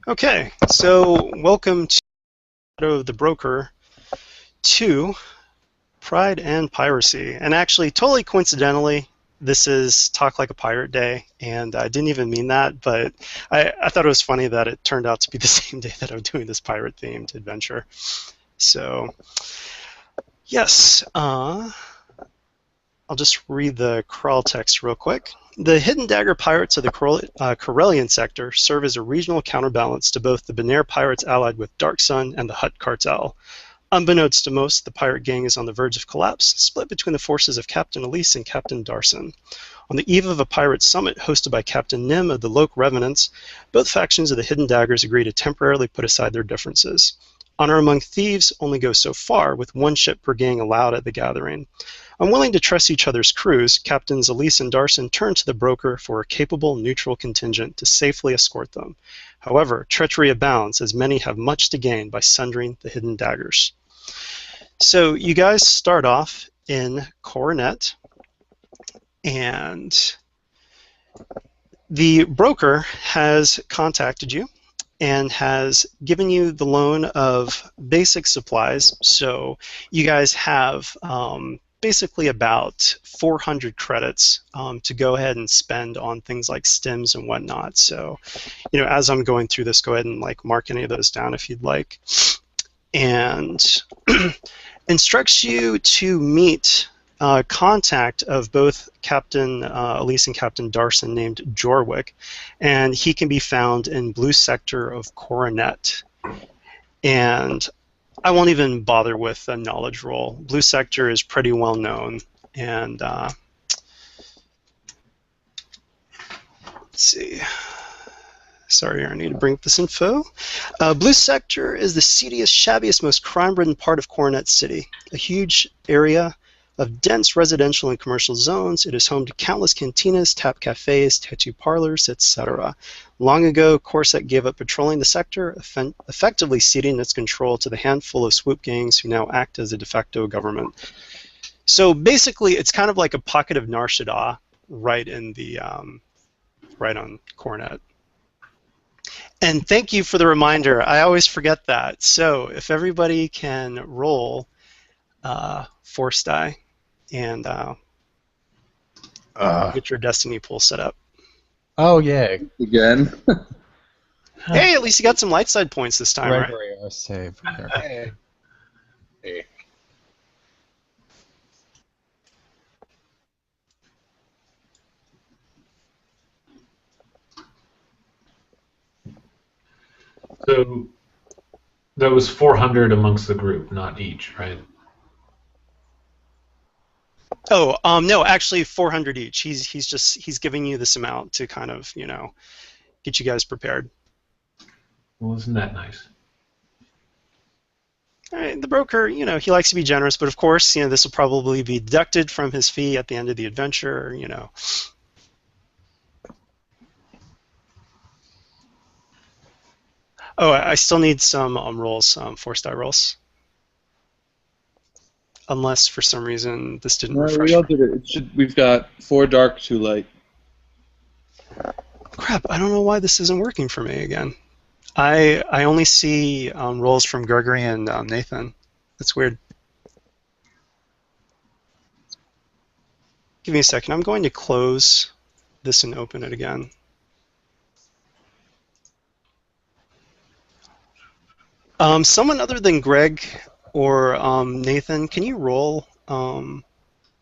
Okay, so welcome to the Broker 2, Pride and Piracy. And actually, totally coincidentally, this is Talk Like a Pirate Day, and I didn't even mean that, but I thought it was funny that it turned out to be the same day that I'm doing this pirate-themed adventure. So, yes, I'll just read the crawl text real quick. The Hidden Dagger pirates of the Corellian sector serve as a regional counterbalance to both the Binayre pirates allied with Dark Sun and the Hutt Cartel. Unbeknownst to most, the pirate gang is on the verge of collapse, split between the forces of Captain Elise and Captain Darson. On the eve of a pirate summit hosted by Captain Nym of the Lok Revenants, both factions of the Hidden Daggers agree to temporarily put aside their differences. Honor among thieves only goes so far, with one ship per gang allowed at the gathering. Unwilling to trust each other's crews, Captains Elise and Darson turn to the broker for a capable neutral contingent to safely escort them. However, treachery abounds, as many have much to gain by sundering the Hidden Daggers. So you guys start off in Coronet, and the broker has contacted you and has given you the loan of basic supplies. So you guys have basically about 400 credits to go ahead and spend on things like stims and whatnot. So, you know, as I'm going through this, go ahead and like mark any of those down if you'd like. And instructs you to meet contact of both Captain Elise and Captain Darson named Jorwick, and he can be found in blue sector of Coronet. And I won't even bother with a knowledge roll. Blue sector is pretty well known, and let's see. Sorry, I need to bring up this info. Blue sector is the seediest, shabbiest, most crime-ridden part of Coronet City. A huge area of dense residential and commercial zones, it is home to countless cantinas, tap cafes, tattoo parlors, etc. Long ago, Corset gave up patrolling the sector, effectively ceding its control to the handful of swoop gangs who now act as a de facto government. So basically, it's kind of like a pocket of Nar Shaddaa right in the right on Coronet. And thank you for the reminder. I always forget that. So if everybody can roll force die and get your destiny pool set up. Oh, yeah. Again. Hey, at least you got some light side points this time, right? Gregory, our savior. Hey. Hey. So that was 400 amongst the group, not each, right? Oh, no, actually 400 each. He's giving you this amount to kind of, you know, get you guys prepared. Well, isn't that nice? All right, the broker, you know, he likes to be generous, but of course, you know, this will probably be deducted from his fee at the end of the adventure, you know. Oh, I still need some rolls, force die rolls. Unless for some reason this didn't refresh. We all did it. We've got 4 dark, 2 light. Crap, I don't know why this isn't working for me again. I only see rolls from Gregory and Nathan. That's weird. Give me a second. I'm going to close this and open it again. Someone other than Greg or Nathan, can you roll? And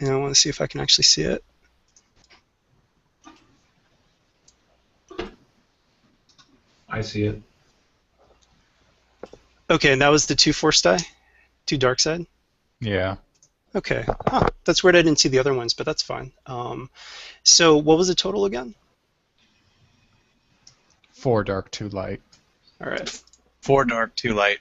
I want to see if I can actually see it. I see it. Okay, and that was the 2 force die? 2 dark side? Yeah. Okay. Huh, that's weird I didn't see the other ones, but that's fine. So what was the total again? 4 dark, 2 light. All right. 4 dark, 2 light.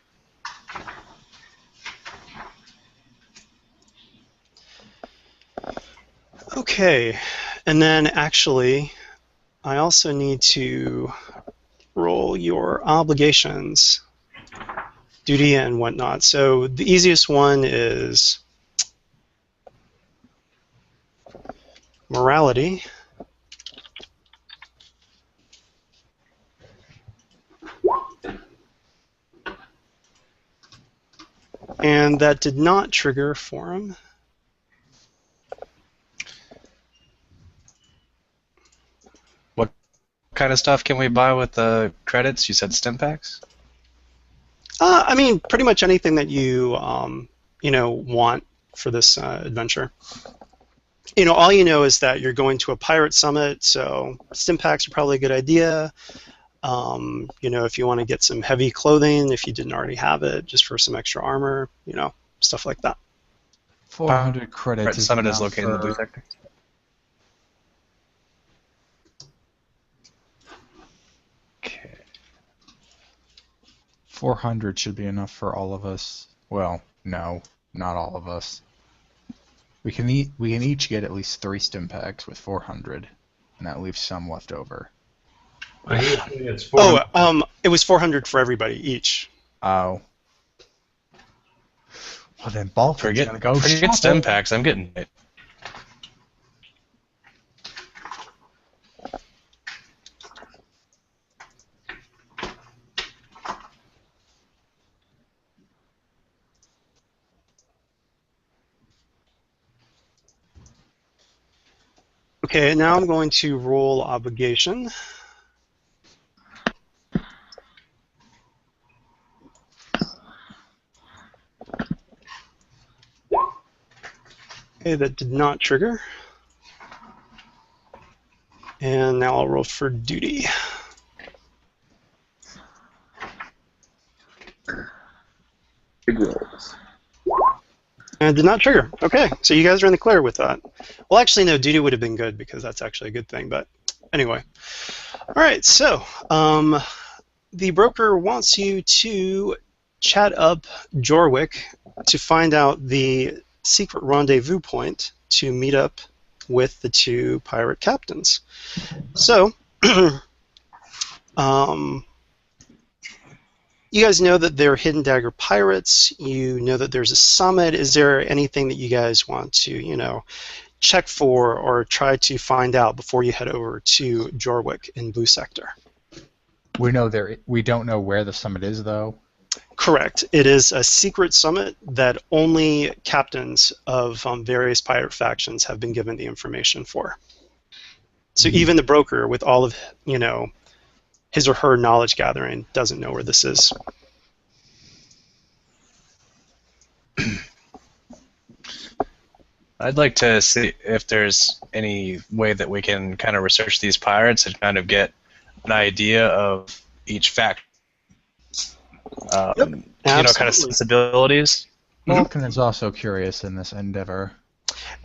Okay, and then actually, I also need to roll your obligations, duty and whatnot. So the easiest one is morality. And that did not trigger for him. What kind of stuff can we buy with the credits? You said stim packs? I mean, pretty much anything that you, want for this adventure. All you know is that you're going to a pirate summit, so stim packs are probably a good idea. If you want to get some heavy clothing, if you didn't already have it, just for some extra armor, stuff like that. 400 credits. The summit is located in the blue sector. Okay. 400 should be enough for all of us. Well, no, not all of us. We can each get at least 3 stim packs with 400, and that leaves some left over. It's 400. It was 400 for everybody each. Oh. Well, then Balkan's gonna go forget stim packs. I'm getting it. Okay, now I'm going to roll obligation. Okay, that did not trigger. And now I'll roll for duty. Big rolls. And it did not trigger. Okay, so you guys are in the clear with that. Well, actually, no, duty would have been good because that's actually a good thing, but anyway. All right, so the broker wants you to chat up Jorwick to find out the secret rendezvous point to meet up with the 2 pirate captains. So, you guys know that they're Hidden Dagger pirates. You know that there's a summit. Is there anything that you guys want to, check for or try to find out before you head over to Jorwick in Blue Sector? We don't know where the summit is, though. Correct. It is a secret summit that only captains of various pirate factions have been given the information for. So even the broker, with all of his or her knowledge gathering, doesn't know where this is. I'd like to see if there's any way that we can kind of research these pirates and kind of get an idea of each fact. Kind of sensibilities. Vulcan is also curious in this endeavor.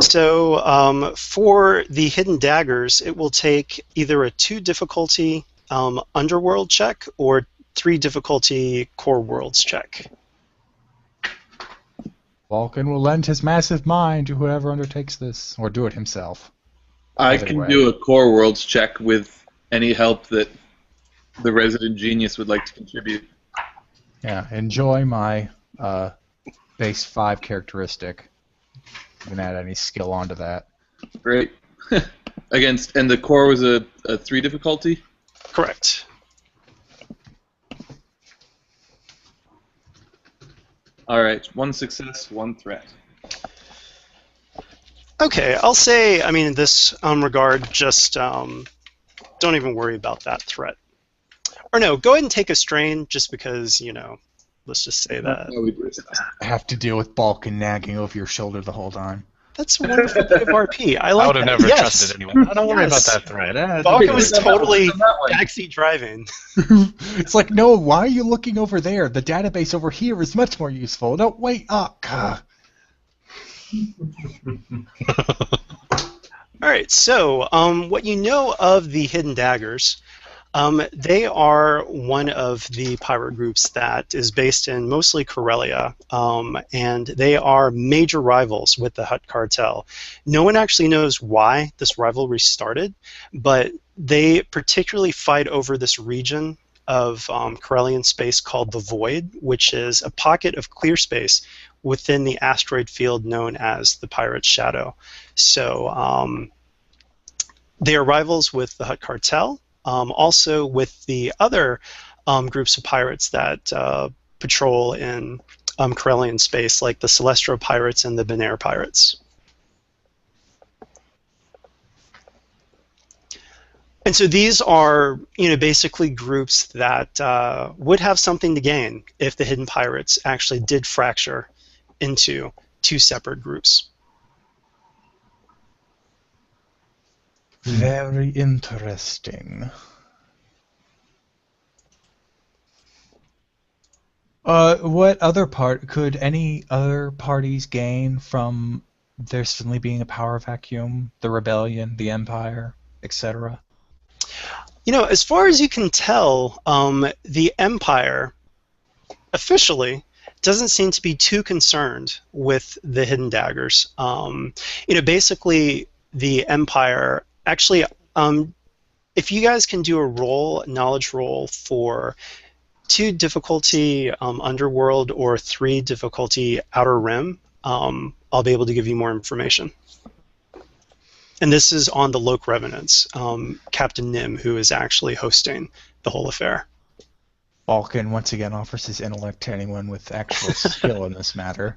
So for the Hidden Daggers, it will take either a 2 difficulty underworld check or 3 difficulty core worlds check. Vulcan will lend his massive mind to whoever undertakes this, or do it himself. I can do a core worlds check with any help that the resident genius would like to contribute. Yeah, enjoy my base 5 characteristic. You can add any skill onto that. Great. And the core was a 3 difficulty? Correct. All right, 1 success, 1 threat. Okay, I'll say, in this regard, just don't even worry about that threat. Or no, go ahead and take a strain, just because, let's just say that. I have to deal with Balkan nagging over your shoulder the whole time. That's a wonderful bit of RP. I like would have that. never Yes. trusted anyone. I don't worry about Yes. that threat. Balkan was totally backseat driving. It's like, no, why are you looking over there? The database over here is much more useful. No, wait up. All right, so what you know of the Hidden Daggers, they are one of the pirate groups that is based in mostly Corellia, and they are major rivals with the Hutt Cartel. No one actually knows why this rivalry started, but they particularly fight over this region of Corellian space called the Void, which is a pocket of clear space within the asteroid field known as the Pirate's Shadow. So they are rivals with the Hutt Cartel, also with the other groups of pirates that patrol in Corellian space, like the Celestial Pirates and the Binayre Pirates. And so these are, basically groups that would have something to gain if the Hidden Pirates actually did fracture into two separate groups. Very interesting. What other part could any other parties gain from there suddenly being a power vacuum? The rebellion, the empire, etc. As far as you can tell, the Empire officially doesn't seem to be too concerned with the Hidden Daggers. Basically, the Empire actually, if you guys can do a knowledge roll for 2 difficulty Underworld or 3 difficulty Outer Rim, I'll be able to give you more information. And this is on the Lok Revenants, Captain Nym, who is actually hosting the whole affair. Balkan once again offers his intellect to anyone with actual skill in this matter.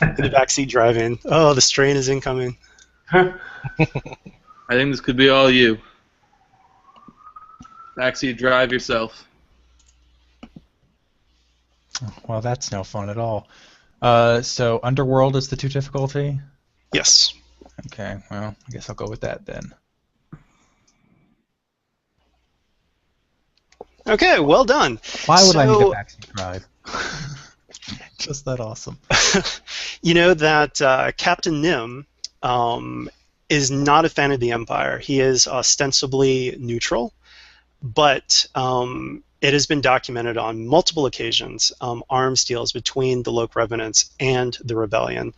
In the backseat driving. Oh, the strain is incoming. I think this could be all you. Backseat drive yourself. Well, that's no fun at all. So Underworld is the 2 difficulty? Yes. Okay, well, I guess I'll go with that then. Okay, well done. Why would I need a backseat drive? Just that awesome. You know that Captain Nym is not a fan of the Empire. He is ostensibly neutral, but it has been documented on multiple occasions, arms deals between the Lok Revenants and the Rebellion,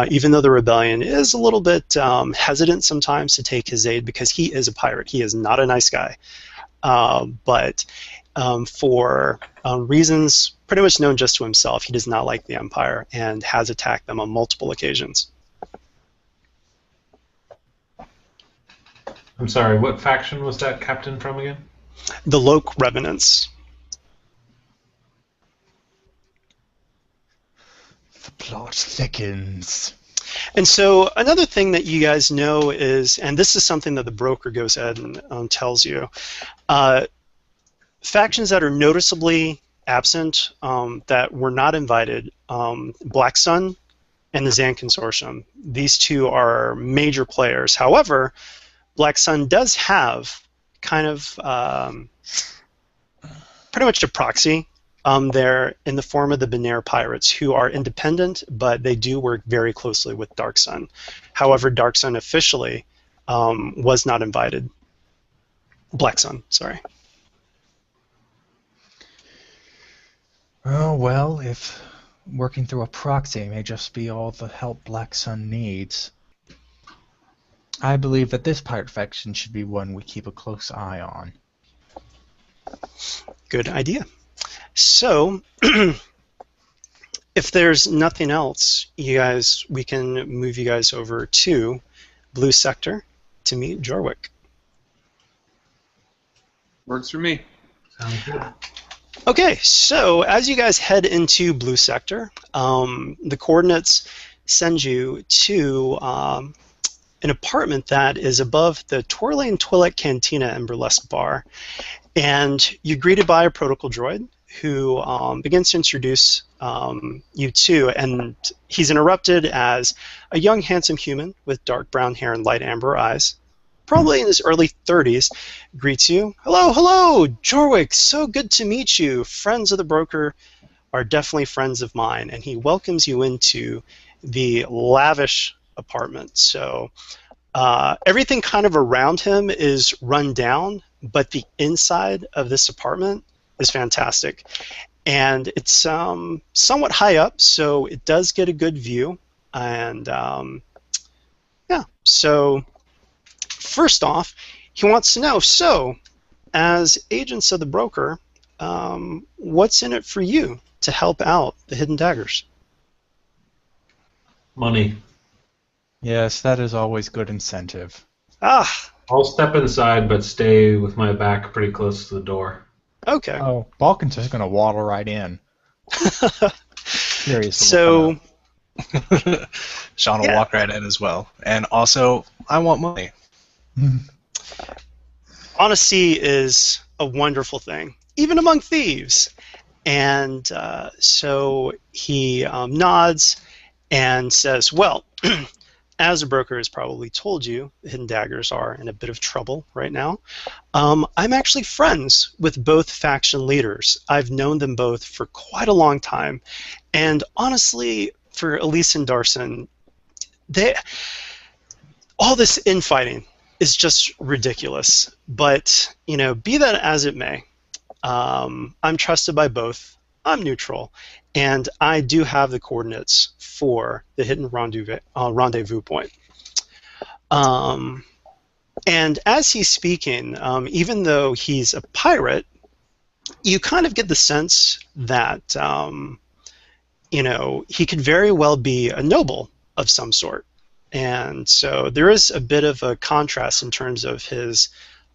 even though the Rebellion is a little bit hesitant sometimes to take his aid because he is a pirate. He is not a nice guy. But for reasons pretty much known just to himself, he does not like the Empire and has attacked them on multiple occasions. I'm sorry, what faction was that captain from again? The Lok Revenants. The plot thickens. And so another thing that you guys know is, and this is something that the broker goes ahead and tells you, factions that are noticeably absent, that were not invited, Black Sun and the Zan Consortium. These 2 are major players. However, Black Sun does have kind of pretty much a proxy there in the form of the Binayre Pirates, who are independent, but they do work very closely with Dark Sun. However, Dark Sun officially was not invited. Black Sun, sorry. Oh, well, if working through a proxy may just be all the help Black Sun needs, I believe that this pirate faction should be one we keep a close eye on. Good idea. So, if there's nothing else, we can move you guys over to Blue Sector to meet Jorwick. Works for me. Sounds good. Okay, so as you guys head into Blue Sector, the coordinates send you to an apartment that is above the Twirling Twi'lek Cantina and Burlesque Bar. And you're greeted by a protocol droid who begins to introduce you to, and he's interrupted as a young, handsome human with dark brown hair and light amber eyes, probably in his early 30s, greets you. Hello, hello, Jorwick, so good to meet you. Friends of the broker are definitely friends of mine, and he welcomes you into the lavish apartment. So everything kind of around him is run down, but the inside of this apartment is fantastic. And it's somewhat high up, so it does get a good view. And yeah, so first off, he wants to know, so as agents of the broker, what's in it for you to help out the Hidden Daggers? Money. Yes, that is always good incentive. Ah, I'll step inside, but stay with my back pretty close to the door. okay. Oh, Balkan's just going to waddle right in. Curious. So, Sean will yeah. walk right in as well. And also, I want money. Honesty is a wonderful thing, even among thieves. And so he nods and says, well, as a broker has probably told you, the Hidden Daggers are in a bit of trouble right now. I'm actually friends with both faction leaders. I've known them both for quite a long time. And honestly, for Elise and Darson, all this infighting is just ridiculous. But, be that as it may, I'm trusted by both. I'm neutral. And I do have the coordinates for the hidden rendezvous point. And as he's speaking, even though he's a pirate, you kind of get the sense that, he could very well be a noble of some sort. And so there is a bit of a contrast in terms of his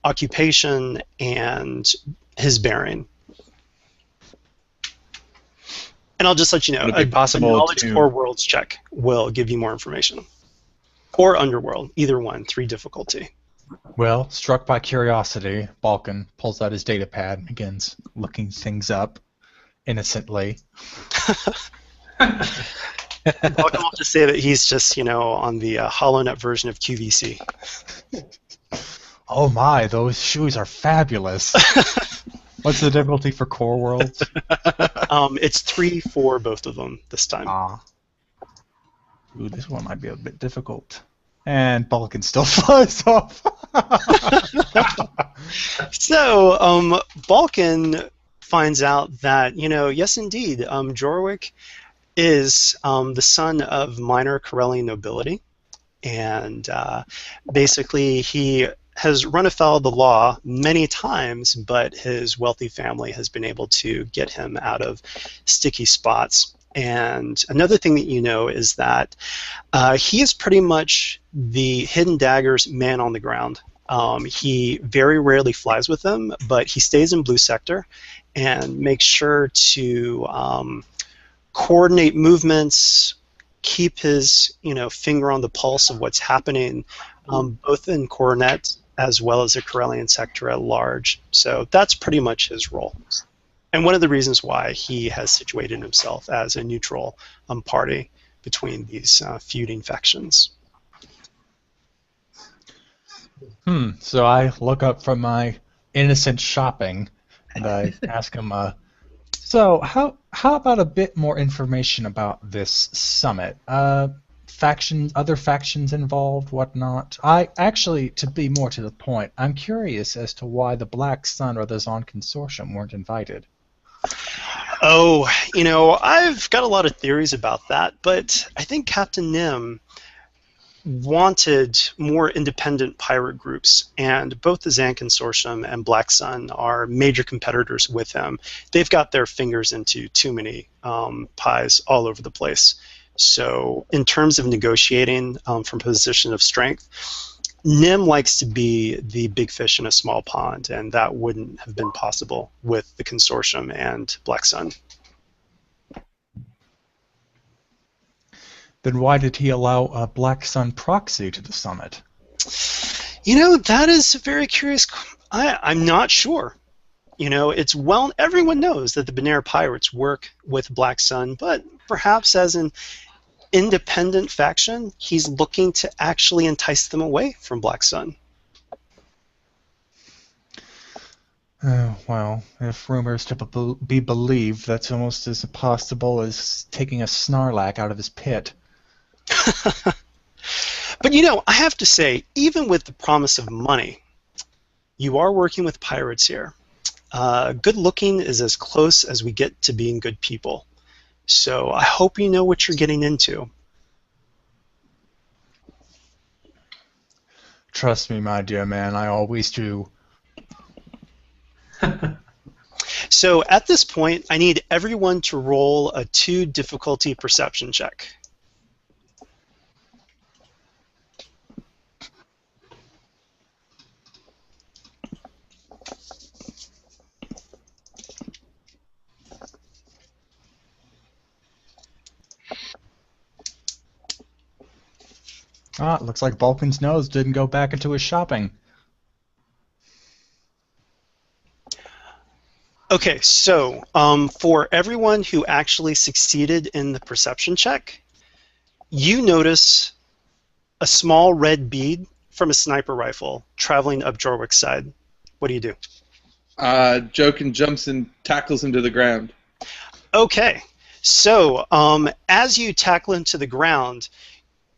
occupation and his bearing. And I'll just let you know, Would it be possible a knowledge to- core worlds check will give you more information. Or underworld, either one, 3 difficulty. Well, struck by curiosity, Balkan pulls out his data pad and begins looking things up innocently. Balkan will just say that he's just, on the HoloNet version of QVC. Oh my, those shoes are fabulous. What's the difficulty for core worlds? It's 3 for both of them this time. Ooh, this one might be a bit difficult. And Balkan still flies off. So, Balkan finds out that, yes, indeed, Jorwick is the son of minor Corellian nobility. And basically, he has run afoul of the law many times, but his wealthy family has been able to get him out of sticky spots. And another thing that you know is that he is pretty much the Hidden Dagger's man on the ground. He very rarely flies with them, but he stays in Blue Sector and makes sure to coordinate movements, keep his finger on the pulse of what's happening, both in Coronet as well as the Corellian sector at large. So that's pretty much his role. And one of the reasons why he has situated himself as a neutral party between these feuding factions. So I look up from my innocent shopping and I ask him, so how about a bit more information about this summit? Other factions involved, whatnot? I actually, to be more to the point, I'm curious as to why the Black Sun or the Zon Consortium weren't invited. Oh, I've got a lot of theories about that, but I think Captain Nym wanted more independent pirate groups, and both the Zan Consortium and Black Sun are major competitors with him. They've got their fingers into too many pies all over the place. So in terms of negotiating from a position of strength, Nym likes to be the big fish in a small pond, and that wouldn't have been possible with the Consortium and Black Sun. Then why did he allow a Black Sun proxy to the summit? That is a very curious. I'm not sure. It's everyone knows that the Binayre pirates work with Black Sun, but perhaps as an independent faction, he's looking to actually entice them away from Black Sun. Well, if rumors to be believed, that's almost as possible as taking a Snarlack out of his pit. But I have to say, even with the promise of money, you are working with pirates here. Good looking is as close as we get to being good people. So I hope you know what you're getting into. Trust me, my dear man, I always do. So at this point, I need everyone to roll a 2 difficulty perception check. Ah, it looks like Balkan's nose didn't go back into his shopping. Okay, so for everyone who actually succeeded in the perception check, you notice a small red bead from a sniper rifle traveling up Jorwick's side. What do you do? Jokin jumps and tackles him to the ground. Okay, so as you tackle him to the ground,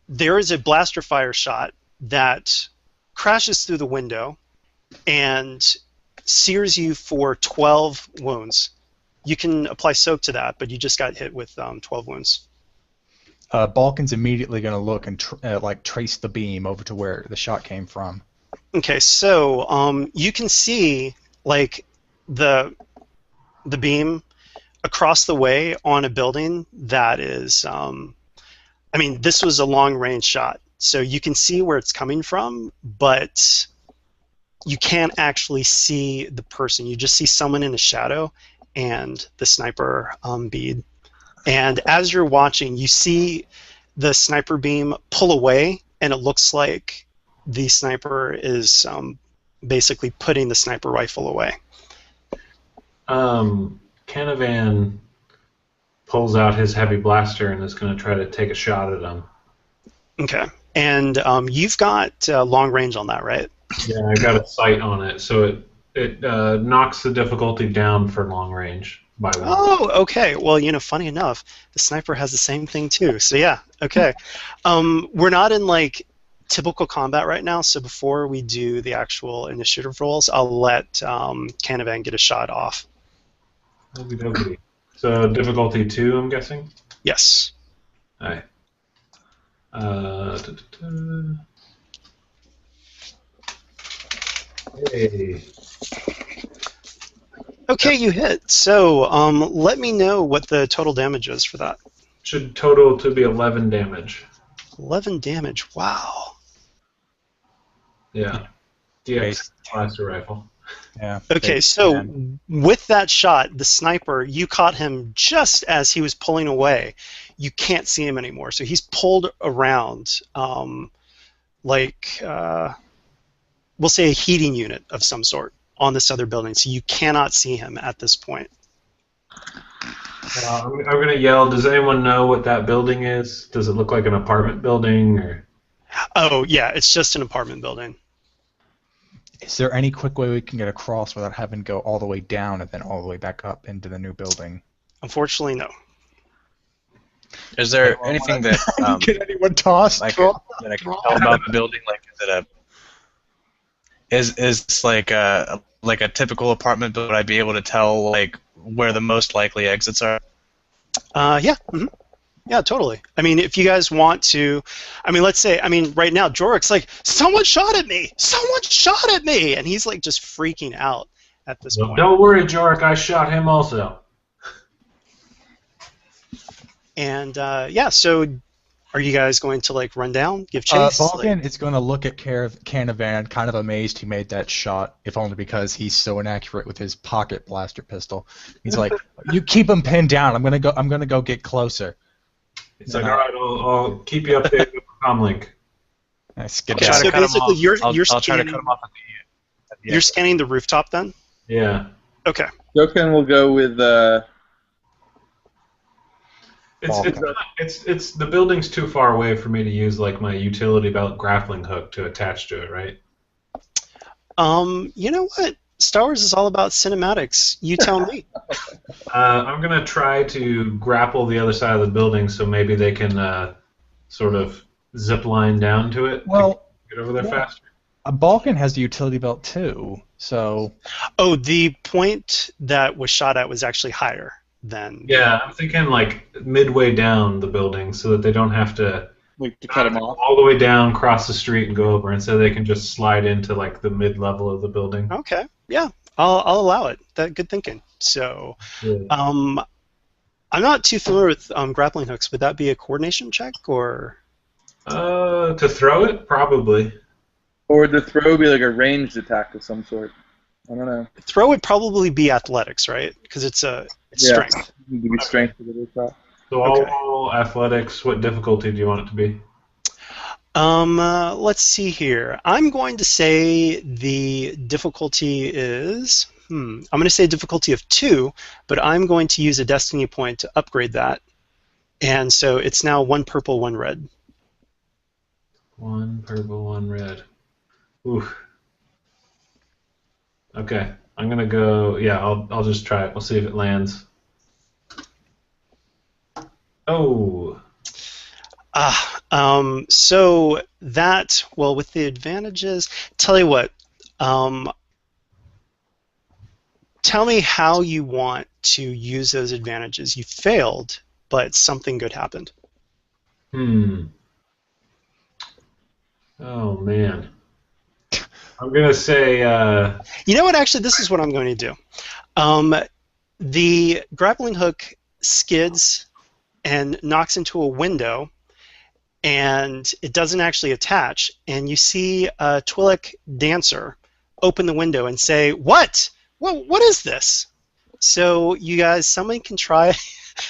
there is a blaster fire shot that crashes through the window and sears you for 12 wounds. You can apply soak to that, but you just got hit with 12 wounds. Balkan's immediately going to look and trace the beam over to where the shot came from. Okay, so you can see like the beam across the way on a building that is. I mean, this was a long-range shot, so you can see where it's coming from, but you can't actually see the person. You just see someone in a shadow and the sniper bead. And as you're watching, you see the sniper beam pull away, and it looks like the sniper is basically putting the sniper rifle away. Canavan pulls out his heavy blaster and is going to try to take a shot at him. Okay. And you've got long range on that, right? Yeah, I got a sight on it, so it knocks the difficulty down for long range by 1. Oh, okay. Well, funny enough, the sniper has the same thing too. So yeah, okay. We're not in like typical combat right now, so before we do the actual initiative rolls, I'll let Canavan get a shot off. Okay. So difficulty 2, I'm guessing? Yes. All right. Hey. Okay, you hit. So let me know what the total damage is for that. Should total to be 11 damage. 11 damage. Wow. Yeah. DX blaster rifle. Yeah. Okay, so with that shot, the sniper, you caught him just as he was pulling away. You can't see him anymore. So he's pulled around like, we'll say a heating unit of some sort on this other building. So you cannot see him at this point. I'm going to yell, does anyone know what that building is? Does it look like an apartment building? Or? Oh, yeah, it's just an apartment building. Is there any quick way we can get across without having to go all the way down and then all the way back up into the new building? Unfortunately, no. Is there anything that can anyone toss? that I can tell about the building? Like, is it like a typical apartment building? Would I be able to tell like where the most likely exits are? Yeah. Mm-hmm. Yeah, totally. I mean, if you guys want to, I mean, let's say, I mean, right now, Jorik's like, someone shot at me! Someone shot at me! And he's like just freaking out at this point. Don't worry, Jorik, I shot him also. And yeah, so are you guys going to like run down, give chase? Balkan is going to look at Canavan, kind of amazed he made that shot, if only because he's so inaccurate with his pocket blaster pistol. He's like, "You keep him pinned down. I'm gonna go get closer." It's like, all right, I'll keep you updated with the comlink. So basically, you're I'll try to scanning. cut him off at the You're scanning the rooftop then. Yeah. Okay. Jokin will go with. It's the building's too far away for me to use like my utility belt grappling hook to attach to it, right? You know what? Star Wars is all about cinematics. You tell me. I'm gonna try to grapple the other side of the building so maybe they can sort of zip line down to it. Well, get over there faster. Balkan has the utility belt too, so. Oh, the point that was shot at was actually higher than. Yeah, I'm thinking like midway down the building so that they don't have to. Like to cut him off. All the way down, cross the street, and go over, and so they can just slide into like the mid-level of the building. Okay, yeah, I'll allow it. Good thinking. So, Yeah. I'm not too familiar with grappling hooks. Would that be a coordination check or? To throw it, probably. Or the throw be like a ranged attack of some sort. I don't know. Throw would probably be athletics, right? Because it's strength. Need to be strength to do that. So Okay. all athletics. What difficulty do you want it to be? Let's see here. I'm going to say the difficulty is. I'm going to say difficulty of 2, but I'm going to use a destiny point to upgrade that. And so it's now 1 purple, 1 red. 1 purple, 1 red. Ooh. Okay, I'm gonna go. Yeah, I'll just try it. We'll see if it lands. Oh. So that, well, with the advantages, tell you what. Tell me how you want to use those advantages. You failed, but something good happened. Oh man. I'm gonna say. You know what? Actually, this is what I'm going to do. The grappling hook skids and knocks into a window, and it doesn't actually attach. And you see a Twi'lek dancer open the window and say, "What? What is this?" So you guys, somebody can try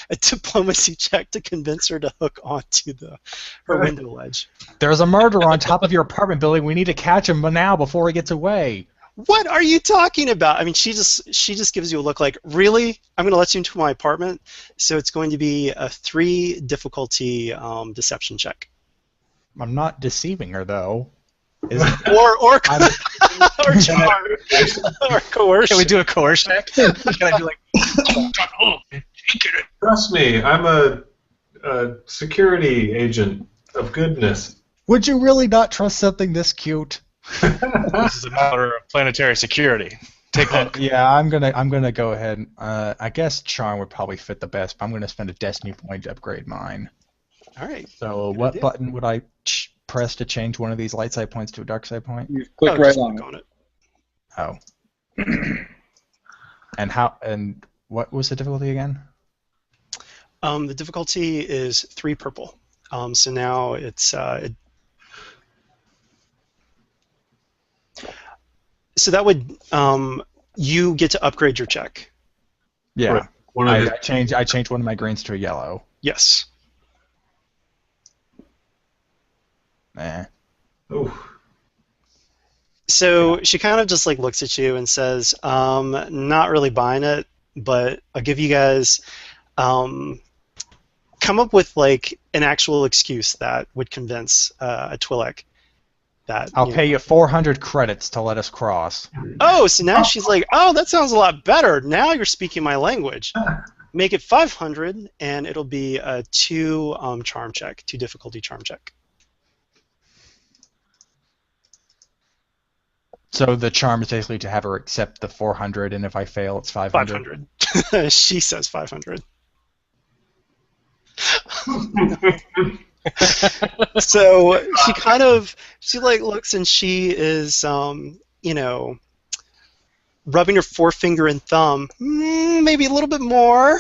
a diplomacy check to convince her to hook onto her window ledge. There's a murderer on top of your apartment building. We need to catch him now before he gets away. What are you talking about? I mean, she just gives you a look like, really? I'm going to let you into my apartment? So it's going to be a 3 difficulty deception check. I'm not deceiving her, though. Or charm. Or coercion. Can we do a coercion check? Can I do like... Trust me, I'm a security agent of goodness. Would you really not trust something this cute? This is a matter of planetary security. Take a look. Yeah, I'm gonna go ahead. I guess charm would probably fit the best, but I'm gonna spend a destiny point to upgrade mine. All right. So what button would I press to change one of these light side points to a dark side point? You click right on it. Oh. And what was the difficulty again? The difficulty is 3 purple. So now it's so that would you get to upgrade your check. Yeah. Right. I changed one of my greens to a yellow. Yes. Ooh. So she kind of just like looks at you and says, "Not really buying it, but I'll give you guys come up with like an actual excuse that would convince a Twi'lek that I'll pay you 400 credits to let us cross." Oh, so now she's like, "Oh, that sounds a lot better. Now you're speaking my language. Make it 500, and it'll be a 2 charm check, 2 difficulty charm check." So the charm is basically to have her accept the 400, and if I fail, it's 500. 500. She says 500. So she like looks and she is rubbing her forefinger and thumb, maybe a little bit more.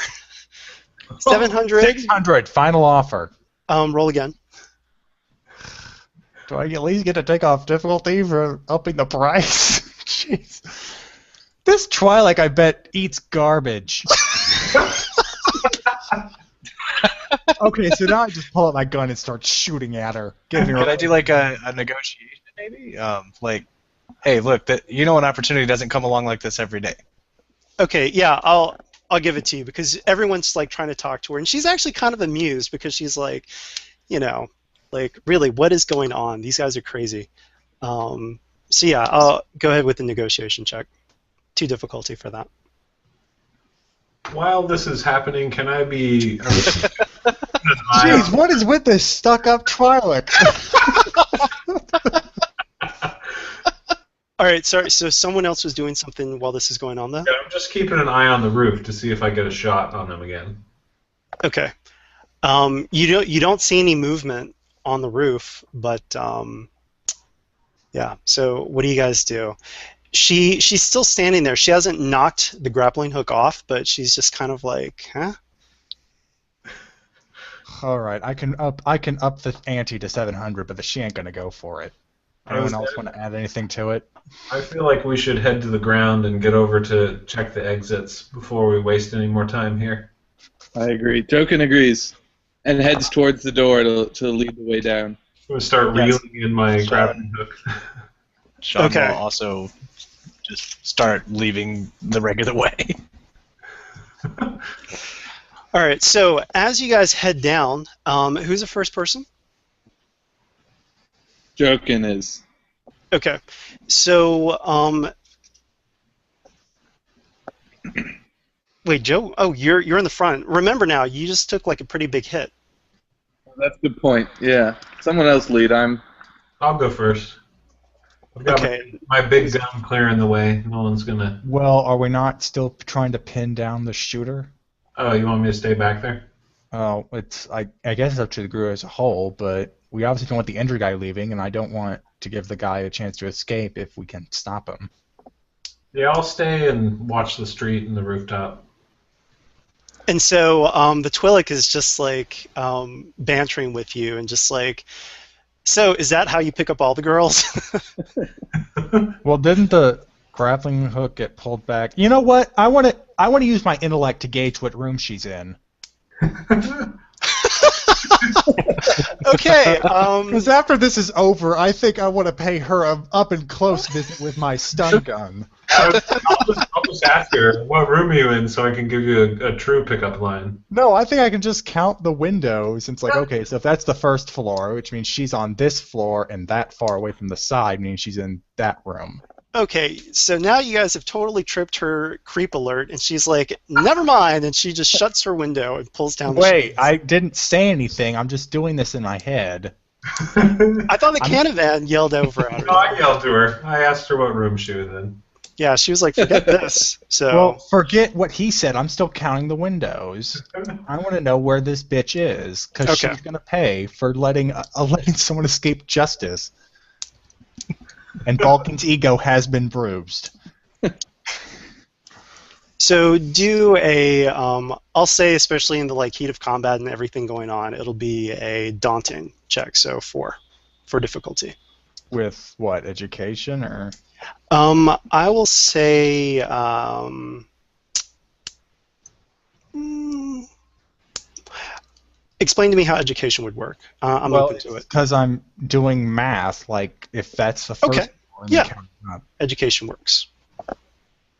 700. 600. Final offer. Roll again. Do I at least get to take off difficulty for upping the price? Jeez. This Twi'lek, I bet, eats garbage. Okay, so now I just pull out my gun and start shooting at her. Could I do like a negotiation, maybe? Like, hey, look, you know an opportunity doesn't come along like this every day. Okay, yeah, I'll give it to you because everyone's like trying to talk to her, and she's actually kind of amused because she's like, like, really, what is going on? These guys are crazy. So yeah, I'll go ahead with the negotiation check. 2 difficulty for that. While this is happening, can I be... Jeez, what is with this stuck-up Twi'lek? All right, sorry, so someone else was doing something while this is going on, though? Yeah, I'm just keeping an eye on the roof to see if I get a shot on them again. Okay. You don't see any movement on the roof, but yeah. So what do you guys do? She's still standing there. She hasn't knocked the grappling hook off, but she's just kind of like, huh? All right, I can up the ante to 700, but she ain't gonna go for it. Anyone else want to add anything to it? I feel like we should head to the ground and get over to check the exits before we waste any more time here. I agree. Token agrees, and heads towards the door to lead the way down. I'm gonna start reeling in my grappling hook. Sean Okay. will also just start leaving the regular way. All right. So as you guys head down, who's the first person? Jokin is. Okay. So wait, Joe. Oh, you're in the front. Remember now, you just took like a pretty big hit. That's a good point. Yeah. Someone else lead. I'll go first. I've got Okay. my big gun clearing the way. No one's gonna. Well, are we not still trying to pin down the shooter? Oh, you want me to stay back there? Oh, I guess it's up to the group as a whole, but we obviously don't want the injured guy leaving, and I don't want to give the guy a chance to escape if we can stop him. Yeah, I'll stay and watch the street and the rooftop. And so the Twillick is just like bantering with you and just like, so is that how you pick up all the girls? Well, didn't the grappling hook get pulled back? You know what? I want to use my intellect to gauge what room she's in. Okay. Because after this is over, I think I want to pay her an up-and-close visit with my stun gun. I'll just ask her, what room are you in, so I can give you a true pickup line. No, I think I can just count the windows. It's like, okay, so if that's the first floor, which means she's on this floor and that far away from the side, meaning she's in that room. Okay, so now you guys have totally tripped her creep alert, and she's like, never mind, and she just shuts her window and pulls down the Wait, shades. I didn't say anything. I'm just doing this in my head. I thought the Canavan yelled over at her. No, I yelled to her. I asked her what room she was in. Yeah, she was like, forget this. So Well, forget what he said. I'm still counting the windows. I want to know where this bitch is, because Okay. she's going to pay for letting someone escape justice. And Balkan's ego has been bruised. So do a, I'll say especially in the like heat of combat and everything going on, it'll be a daunting check, so 4 for difficulty. With what, education or? I will say, explain to me how education would work. I'm open to it. Because I'm doing math, like if that's the first Okay. one, Yeah. counting up. Education works.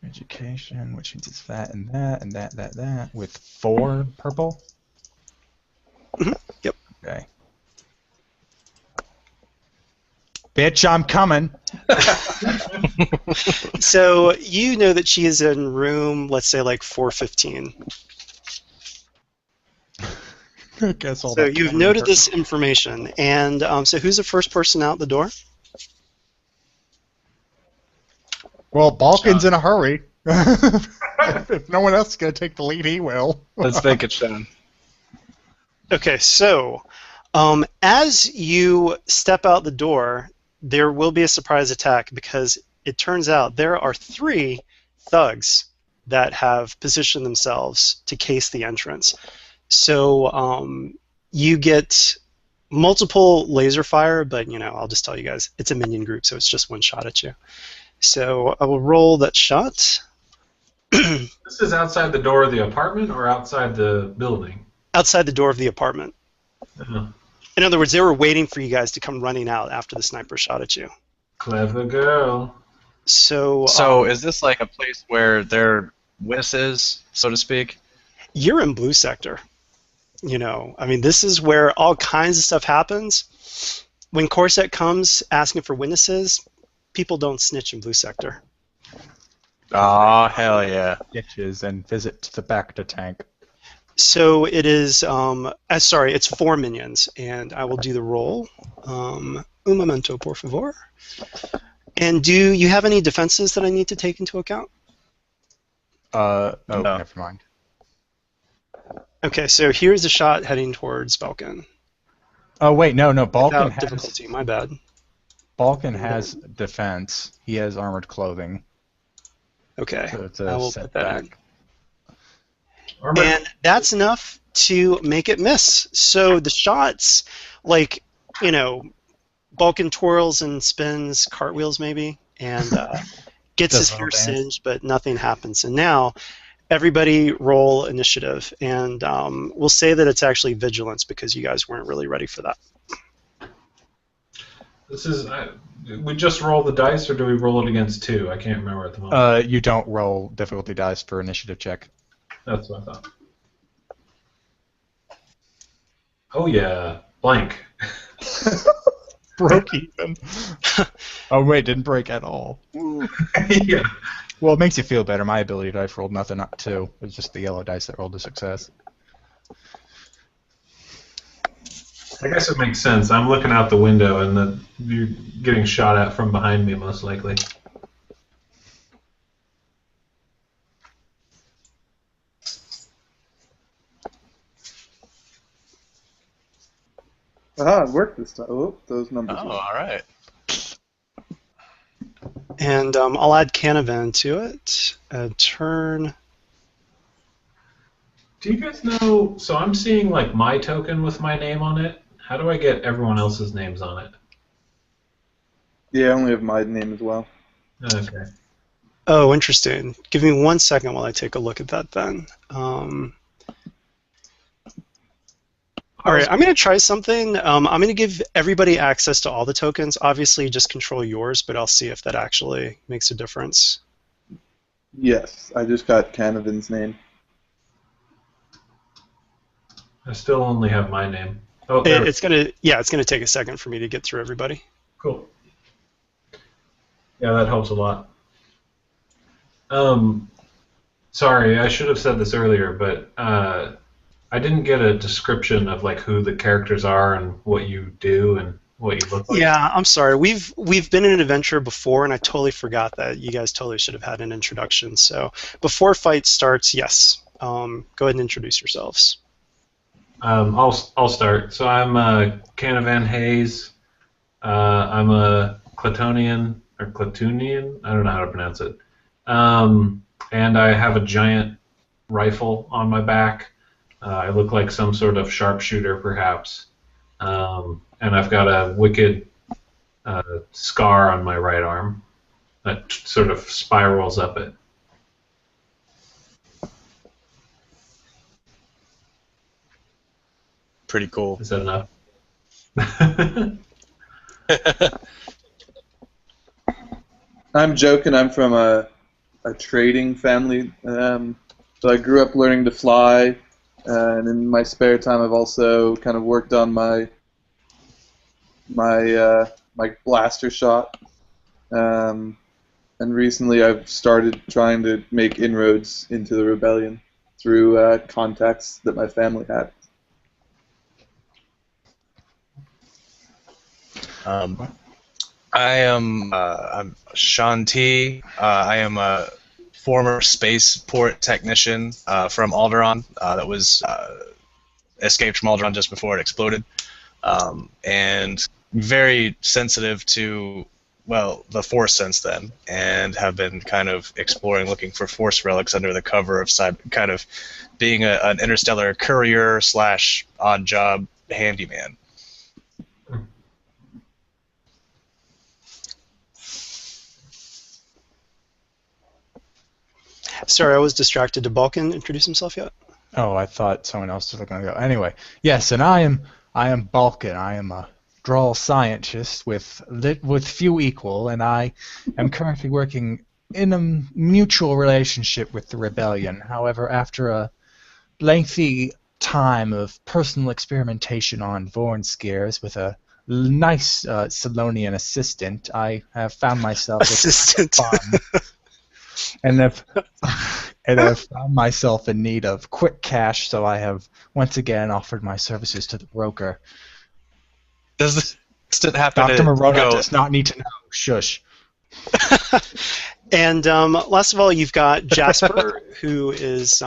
Education, which means it's that and that and that, with 4 purple? Yep. Okay. Bitch, I'm coming. So you know that she is in room, let's say like 415. I guess all So that you've counting noted purple. this information, and so who's the first person out the door? Well, Balkan's in a hurry. If no one else is going to take the lead, he will. Let's make it Sean. Okay, so as you step out the door, there will be a surprise attack because it turns out there are 3 thugs that have positioned themselves to case the entrance. So you get multiple laser fire, but you know, I'll just tell you guys, it's a minion group, so it's just 1 shot at you. So I will roll that shot. This is outside the door of the apartment or outside the building? Outside the door of the apartment. Uh-huh. In other words, they were waiting for you guys to come running out after the sniper shot at you. Clever girl. So So is this like a place where their witness is, so to speak? you're in blue sector. You know, I mean, this is where all kinds of stuff happens. When Corset comes asking for witnesses, people don't snitch in blue sector. Aw, hell yeah. Ditches and visit to the back to tank. So it is, sorry, it's 4 minions, and I will do the roll. Un momento, por favor. And do you have any defenses that I need to take into account? No. No. Never mind. Okay, so here's a shot heading towards Balkan. Oh, wait, no, Without difficulty, my bad. Balkan has defense. He has armored clothing. Okay, So it's I a will put that in. setback. And that's enough to make it miss. So the shots, like, you know, Balkan twirls and spins, cartwheels maybe, and gets his Does a hair little dance. singed, but nothing happens. And now everybody roll initiative, and we'll say that it's actually vigilance because you guys weren't really ready for that. This is. We just roll the dice, or do we roll it against 2? I can't remember at the moment. You don't roll difficulty dice for initiative check. That's what I thought. Oh yeah, blank. Broke even. Oh wait, didn't break at all. Yeah. Well, it makes you feel better. My ability dice rolled nothing up too. It was just the yellow dice that rolled a success. I guess it makes sense. I'm looking out the window, and you're getting shot at from behind me, most likely. Aha, it worked this time. Oh, those numbers. Oh, all right. And I'll add Canavan to it. Turn. Do you guys know? So I'm seeing like my token with my name on it. How do I get everyone else's names on it? Yeah, I only have my name as well. Okay. Oh, interesting. Give me 1 second while I take a look at that then. All right, I'm going to try something. I'm going to give everybody access to all the tokens. Obviously, just control yours, but I'll see if that actually makes a difference. Yes, I just got Canavan's name. I still only have my name. Oh, It's gonna take a second for me to get through everybody. Cool. Yeah, that helps a lot. Sorry, I should have said this earlier, but I didn't get a description of like who the characters are and what you do and what you look like. Yeah, I'm sorry. We've been in an adventure before, and I totally forgot that. You guys totally should have had an introduction. So before fight starts, yes, go ahead and introduce yourselves. I'll start. So I'm Canavan Hayes. I'm a Clatonian or Clatunian. I don't know how to pronounce it. And I have a giant rifle on my back. I look like some sort of sharpshooter, perhaps. And I've got a wicked scar on my right arm that sort of spirals up it. Pretty cool. Is that enough? I'm joking. I'm from a trading family, so I grew up learning to fly, and in my spare time, I've also kind of worked on my blaster shot, and recently I've started trying to make inroads into the rebellion through contacts that my family had. I'm Shanti. I am a former spaceport technician from Alderaan that was escaped from Alderaan just before it exploded, and very sensitive to, well, the Force since then, and have been kind of exploring, looking for Force relics under the cover of kind of being an interstellar courier / odd job handyman. Sorry, I was distracted. Did Balkan introduce himself yet? Oh, I thought someone else was going to go. Anyway, yes, and I am Balkan. I am a droll scientist with few equal, and I am currently working in a mutual relationship with the rebellion. However, after a lengthy time of personal experimentation on Vornskirs with a nice Salonian assistant, I have found myself assistant. And I've found myself in need of quick cash, so I have once again offered my services to the broker. Does the assistant happen Dr. to Morona go? does not need to know. Shush. And last of all, you've got Jasper, who is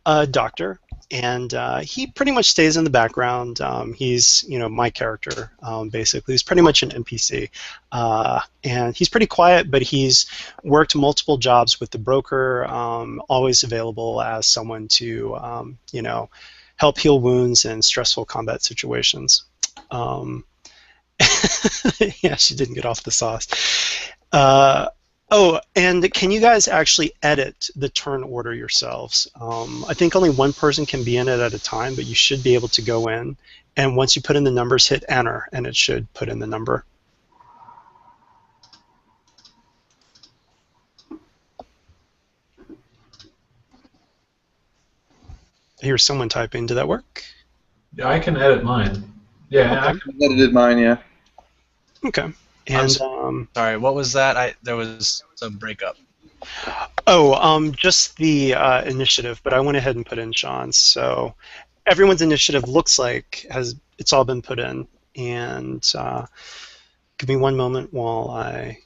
a doctor, and he pretty much stays in the background. He's, my character, basically. He's pretty much an NPC. And he's pretty quiet, but he's worked multiple jobs with the broker, always available as someone to, help heal wounds in stressful combat situations. Yeah, she didn't get off the sauce. Oh, and can you guys actually edit the turn order yourselves? I think only one person can be in it at a time, but you should be able to go in, and once you put in the numbers, hit enter, and it should put in the number. I hear someone typing. Did that work? Yeah, I can edit mine. Yeah, Okay. I edited mine, yeah. Okay. And Sorry, what was that? There was some breakup. just the initiative, but I went ahead and put in Sean's. So everyone's initiative looks like it's all been put in. And give me one moment while I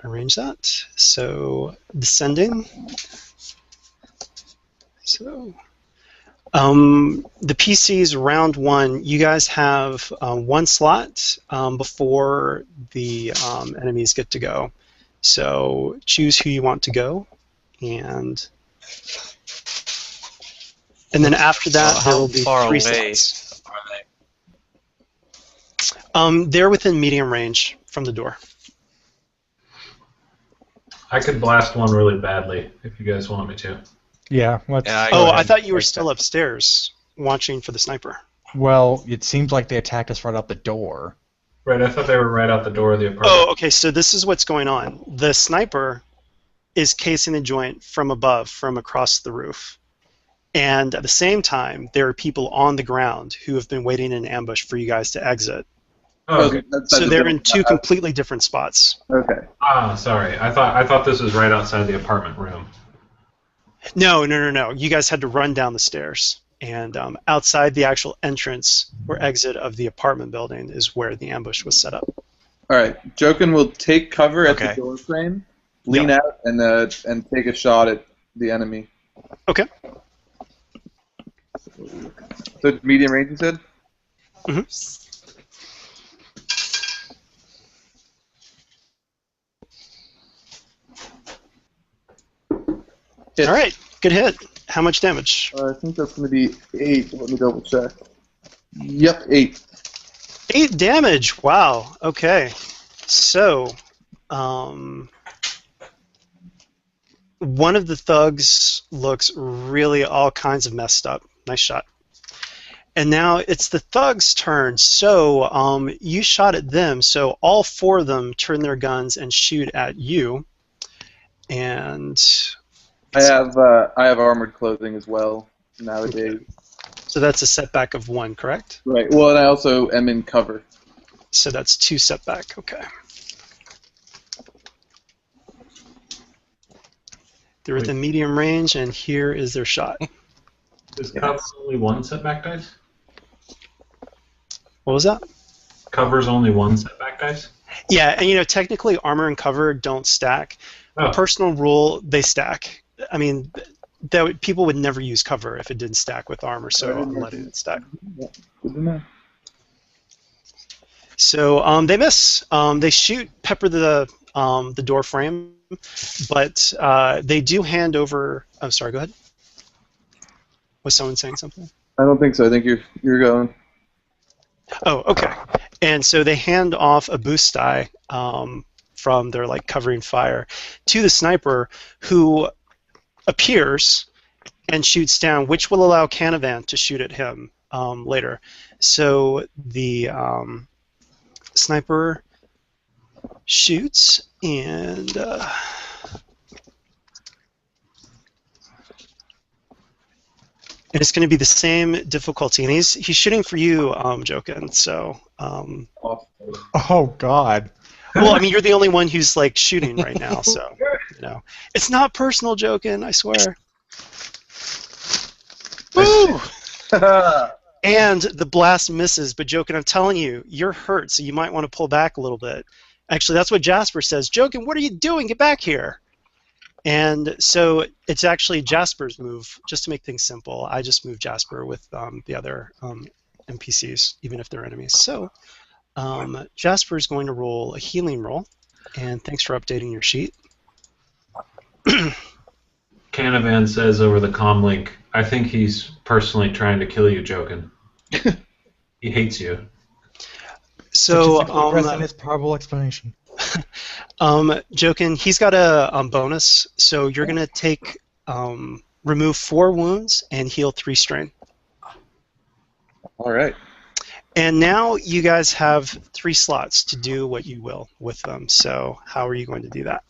arrange that. So descending. So the PC's round one. You guys have one slot before the enemies get to go. So choose who you want to go, and then after that there will be far 3 away slots. are they? They're within medium range from the door. I could blast one really badly if you guys want me to. Yeah. Let's. Yeah, Oh, ahead. I thought you were Break still that. upstairs watching for the sniper. Well, it seems like they attacked us right out the door. Right, I thought they were right out the door of the apartment. Oh, okay. So this is what's going on. The sniper is casing the joint from above, from across the roof. And at the same time, there are people on the ground who have been waiting in ambush for you guys to exit. Oh, okay. So they're in 2 completely different spots. Okay. Ah, sorry. I thought this was right outside the apartment room. No. You guys had to run down the stairs. And outside the actual entrance or exit of the apartment building is where the ambush was set up. All right. Jokin will take cover at Okay. the door frame, lean out, and take a shot at the enemy. Okay. So medium range, you said? Mm-hmm. Hit. All right. Good hit. How much damage? I think that's going to be 8. Let me double check. Yep, 8. 8 damage. Wow. Okay. So, one of the thugs looks really all kinds of messed up. Nice shot. And now it's the thug's turn. So, you shot at them. So all 4 of them turn their guns and shoot at you. And I have armored clothing as well nowadays. so that's a setback of 1, correct? Right. Well, and I also am in cover. So that's 2 setback. Okay. They're within medium range, and here is their shot. Is cover only 1 setback dice? What was that? Cover's only 1 setback dice? Yeah, and technically armor and cover don't stack. Oh. Personal rule, they stack. I mean, people would never use cover if it didn't stack with armor, so I'm letting it stack. Yeah, good to know. So they miss. They shoot, pepper the door frame, but they do hand over. Oh, sorry. Go ahead. Was someone saying something? I don't think so. I think you're going. Oh, okay. And so they hand off a boost die from their covering fire to the sniper, who appears and shoots down, which will allow Canavan to shoot at him later. So the sniper shoots, and it's going to be the same difficulty. And he's shooting for you, Jokin. So, Oh God. well, I mean, you're the only one who's shooting right now, so it's not personal, Jokin. I swear. Woo! And the blast misses, but Jokin, I'm telling you, you're hurt, so you might want to pull back a little bit. Actually, that's what Jasper says. Jokin, what are you doing? Get back here. And so it's actually Jasper's move, just to make things simple. I just moved Jasper with the other NPCs, even if they're enemies. So Jasper is going to roll a healing roll, and thanks for updating your sheet. Canavan says over the comm link, I think he's personally trying to kill you, Jokin. He hates you. So, Present is probable explanation. Jokin, he's got a bonus, so you're going to take remove 4 wounds and heal 3 strain. All right. And now you guys have 3 slots to do what you will with them. So how are you going to do that?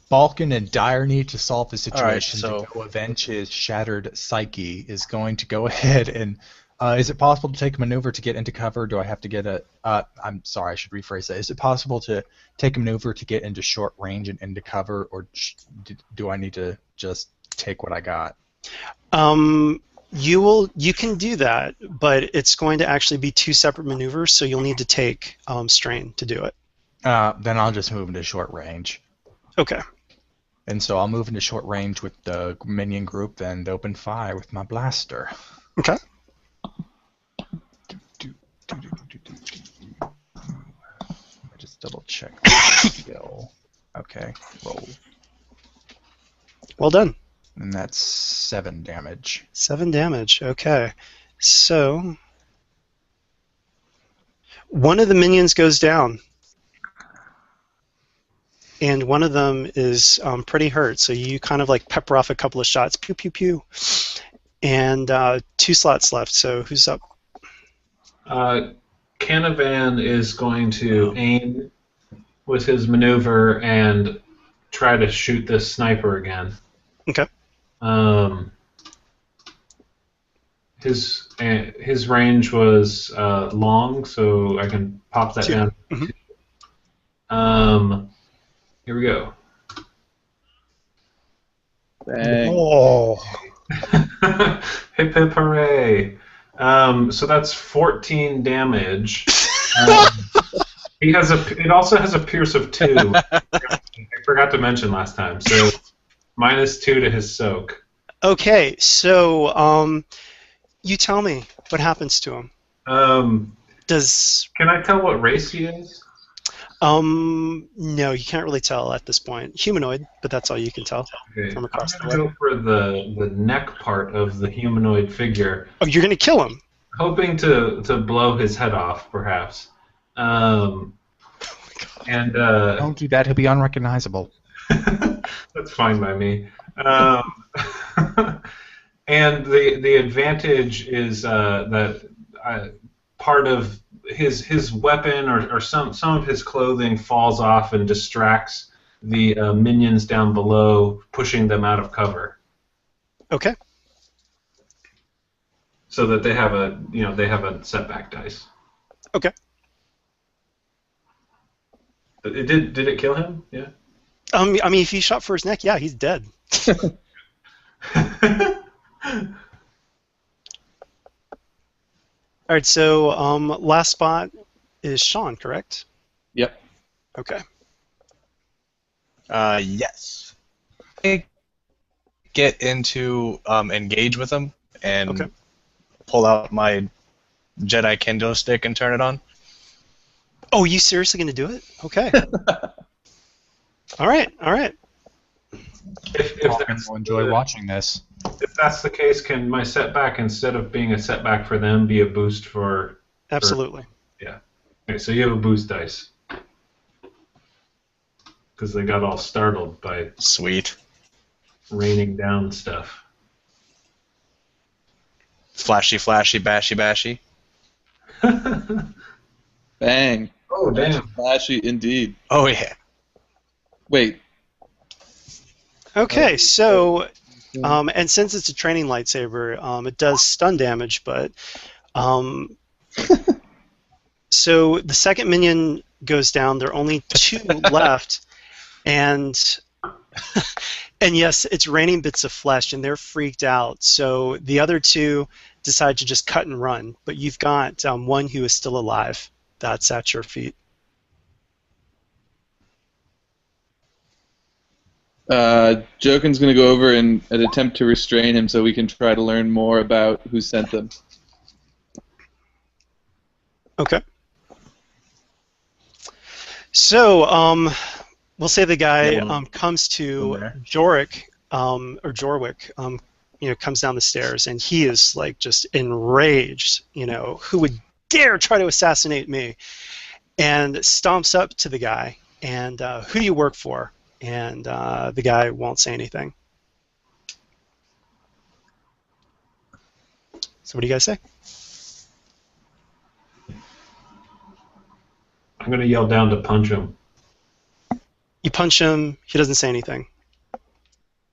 Balkan in dire need to solve the Alright, situation so- to go avenge his shattered psyche is going to go ahead and is it possible to take a maneuver to get into cover? Do I have to get a I'm sorry, I should rephrase that. Is it possible to take a maneuver to get into short range and into cover, or do I need to just take what I got? You can do that, but it's going to actually be 2 separate maneuvers, so you'll need to take strain to do it. Then I'll just move into short range. Okay. And so I'll move into short range with the minion group and open fire with my blaster. Okay. Just double check the skill. Okay, roll. Well done. And that's 7 damage. 7 damage. Okay. So one of the minions goes down, and one of them is pretty hurt. So you kind of like pepper off a couple of shots, pew pew pew, and 2 slots left. So who's up? Canavan is going to aim with his maneuver and try to shoot this sniper again. Okay. His range was long, so I can pop that 2. down. Mm-hmm. Here we go. Dang. Oh. Hip hip hooray! So that's 14 damage. He has it also has a pierce of 2. I forgot to mention last time. So -2 to his soak. Okay. So you tell me what happens to him. Does Can I tell what race he is? no, you can't really tell at this point. Humanoid, but that's all you can tell Okay. from across I'm the gonna way. go for the neck part of the humanoid figure, Oh, you're gonna kill him. hoping to blow his head off, perhaps. And Don't do that, he'll be unrecognizable. that's fine by me. And the advantage is that part of his weapon or some of his clothing falls off and distracts the minions down below, pushing them out of cover, Okay. so that they have a setback dice. Okay. Did it kill him? Yeah. I mean, if he shot for his neck, yeah, he's dead. All right. So last spot is Sean, correct? Yep. Okay. Yes. I get into engage with him and Okay. pull out my Jedi kendo stick and turn it on. Oh, you seriously gonna do it? Okay. All right. All right. If Balkan will enjoy watching this. If that's the case, can my setback, instead of being a setback for them, be a boost for... Absolutely. Okay, so you have a boost dice. Because they got all startled by Sweet. raining down stuff. Flashy, flashy, bashy, bashy. Bang. Oh, damn. Flashy indeed. Oh yeah. Wait. Okay. So, and since it's a training lightsaber, it does stun damage, but so the second minion goes down. There are only 2 left, and yes, it's raining bits of flesh, and they're freaked out. So the other 2 decide to just cut and run. But you've got one who is still alive. That's at your feet. Jokin's going to go over and attempt to restrain him so we can try to learn more about who sent them. Okay. So, we'll say the guy comes to Jorwick, comes down the stairs, and he is like just enraged. Who would dare try to assassinate me? And stomps up to the guy, and who do you work for? And the guy won't say anything. So what do you guys say? I'm going to yell down to punch him. You punch him. He doesn't say anything.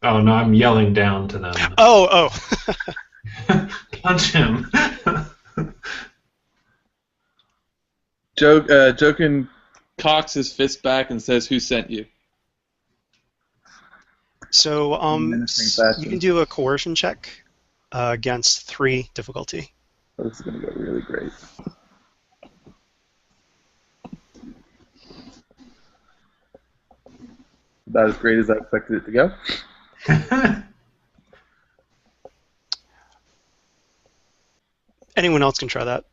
Oh no, I'm yelling down to them. Oh. Punch him. Jokin cocks his fist back and says, "Who sent you?" So Menacing fashion. you can do a coercion check against 3 difficulty. Oh, this is going to go really great. About as great as I expected it to go. Anyone else can try that.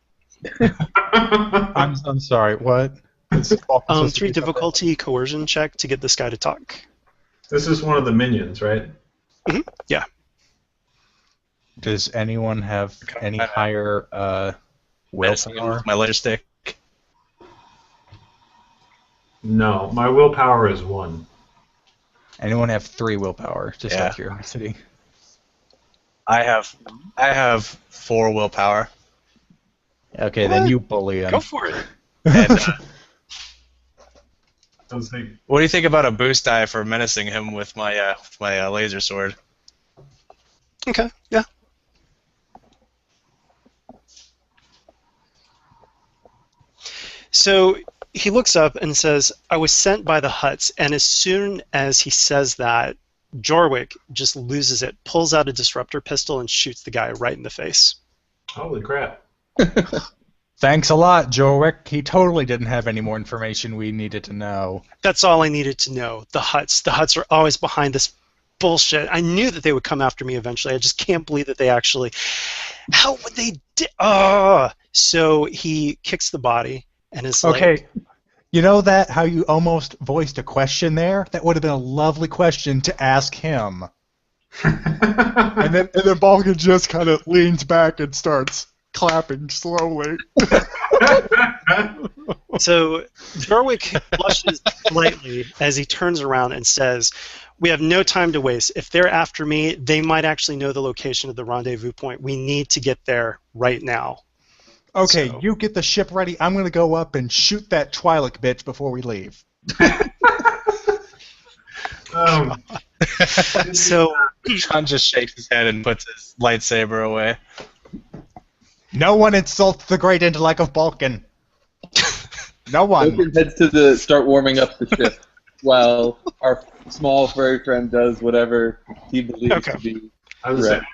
I'm sorry. What? Is Vulcan supposed to 3 do something? difficulty coercion check to get this guy to talk. This is one of the minions, right? Yeah. Does anyone have any higher Menacing him willpower? with my laser stick. No, my willpower is 1. Anyone have 3 willpower? Just out Yeah. of curiosity. I have 4 willpower. Okay, then you bully him. Go for it. And, I was like, what do you think about a boost die for menacing him with my laser sword? Okay, yeah. So he looks up and says, "I was sent by the Hutts," and as soon as he says that, Jorwick just loses it, pulls out a disruptor pistol, and shoots the guy right in the face. holy crap. Thanks a lot, Jorwick. He totally didn't have any more information we needed to know. That's all I needed to know. The Hutts are always behind this bullshit. I knew that they would come after me eventually. I just can't believe that they actually... How would they... So he kicks the body and is like... Okay, you know that how you almost voiced a question there? That would have been a lovely question to ask him. And then Balkan just kind of leans back and starts clapping slowly. So Jorwick blushes slightly as he turns around and says, "We have no time to waste. If they're after me, they might actually know the location of the rendezvous point. We need to get there right now." Okay, So- you get the ship ready. I'm going to go up and shoot that Twi'lek bitch before we leave. So Sean just shakes his head and puts his lightsaber away. No one insults the great intellect of Balkan. No one. Jokin heads to start warming up the ship, while our small furry friend does whatever he believes to be I was correct.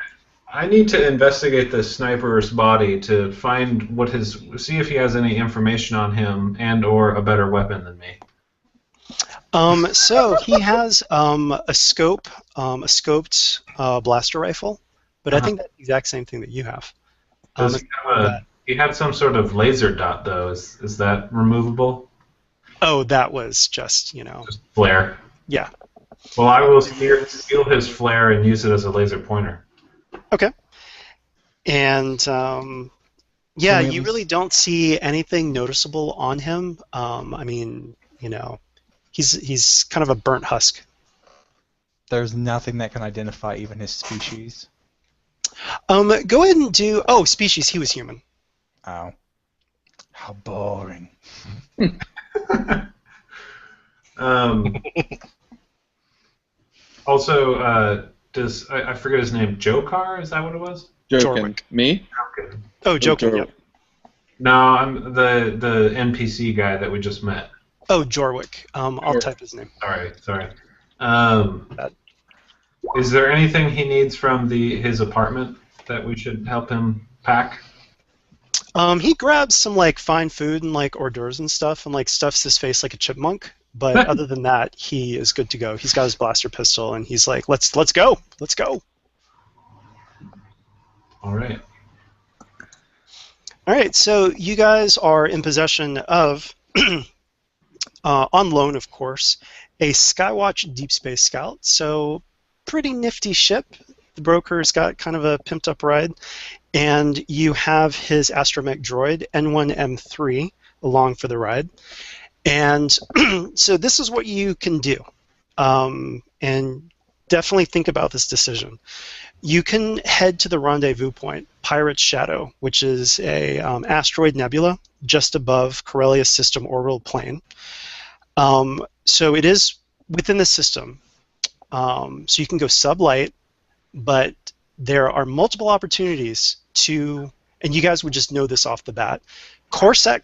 I need to investigate this sniper's body to find see if he has any information on him and/or a better weapon than me. So he has a scope, a scoped blaster rifle, but I think that's the exact same thing that you have. Does he have he had some sort of laser dot though. Is that removable? Oh, that was just, Just flare. yeah. Well, I will steal his flare and use it as a laser pointer. Okay. And yeah, Can we you really don't see anything noticeable on him. I mean, he's kind of a burnt husk. There's nothing that can identify even his species. Go ahead and do... Oh, species, he was human. Oh. How boring. Also, does I forget his name? Jokar? Is that what it was? Jokin. Jorwick. Me? Jokin. Oh, joking, Jorwick. yep. No, I'm the NPC guy that we just met. Oh, Jorwick. I'll type his name. Sorry. Is there anything he needs from his apartment that we should help him pack? He grabs some, fine food and, hors d'oeuvres and stuff, and, stuffs his face like a chipmunk. But other than that, he is good to go. He's got his blaster pistol, and he's like, let's go. Let's go. All right. All right, so you guys are in possession of, on loan, of course, a Skywatch Deep Space Scout. So, pretty nifty ship. The broker's got kind of a pimped-up ride. And you have his astromech droid, N1M3, along for the ride. And so this is what you can do. And definitely think about this decision. You can head to the rendezvous point, Pirate's Shadow, which is a asteroid nebula just above Corellia's system orbital plane. So it is within the system. So you can go sublight, but there are multiple opportunities to, and you guys would just know this off the bat, Corsair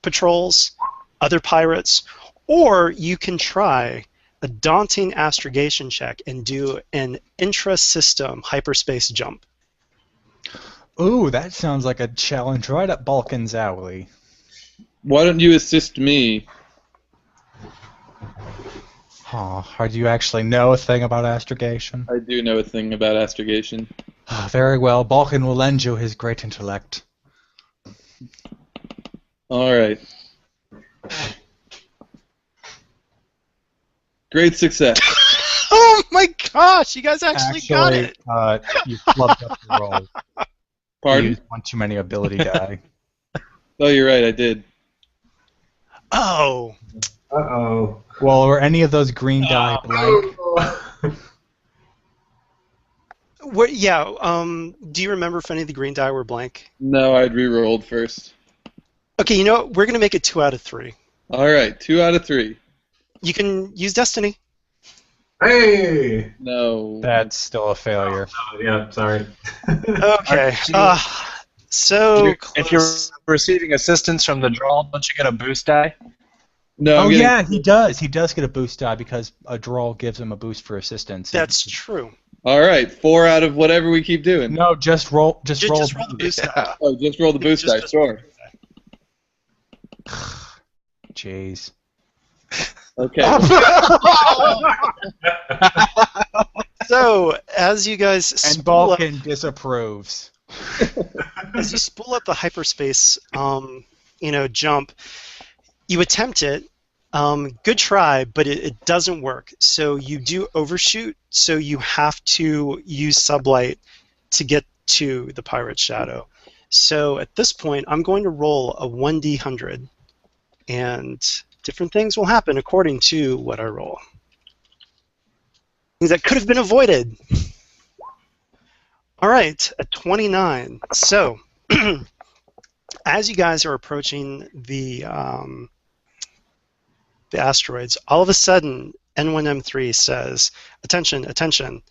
patrols, other pirates, or you can try a daunting astrogation check and do an intra-system hyperspace jump. Ooh, that sounds like a challenge right up Balkan's alley. Why don't you assist me? Oh, do you actually know a thing about astrogation? I do know a thing about astrogation. Very well, Balkan will lend you his great intellect. All right. Great success. Oh my gosh, you guys actually got it! You flubbed up the roll. Pardon? You used one too many ability die. Oh, you're right, I did. Oh. Uh-oh. Well, were any of those green die blank? Do you remember if any of the green die were blank? No, I'd re-rolled first. Okay, you know what? We're going to make it 2 out of 3. All right, 2 out of 3. You can use Destiny. Hey! No. That's still a failure. Oh, yeah, sorry. Okay. So If you're close. receiving assistance from the draw, don't you get a boost die? No. Oh yeah, he does. He does get a boost die because a draw gives him a boost for assistance. That's true. All right, 4 out of whatever we keep doing. No, just roll. Just roll. Just roll the boost die. Oh, just roll the boost die. Sure. Jeez. Okay. So as you guys And spool up, Balkan disapproves. as you spool up the hyperspace, jump, you attempt it. Good try, but it doesn't work. So you do overshoot. So you have to use sublight to get to the pirate shadow. So at this point, I'm going to roll a 1d100, and different things will happen according to what I roll. Things that could have been avoided. All right, a 29. So, as you guys are approaching the asteroids, all of a sudden, N1M3 says, "Attention, attention,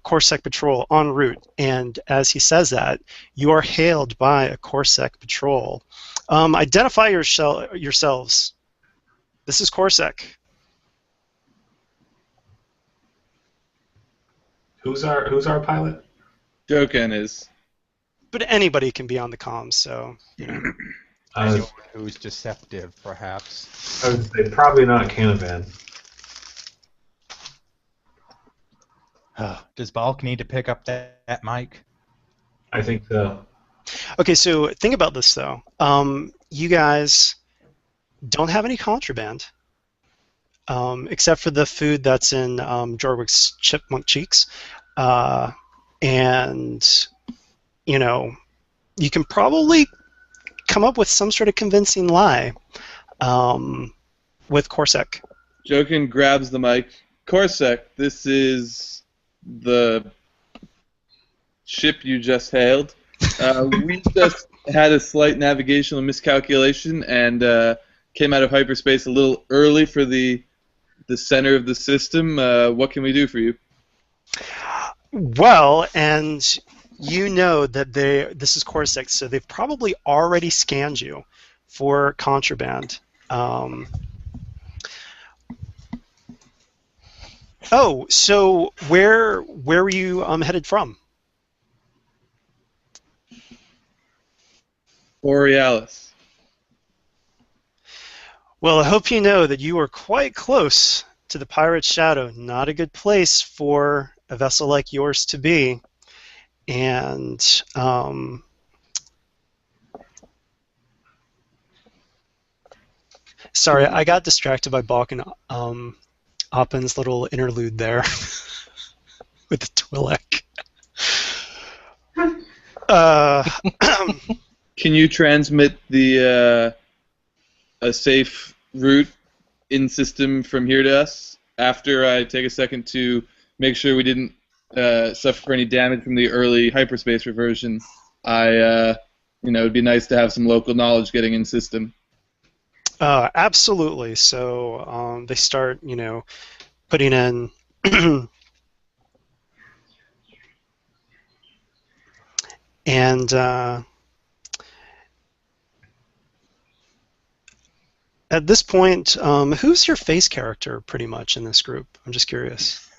Corsair patrol en route." And as he says that, you are hailed by a Corsair patrol. Identify yourselves. This is Corsair. Who's our pilot? Joken is. But anybody can be on the comms, so Anyone who's deceptive, perhaps. I would say probably not Canavan. Does Balk need to pick up that mic? I think so. Okay, so think about this though. You guys don't have any contraband, except for the food that's in Jorwick's chipmunk cheeks, and you can probably come up with some sort of convincing lie with Corsair. Joken grabs the mic. Corsair, this is the ship you just hailed. We just had a slight navigational miscalculation and came out of hyperspace a little early for the center of the system. What can we do for you? Well, and you know that this is Corsair, so they've probably already scanned you for contraband. Oh, so where were you headed from? Borealis. Well, I hope you know that you are quite close to the Pirate's Shadow. Not a good place for a vessel like yours to be. And sorry, I got distracted by Balkan Oppen's little interlude there with the Twi'lek. Can you transmit the a safe route in system from here to us? After I take a second to make sure we didn't suffer any damage from the early hyperspace reversion, it'd be nice to have some local knowledge getting in system. Absolutely. So they start, putting in and at this point, who's your face character pretty much in this group? I'm just curious.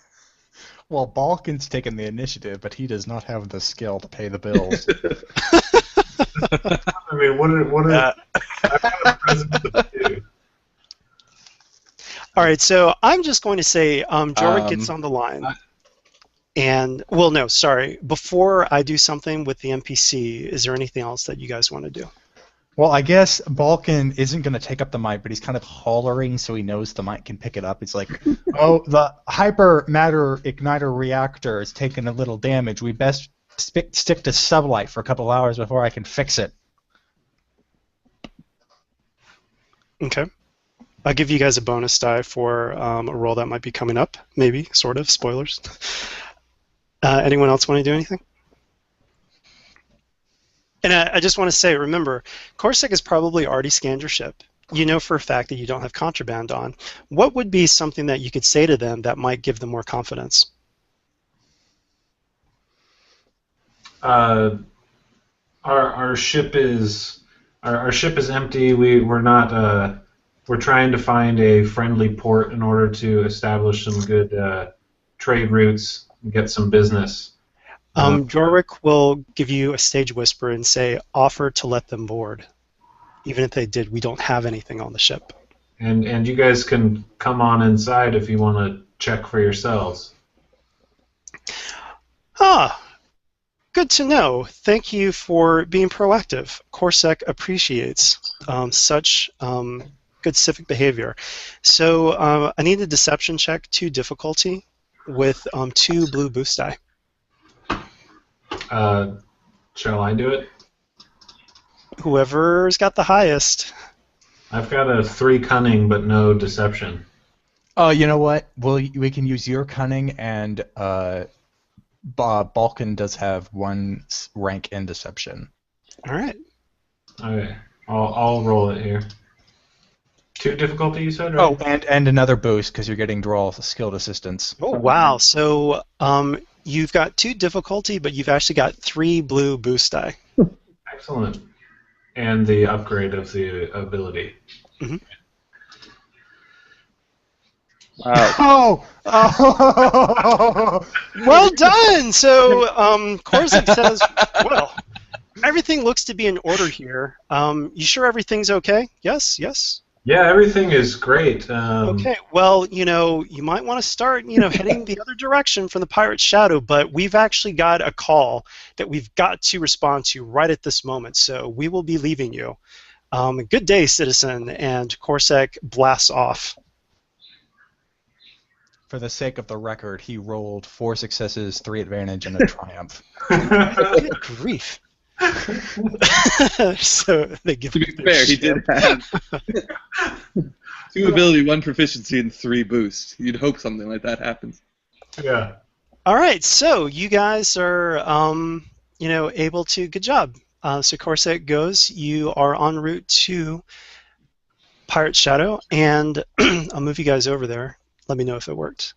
Well, Balkan's taken the initiative, but he does not have the skill to pay the bills. I mean, what are I've got a present to do. All right, so I'm just going to say Jorvik gets on the line. And, well, no, sorry. Before I do something with the NPC, is there anything else that you guys want to do? Well, I guess Balkan isn't going to take up the mic, but he's kind of hollering so he knows the mic can pick it up. It's like, oh, the hyper matter igniter reactor is taking a little damage. We best stick to sublight for a couple hours before I can fix it. Okay. I'll give you guys a bonus die for a roll that might be coming up, maybe, sort of, spoilers. Anyone else want to do anything? And I just want to say, remember, Corsac has probably already scanned your ship. You know for a fact that you don't have contraband on. What would be something that you could say to them that might give them more confidence? Our ship is empty. We're not. We're trying to find a friendly port in order to establish some good trade routes and get some business. Jorvik will give you a stage whisper and say, offer to let them board. Even if they did, we don't have anything on the ship. And you guys can come on inside if you want to check for yourselves. Ah, good to know. Thank you for being proactive. Corsac appreciates such good civic behavior. So I need a deception check, 2 difficulty, with 2 blue boost die. Shall I do it? Whoever's got the highest. I've got a 3 cunning, but no deception. Oh, you know what? We can use your cunning, and Balkan does have 1 rank in deception. All right. Okay, I'll roll it here. 2 difficulty, you said? Right? Oh, and another boost because you're getting draw skilled assistance. Oh, wow. So you've got 2 difficulty, but you've actually got 3 blue boost die. Excellent. And the upgrade of the ability. Mm-hmm. Wow. Oh! Well done! So Corsac says, well, everything looks to be in order here. You sure everything's okay? Yes, yes? Yeah, everything is great. Okay, well, you might want to start, heading the other direction from the pirate's shadow, but we've actually got a call that we've got to respond to right at this moment, so we will be leaving you. Good day, citizen, and Corsac blasts off. For the sake of the record, he rolled 4 successes, 3 advantage, and a triumph. Good grief. So they give To be fair, he did have 2 ability, 1 proficiency, and 3 boost. You'd hope something like that happens. Yeah. All right, so you guys are, able to. Good job. So Corsac goes. You are en route to Pirate Shadow, and I'll move you guys over there. Let me know if it worked.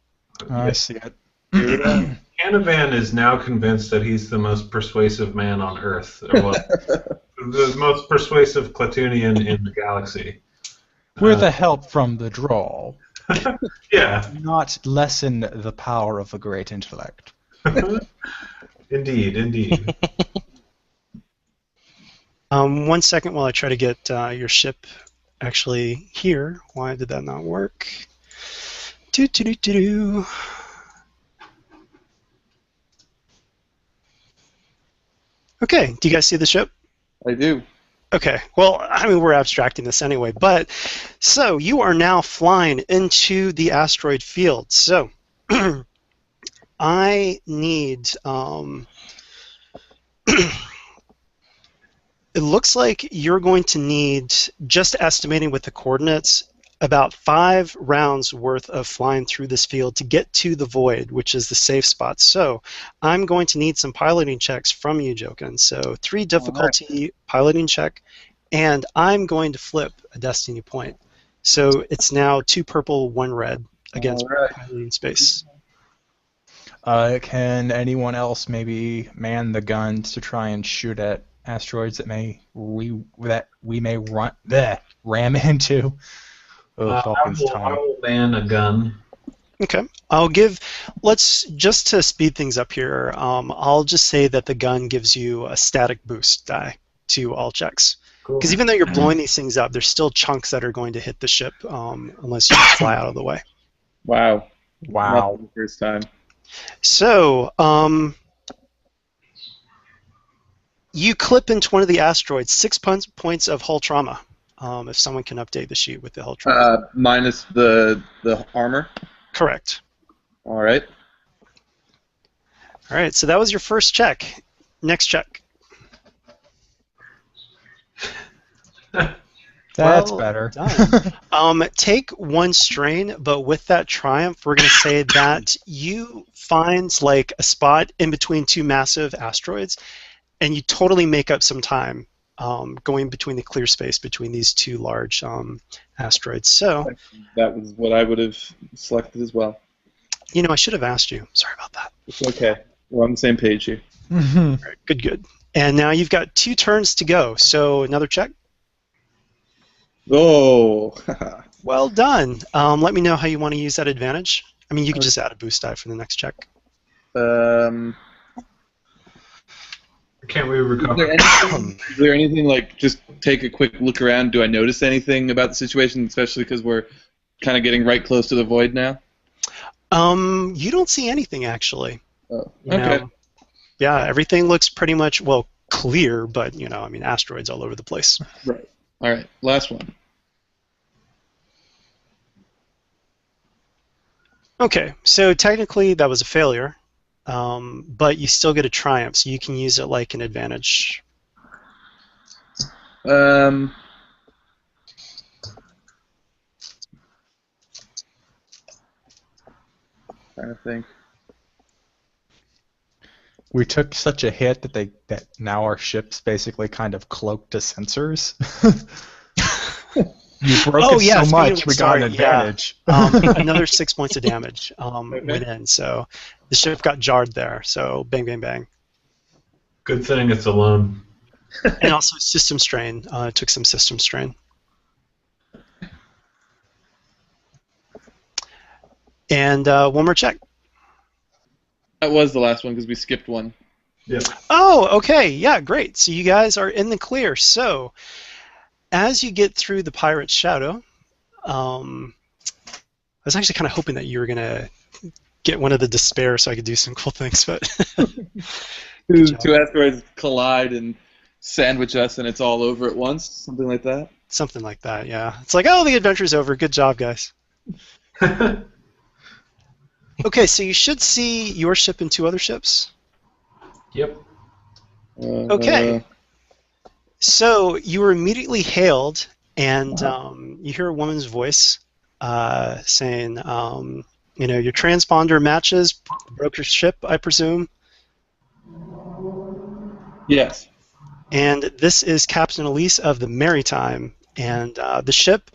I see it. Canavan is now convinced that he's the most persuasive man on Earth, or what? The most persuasive Clatunian in the galaxy. With the help from the draw. Yeah. Not lessen the power of a great intellect. Indeed, indeed. 1 second while I try to get your ship actually here. Why did that not work? Do. Okay, do you guys see the ship? I do. Okay, well, I mean, we're abstracting this anyway, but so you are now flying into the asteroid field. So I need, it looks like you're going to need, just estimating with the coordinates, about 5 rounds worth of flying through this field to get to the void, which is the safe spot. So I'm going to need some piloting checks from you, Jokin. So 3 difficulty piloting check And I'm going to flip a destiny point. So it's now 2 purple, 1 red against piloting space. Can anyone else maybe man the guns to try and shoot at asteroids that we may ram into? I will man a gun. Okay. Let's, just to speed things up here, I'll just say that the gun gives you a static boost die to all checks. Because even though you're blowing these things up, there's still chunks that are going to hit the ship unless you fly out of the way. Wow. Wow. Not the first time. So, you clip into one of the asteroids, 6 points of hull trauma. If someone can update the sheet with the hull trauma. Minus the armor? Correct. All right. All right, so that was your first check. Next check. That's better. Take 1 strain, but with that triumph, we're going to say that you find like a spot in between 2 massive asteroids, and you totally make up some time going between the clear space between these 2 large asteroids. So that was what I would have selected as well. You know, I should have asked you. Sorry about that. It's okay. We're on the same page here. All right, good. And now you've got 2 turns to go. So another check. Oh. Well done. Let me know how you want to use that advantage. I mean, you can just add a boost die for the next check. Can't we recover? Is there anything like just take a quick look around? Do I notice anything about the situation, especially because we're kind of getting right close to the void now? You don't see anything actually. Oh, okay. Yeah, everything looks pretty much, well, clear, but you know, I mean, asteroids all over the place. Right. All right. Last one. Okay, so technically that was a failure, but you still get a triumph, so you can use it like an advantage. Trying to think. We took such a hit that now our ship's basically kind of cloaked to sensors. You broke it so much, we got an advantage. Yeah. Another 6 points of damage went in, so the ship got jarred there. So bang, bang, bang. Good thing it's alone. And also system strain. Took some system strain. And one more check. That was the last one because we skipped one. Yeah. Oh, okay. Yeah, great. So you guys are in the clear. So as you get through the pirate's shadow, I was actually kind of hoping that you were going to get one of the despair so I could do some cool things, but 2 asteroids collide and sandwich us, and it's all over at once. Something like that. Something like that, yeah. It's like, oh, the adventure's over. Good job, guys. Okay, so you should see your ship and 2 other ships. Yep. Okay. So you were immediately hailed, and you hear a woman's voice saying, you know, your transponder matches broke your ship, I presume. Yes. And this is Captain Elise of the Maritime, and the ship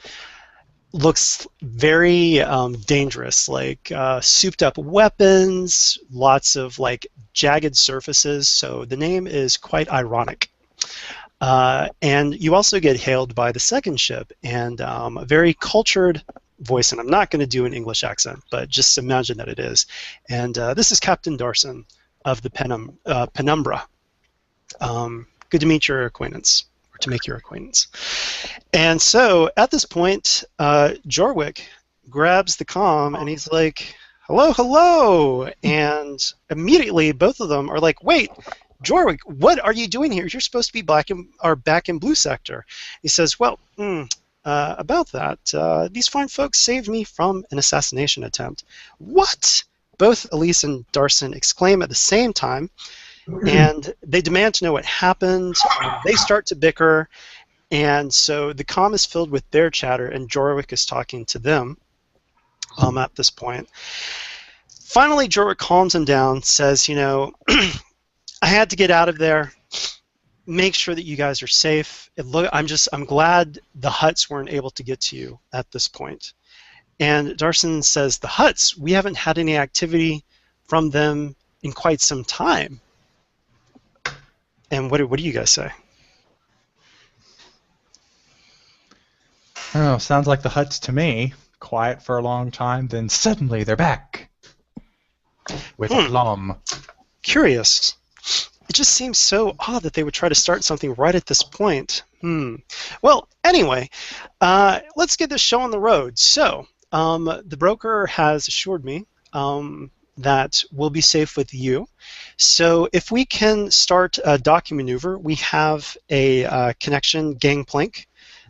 looks very dangerous, like souped up weapons, lots of like jagged surfaces, so the name is quite ironic. And you also get hailed by the second ship, and a very cultured voice, and I'm not going to do an English accent, but just imagine that it is. And this is Captain Darson of the Penumbra. Good to meet your acquaintance, or to make your acquaintance. And so at this point, Jorwick grabs the comm, and he's like, hello, hello! And immediately both of them are like, wait, Jorwick, what are you doing here? You're supposed to be back in blue sector. He says, well, about that, these fine folks saved me from an assassination attempt. What? Both Elise and Darson exclaim at the same time, and they demand to know what happened. They start to bicker, and so the comm is filled with their chatter, and Jorwick is talking to them at this point. Finally, Jorwick calms him down, says, you know, I had to get out of there. make sure that you guys are safe. I'm glad the Hutts weren't able to get to you at this point. And Darson says, the Hutts, we haven't had any activity from them in quite some time. And what do you guys say? Oh, sounds like the Hutts to me. Quiet for a long time, then suddenly they're back. With aplomb. Curious. It just seems so odd that they would try to start something right at this point. Well, anyway, let's get this show on the road. So, the broker has assured me that we'll be safe with you. So if we can start a docking maneuver, we have a connection gangplank,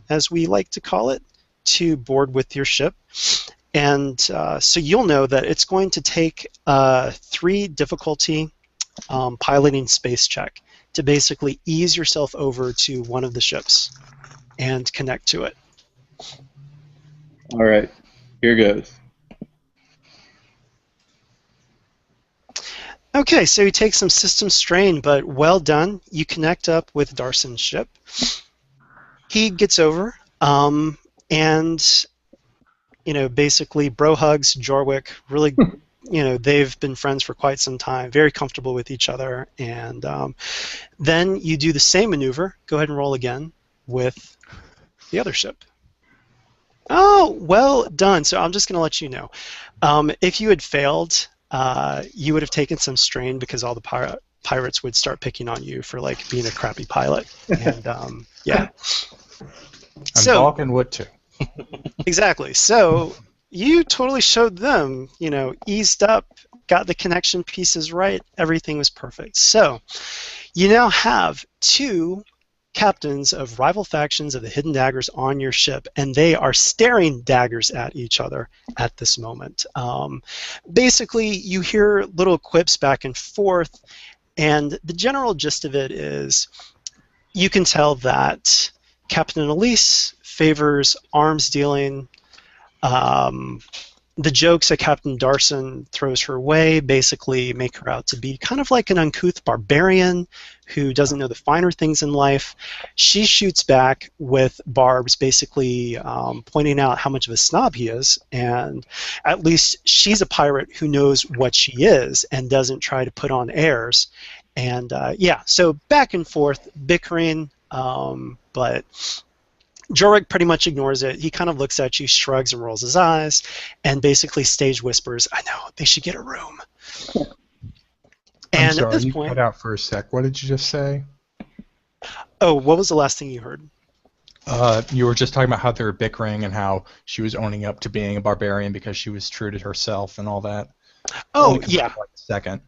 as we like to call it, to board with your ship. And so you'll know that it's going to take 3 difficulty piloting space check to basically ease yourself over to one of the ships and connect to it. All right, here goes. Okay, so you take some system strain, but well done. You connect up with Darson's ship. He gets over, and basically bro hugs Jorwick. Really, they've been friends for quite some time, very comfortable with each other, and then you do the same maneuver. Go ahead and roll again with the other ship. Oh, well done. So I'm just going to let you know. If you had failed, you would have taken some strain because all the pirates would start picking on you for being a crappy pilot. And yeah. And Vulcan would too. Exactly. So you totally showed them, eased up, got the connection pieces right. Everything was perfect. So you now have 2 captains of rival factions of the Hidden Daggers on your ship, and they are staring daggers at each other at this moment. Basically, you hear little quips back and forth, and the general gist of it is you can tell that Captain Elise favors arms dealing. The jokes that Captain Darson throws her way basically make her out to be kind of like an uncouth barbarian who doesn't know the finer things in life. She shoots back with barbs, basically pointing out how much of a snob he is, and at least she's a pirate who knows what she is and doesn't try to put on airs. And yeah, so back and forth, bickering, but Jorwick pretty much ignores it. He kind of looks at you, shrugs, and rolls his eyes, and basically stage whispers, "I know, they should get a room." I'm sorry, at this you point, cut out for a sec. What did you just say? Oh, what was the last thing you heard? You were just talking about how they were bickering and how she was owning up to being a barbarian because she was true to herself and all that. Oh, yeah. Like a second.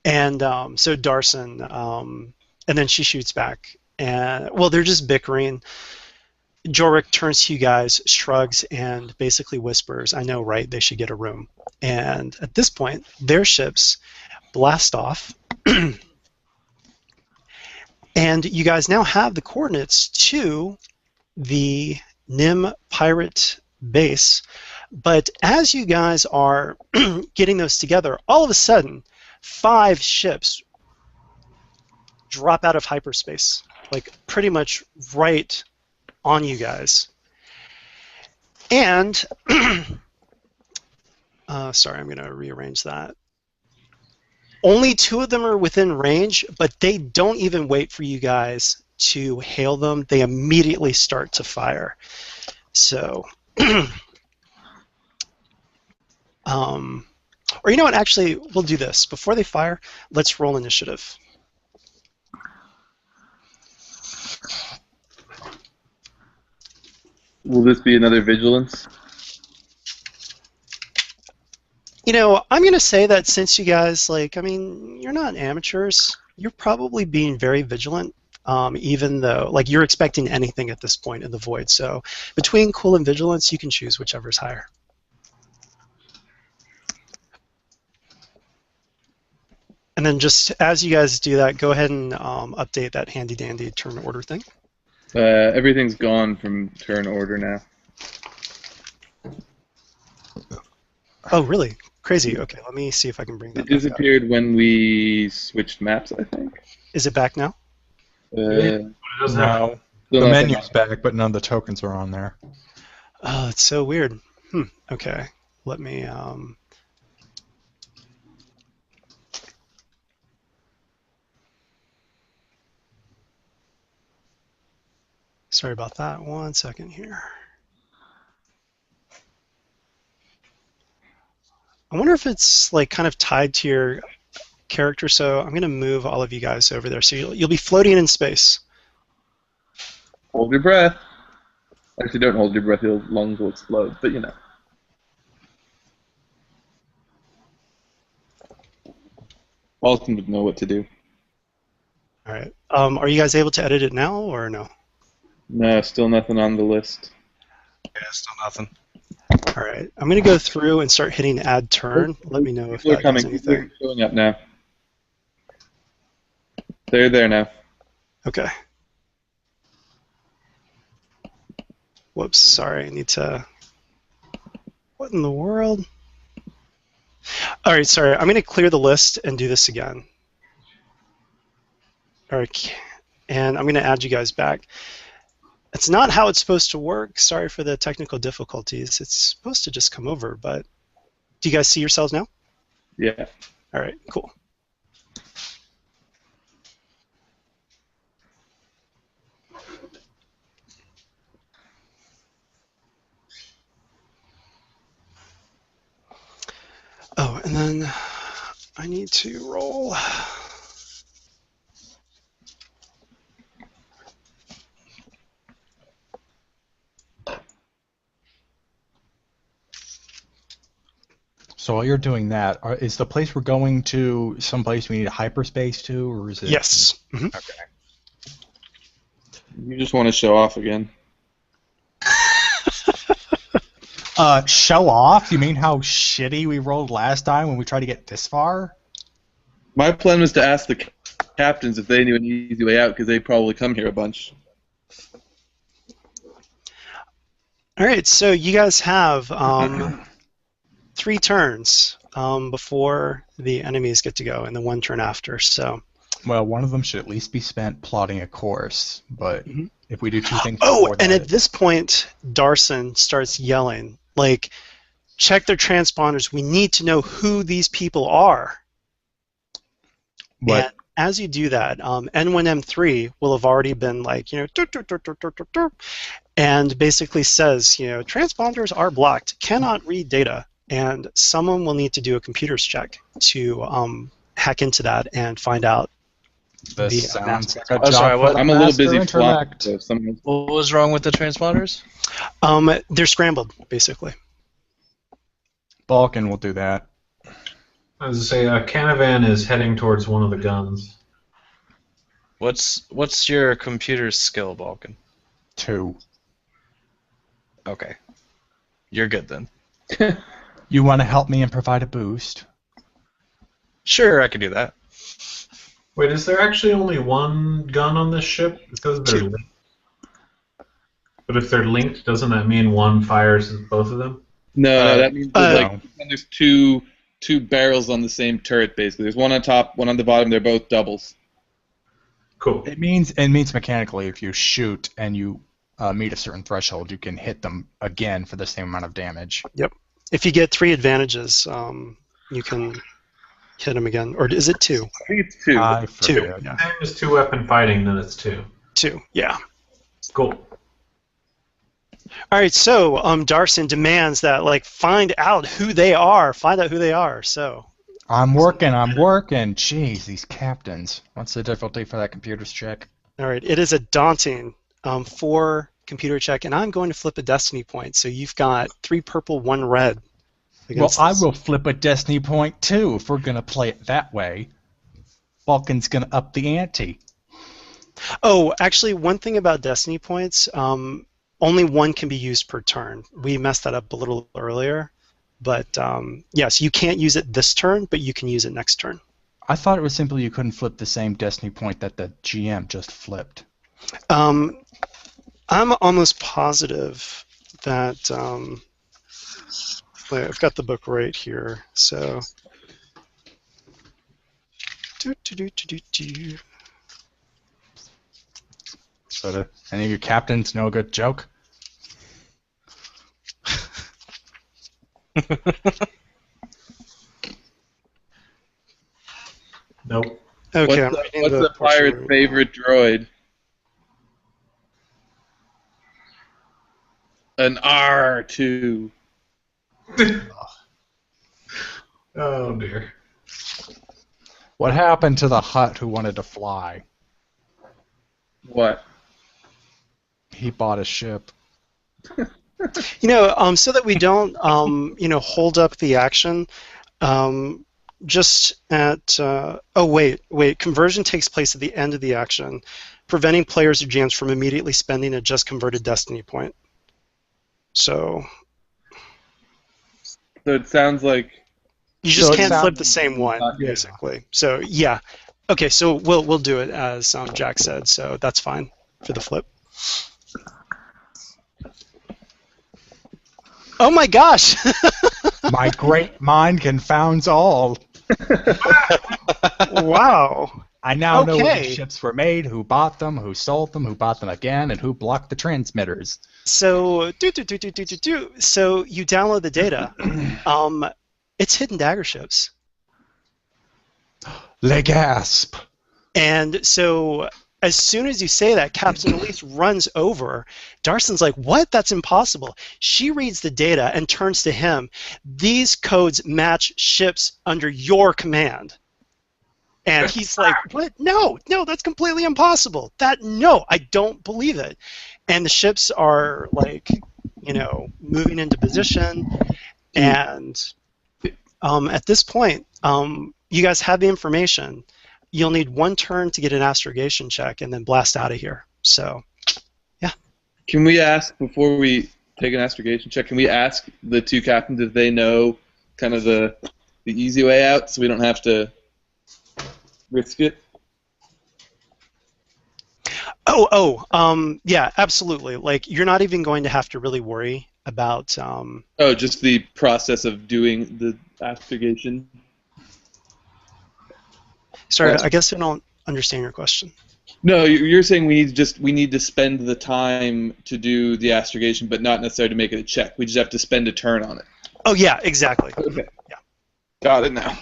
And so Darson, and then she shoots back. And well, they're just bickering. Jorwick turns to you guys, shrugs, and basically whispers, "I know, right? They should get a room." And at this point, their ships blast off. And you guys now have the coordinates to the Nym pirate base. But as you guys are getting those together, all of a sudden, 5 ships drop out of hyperspace, pretty much right on you guys. And sorry, I'm going to rearrange that. Only 2 of them are within range, but they don't even wait for you guys to hail them. They immediately start to fire. So, or you know what? Actually, we'll do this. Before they fire, let's roll initiative. Will this be another vigilance? I'm going to say that since you guys, you're not amateurs. You're probably being very vigilant, even though, you're expecting anything at this point in the void. So between cool and vigilance, you can choose whichever's higher. And then just as you guys do that, go ahead and update that handy-dandy turn order thing. Everything's gone from turn order now. Oh, really? Crazy. Okay, let me see if I can bring that It disappeared when we switched maps, I think. Is it back now? It doesn't have. No. Still The nothing. menu's back, but none of the tokens are on there. Oh, it's so weird. Okay, let me. Sorry about that. 1 second here. I wonder if it's like kind of tied to your character. So I'm going to move all of you guys over there. So you'll be floating in space. Hold your breath. Actually, don't hold your breath. Your lungs will explode. But you know. Alton would know what to do. All right. Are you guys able to edit it now or no? No, still nothing on the list. Yeah, still nothing. All right. I'm going to go through and start hitting add turn. Let me know if People are that does coming. People anything. are showing up now. They're there now. Okay. Whoops. Sorry. I need to. What in the world? All right. Sorry. I'm going to clear the list and do this again. All right. And I'm going to add you guys back. It's not how it's supposed to work. Sorry for the technical difficulties. It's supposed to just come over, but do you guys see yourselves now? Yeah. All right, cool. Oh, and then I need to roll. So while you're doing that, is the place we're going to someplace we need a hyperspace to, or is it? Yes. Okay. You just want to show off again. Show off? You mean how shitty we rolled last time when we tried to get this far? My plan was to ask the captains if they knew an easy way out, because they probably come here a bunch. All right, so you guys have 3 turns before the enemies get to go, and then 1 turn after. So. Well, one of them should at least be spent plotting a course, but if we do 2 things Oh, before and that, at this point, Darson starts yelling, like, check their transponders. We need to know who these people are. What? And as you do that, N1M3 will have already been like, and basically says, transponders are blocked, cannot read data, and someone will need to do a computers check to hack into that and find out. This sounds like a Oh, job sorry, for what? the I'm a little master busy flying. intellect. So someone... What was wrong with the transponders? They're scrambled, basically. Balkan will do that. I was to say, Canavan is heading towards one of the guns. What's your computer skill, Balkan? 2. Okay. You're good then. You want to help me and provide a boost? Sure, I can do that. Wait, is there actually only one gun on this ship? Because they're 2. linked. But if they're linked, doesn't that mean one fires both of them? No, that means no. there's two barrels on the same turret, basically. There's one on top, one on the bottom. They're both doubles. Cool. It means mechanically if you shoot and you meet a certain threshold, you can hit them again for the same amount of damage. Yep. If you get 3 advantages, you can hit them again. Or is it 2? I think it's 2. I 2. forget. Yeah. Same as 2-weapon fighting, then it's 2. 2. Yeah. Cool. All right. So Darson demands that find out who they are. Find out who they are. So. I'm working. Jeez, these captains. What's the difficulty for that computer's check? All right. It is a daunting 4 computer check, and I'm going to flip a destiny point. So you've got 3 purple, 1 red. Well, I will flip a destiny point too if we're gonna play it that way. Balkan's gonna up the ante. Oh, actually, one thing about destiny points, only 1 can be used per turn. We messed that up a little earlier, but yes, you can't use it this turn, but you can use it next turn. I thought it was simply you couldn't flip the same destiny point that the GM just flipped. I'm almost positive that wait, I've got the book right here. So, So do any of you captains know a good joke? Nope. Okay, What's the pirate's favorite droid? An R2. Oh dear. What happened to the Hutt who wanted to fly? What? He bought a ship. So that we don't, hold up the action, just at, wait, conversion takes place at the end of the action, preventing players or GMs from immediately spending a just converted destiny point. So it sounds like you just can't flip the same one, basically. So yeah, okay. So we'll do it as Jack said. So that's fine for the flip. Oh my gosh! My great mind confounds all. Wow. I now know when these ships were made, who bought them, who sold them, who bought them again, and who blocked the transmitters. So, So you download the data. It's Hidden Dagger ships. Le gasp. And so, as soon as you say that, Captain Elise runs over. Darson's like, "What? That's impossible." She reads the data and turns to him. These codes match ships under your command. And he's like, "What? No, that's completely impossible. No, I don't believe it." And the ships are like, moving into position. And at this point, you guys have the information. You'll need one turn to get an astrogation check and then blast out of here. So, yeah. Can we ask, before we take an astrogation check, can we ask the two captains if they know kind of the easy way out so we don't have to risk it? Yeah, absolutely. Like, you're not even going to have to really worry about... just the process of doing the astrogation? Sorry, I guess I don't understand your question. No, you're saying we need to spend the time to do the astrogation, but not necessarily to make it a check. We just have to spend a turn on it. Oh, yeah, exactly. Okay. Yeah. Got it now.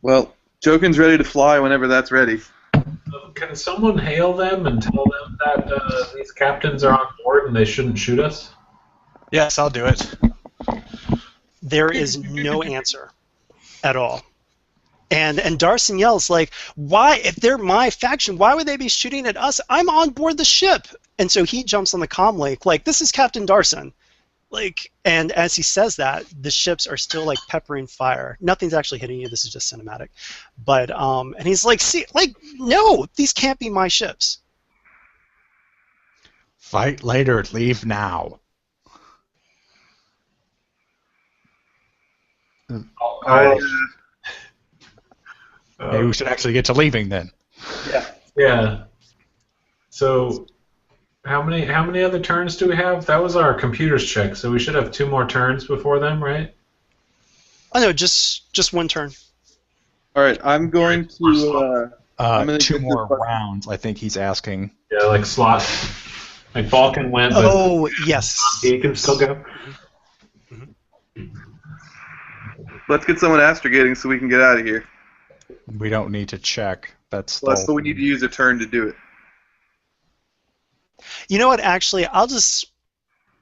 Well, Jokin's ready to fly whenever that's ready. Can someone hail them and tell them that these captains are on board and they shouldn't shoot us? Yes, I'll do it. There is no answer at all. And Darson yells, like, "Why, if they're my faction, why would they be shooting at us? I'm on board the ship!" And so he jumps on the comm link, like, "This is Captain Darson." Like, and as he says that, the ships are still, like, peppering fire. Nothing's actually hitting you. This is just cinematic. But, and he's like, "See, like, no, these can't be my ships." Fight later, leave now. Maybe we should actually get to leaving then. Yeah. So, how many other turns do we have? That was our computer's check, so we should have 2 more turns before them, right? Oh no, just one turn. All right, I'm going to. 2 more rounds, I think he's asking. Yeah, like slot. Like Balkan went. Oh yes. He can still go. Let's get someone astrogating so we can get out of here. We don't need to check. That's So we need to use a turn to do it. You know what? Actually, I'll just,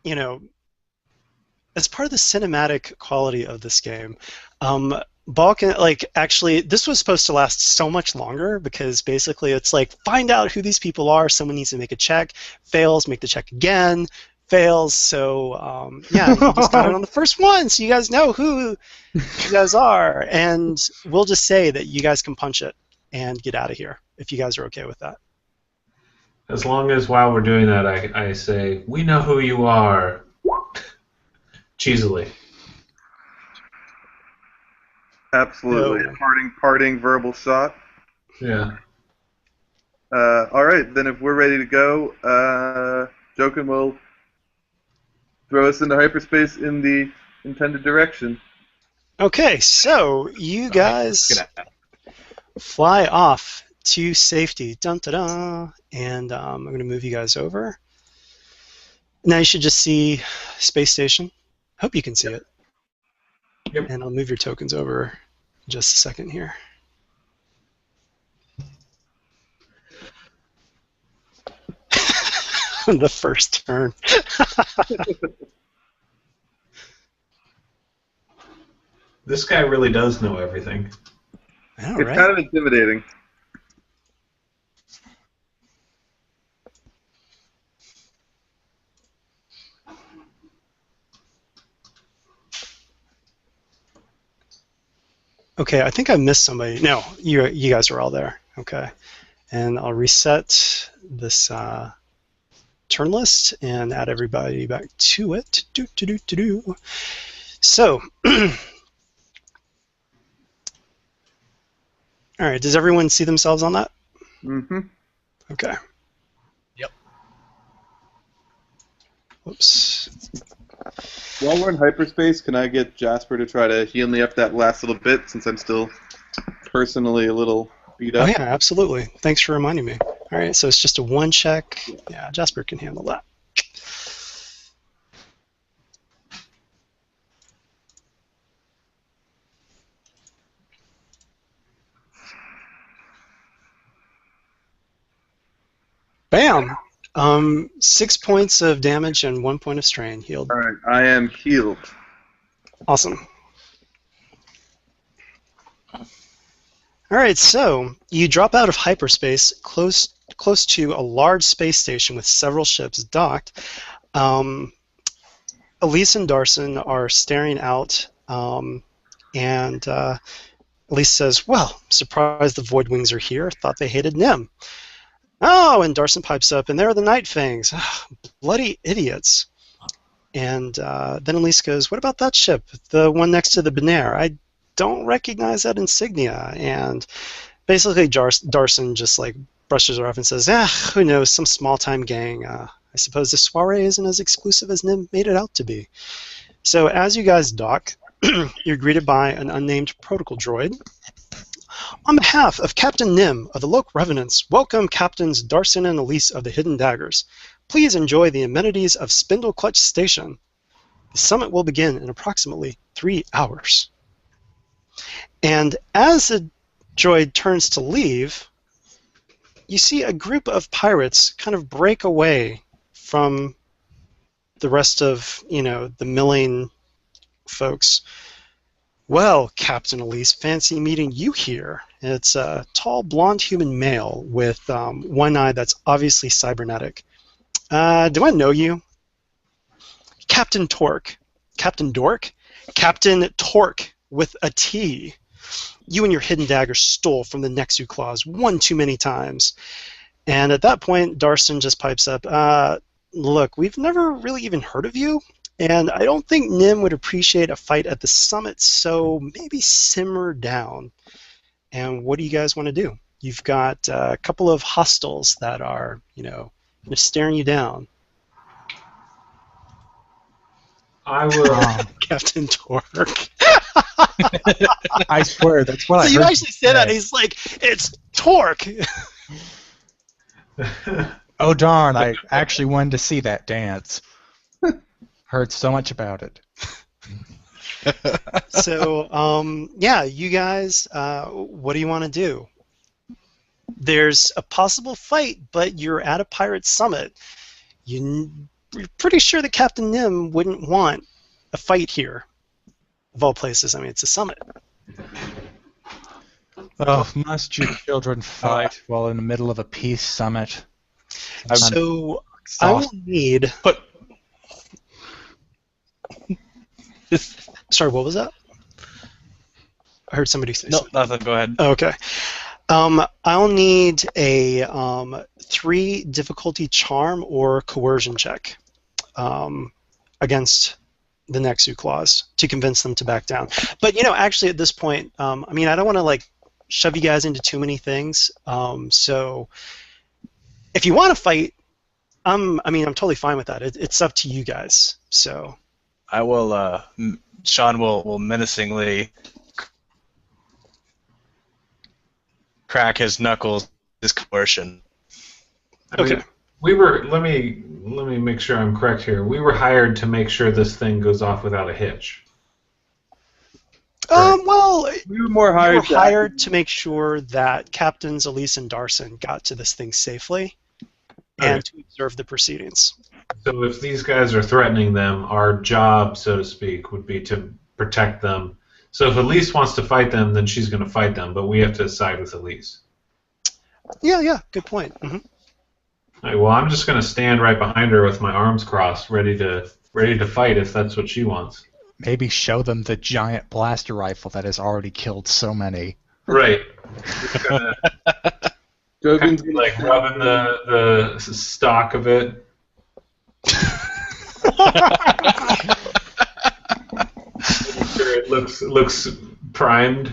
as part of the cinematic quality of this game, Balkan, like, actually, this was supposed to last so much longer because basically it's like, find out who these people are. Someone needs to make a check. Fails, make the check again. Fails. So, yeah, you just got it on the first one, so you guys know who you guys are. And we'll just say that you guys can punch it and get out of here if you guys are okay with that. As long as while we're doing that, I say, "We know who you are." Cheesily. Absolutely. No. Parting verbal shot. Yeah. All right, then if we're ready to go, Jokin will throw us into hyperspace in the intended direction. Okay, so you guys fly off to safety. Dun, da, da. And I'm going to move you guys over. Now you should just see space station. Hope you can see it. Yep. And I'll move your tokens over in just a second here. The first turn. This guy really does know everything. All It's right. kind of intimidating. Okay, I think I missed somebody. No, you guys are all there. Okay. And I'll reset this turn list and add everybody back to it. So, all right, does everyone see themselves on that? Mm-hmm. Okay. Yep. Whoops. While we're in hyperspace, can I get Jasper to try to heal me up that last little bit, since I'm still personally a little beat Oh up? yeah, absolutely. Thanks for reminding me. All right, so it's just a 1 check. Yeah, Jasper can handle that. Bam! 6 points of damage and 1 point of strain healed. All right, I am healed. Awesome. All right, so you drop out of hyperspace close to a large space station with several ships docked. Elise and Darson are staring out, and Elise says, "Well, surprised the Void Wings are here. Thought they hated Nym." Oh, and Darson pipes up, "And there are the Night Fangs. Bloody idiots." And then Elise goes, "What about that ship, the one next to the Binayre? I don't recognize that insignia." And basically Darson just like brushes her off and says, who knows, some small-time gang. I suppose the soiree isn't as exclusive as Nym made it out to be. So as you guys dock, you're greeted by an unnamed protocol droid. "On behalf of Captain Nym of the Lok Revenants, welcome Captains Darson and Elise of the Hidden Daggers. Please enjoy the amenities of Spindle Clutch Station. The summit will begin in approximately 3 hours." And as the droid turns to leave, you see a group of pirates kind of break away from the rest of, the milling folks. "Well, Captain Elise, fancy meeting you here." It's a tall, blonde human male with one eye that's obviously cybernetic. "Do I know you?" "Captain Torque." "Captain Dork?" "Captain Torque with a T. You and your Hidden Dagger stole from the Nexu Claws one too many times." And at that point, Darson just pipes up, "Look, we've never really even heard of you, and I don't think Nym would appreciate a fight at the summit, so maybe simmer down." And what do you guys want to do? You've got a couple of hostiles that are, just staring you down. I will. Captain Torque. I swear, that's what I So you heard actually said that, and he's like, "It's Torque." Oh darn, I actually wanted to see that dance. Heard so much about it. So, yeah, you guys, what do you want to do? There's a possible fight, but you're at a pirate summit. You're pretty sure that Captain Nym wouldn't want a fight here. Of all places, I mean, it's a summit. Oh, must you children fight while in the middle of a peace summit? So I will need. But Sorry, what was that? I heard somebody say no, something. nothing. Go ahead. Oh, okay. I'll need a 3 difficulty charm or coercion check against the Nexu Claws to convince them to back down. But actually, at this point, I don't want to shove you guys into too many things. So if you want to fight, I'm totally fine with that. It's up to you guys. So I will. Sean will menacingly crack his knuckles is coercion. I mean, we were. Let me make sure I'm correct here. We were hired to make sure this thing goes off without a hitch. Well, We were more you hired. were hired to make sure that Captains Elise and Darson got to this thing safely and to observe the proceedings. So if these guys are threatening them, our job, so to speak, would be to protect them. So if Elise wants to fight them, then she's going to fight them, but we have to side with Elise. Yeah, good point. Mm-hmm. All right, well, I'm just going to stand right behind her with my arms crossed, ready to fight if that's what she wants. Maybe show them the giant blaster rifle that has already killed so many. Right. Kind Jogan's of like rubbing the stock of it. Sure, it looks primed.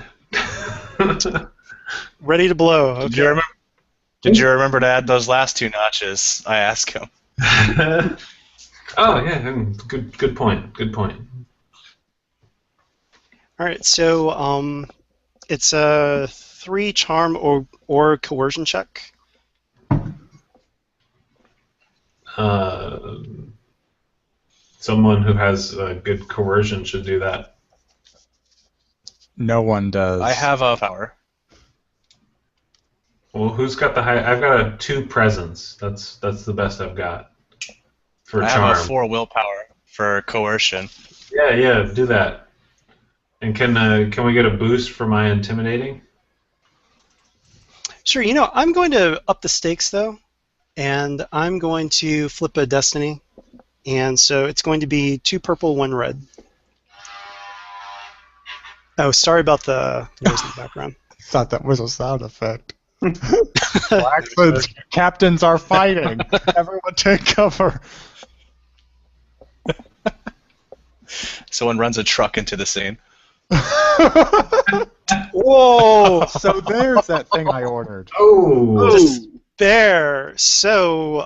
Ready to blow. Okay. Did you remember to add those last 2 notches? I asked him. Oh yeah, good point. Good point. All right, so it's a 3 charm or coercion check. Someone who has good coercion should do that. No one does. I have a power. Well, who's got the high? I've got a 2 presence. That's the best I've got for I charm. have a 4 willpower for coercion. Yeah, do that. And can we get a boost for my intimidating? Sure. I'm going to up the stakes though, and I'm going to flip a destiny, and so it's going to be 2 purple, 1 red. Oh, sorry about the noise in the background. I thought that was a sound effect. Blackfoot's captains are fighting. Everyone take cover. Someone runs a truck into the scene. Whoa! So there's that thing I ordered. Oh, Despair. So,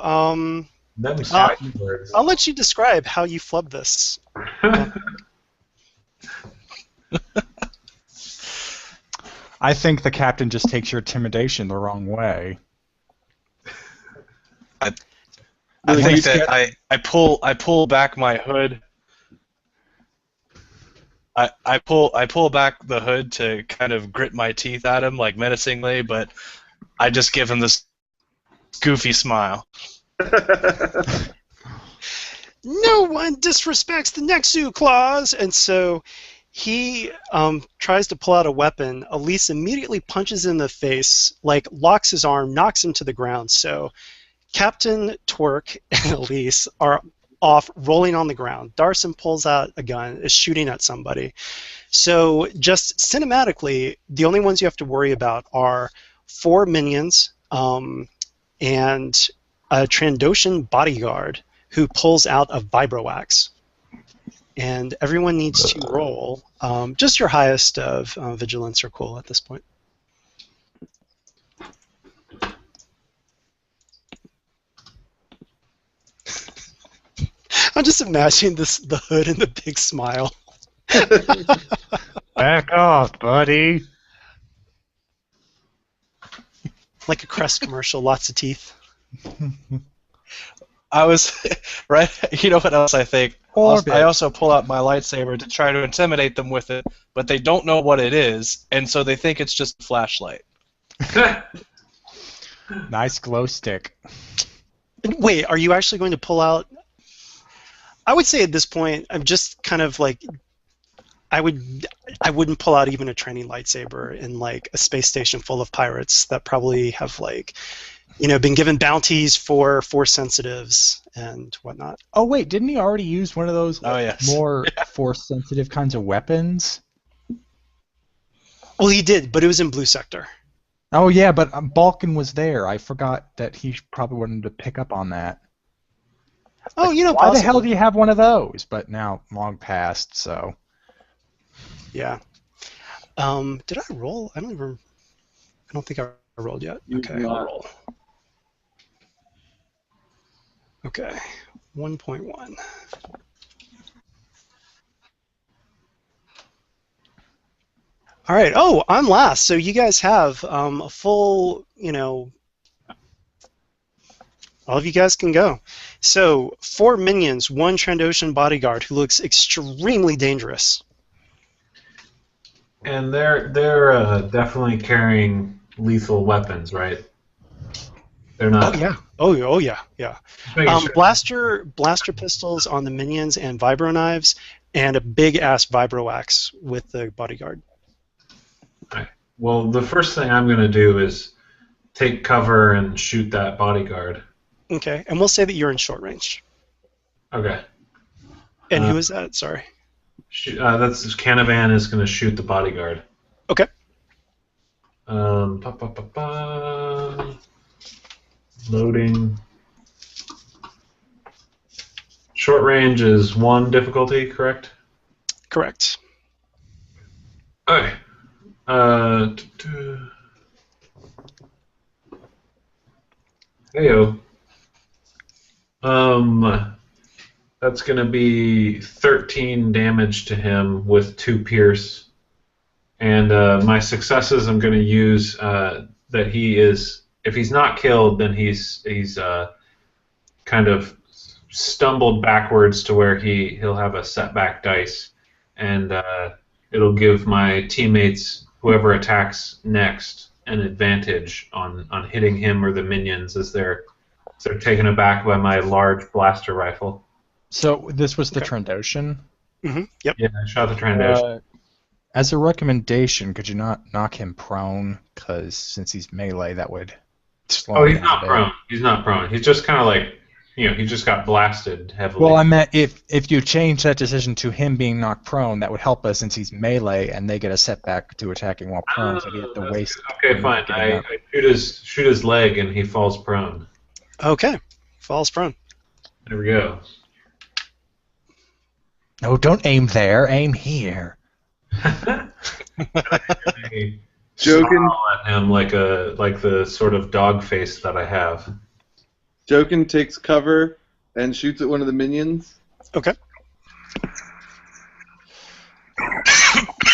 them fighting words. I'll let you describe how you flubbed this. I think the captain just takes your intimidation the wrong way. I think that I pull back my hood. I pull back the hood to kind of grit my teeth at him like menacingly, but I just give him this goofy smile. No one disrespects the Nexu clause, and so he tries to pull out a weapon. Elise immediately punches him in the face, like locks his arm, knocks him to the ground. So Captain Twerk and Elise are off rolling on the ground. Darson pulls out a gun, is shooting at somebody. So just cinematically, the only ones you have to worry about are 4 minions and a Trandoshan bodyguard who pulls out a vibroax. And everyone needs to roll just your highest of vigilance or cool at this point. I'm just imagining the hood and the big smile. Back off, buddy. Like a Crest commercial, lots of teeth. I was right. You know what else I think? Orbit. I also pull out my lightsaber to try to intimidate them with it, but they don't know what it is, and so they think it's just a flashlight. Nice glow stick. Wait, are you actually going to pull out? I would say at this point, I'm just kind of like, I wouldn't pull out even a training lightsaber in like a space station full of pirates that probably have like, been given bounties for force sensitives and whatnot. Oh wait, didn't he already use one of those more force sensitive kinds of weapons? Well, he did, but it was in Blue Sector. Oh yeah, but Balkan was there. I forgot that he probably wanted to pick up on that. Oh, why possibly. the hell do you have one of those? But now long past, so. Yeah. Did I roll? I don't think I rolled yet. Okay, I'll roll. Okay, 1.1. All right. Oh, I'm last. So you guys have a full, All of you guys can go. So, 4 minions, 1 Trandoshan bodyguard who looks extremely dangerous. And they're definitely carrying lethal weapons, right? They're not. Oh yeah. Oh yeah. Yeah. Just making sure. Blaster pistols on the minions and vibro knives, and a big ass vibro axe with the bodyguard. Right. Well, the first thing I'm going to do is take cover and shoot that bodyguard. Okay, and we'll say that you're in short range. Okay. And who is that? Sorry. That's Canavan is going to shoot the bodyguard. Okay. Loading. Short range is 1 difficulty, correct? Correct. Okay. Heyo. That's going to be 13 damage to him with 2 pierce. And my successes, I'm going to use that he is. If he's not killed, then he's kind of stumbled backwards to where he'll have a setback dice, and it'll give my teammates, whoever attacks next, an advantage on hitting him or the minions as they're taken aback by my large blaster rifle. So this was the Trandoshan? Mm-hmm. Yep. Yeah, I shot the Trandoshan. As a recommendation, could you not knock him prone? Because since he's melee, that would slow him He's down not a bit. prone. He's not prone. He's just kind of like, he just got blasted heavily. Well, I meant if you change that decision to him being knocked prone, that would help us since he's melee and they get a setback to attacking while prone, so we have to waste. Okay, fine. I shoot his leg and he falls prone. Okay. Falls prone. There we go. No, don't aim there. Aim here. Joking. At him like the sort of dog face that I have. Jokin takes cover and shoots at one of the minions. Okay.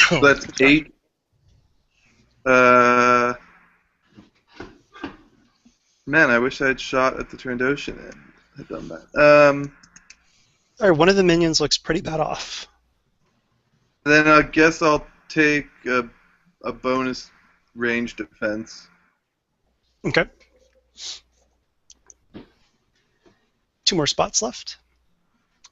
So that's 8. Man, I wish I had shot at the Trandoshan and had done that. All right, one of the minions looks pretty bad off. Then I guess I'll take a bonus range defense. Okay. 2 more spots left.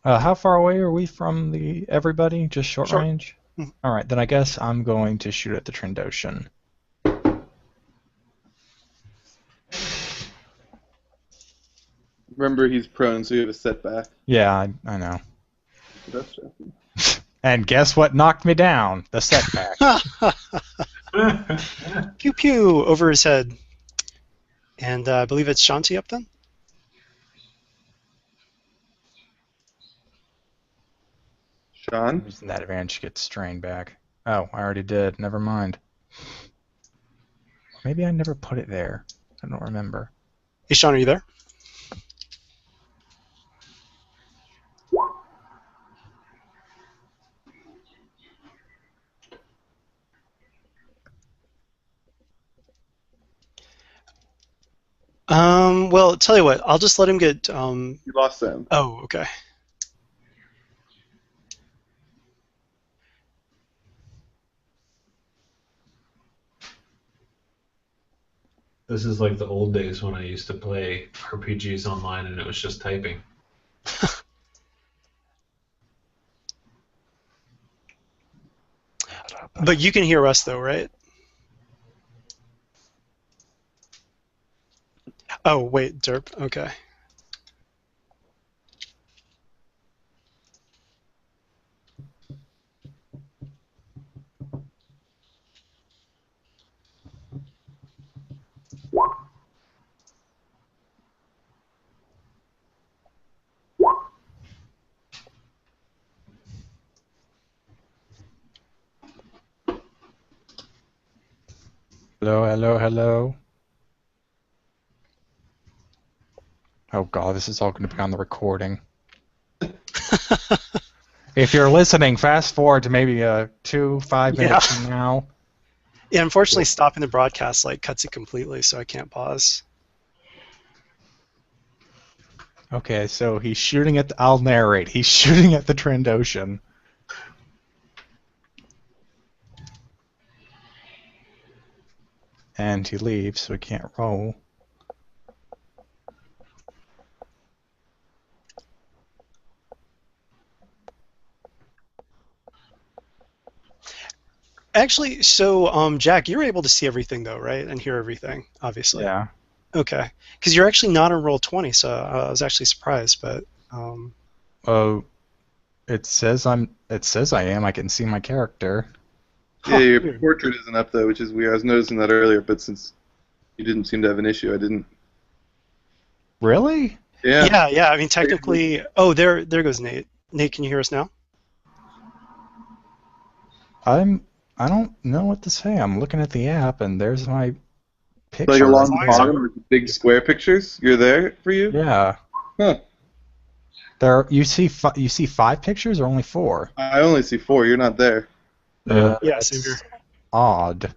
How far away are we from everybody? Just short Short. range? Mhm. All right, then I guess I'm going to shoot at the Trandoshan. Remember, he's prone, so you have a setback. Yeah, I know. That's shocking. And guess what knocked me down? The setback. Pew pew over his head. And I believe it's Shanti up then? Sean? Using that advantage to get strain back. Oh, I already did. Never mind. Maybe I never put it there. I don't remember. Hey, Sean, are you there? Well, tell you what, I'll just let him get, You lost sound. Oh, okay. This is like the old days when I used to play RPGs online and it was just typing. But you can hear us, though, right? Oh, wait, derp. Okay. Hello, hello, hello. Oh god, this is all going to be on the recording. If you're listening, fast forward to maybe 5 minutes from now. Yeah, unfortunately, stopping the broadcast cuts it completely, so I can't pause. Okay, so he's shooting at the... I'll narrate. He's shooting at the Trandoshan. And he leaves, so he can't roll. Actually, so Jack, you're able to see everything though, right? And hear everything, obviously. Yeah. Okay. Because you're actually not on roll 20, so I was actually surprised, but Oh, it says I am. I can see my character. Yeah, your weird. portrait isn't up though, which is weird. I was noticing that earlier, but since you didn't seem to have an issue, I didn't. Really? Yeah. Yeah. I mean, technically. Oh, there goes Nate. Nate, can you hear us now? I don't know what to say. I'm looking at the app, and there's my picture. Like along the right bottom with the big square pictures. You're there for you? there. Yeah. Huh. There. You see 5 pictures or only 4? I only see 4. You're not there. Yeah. Yeah, same here. Odd.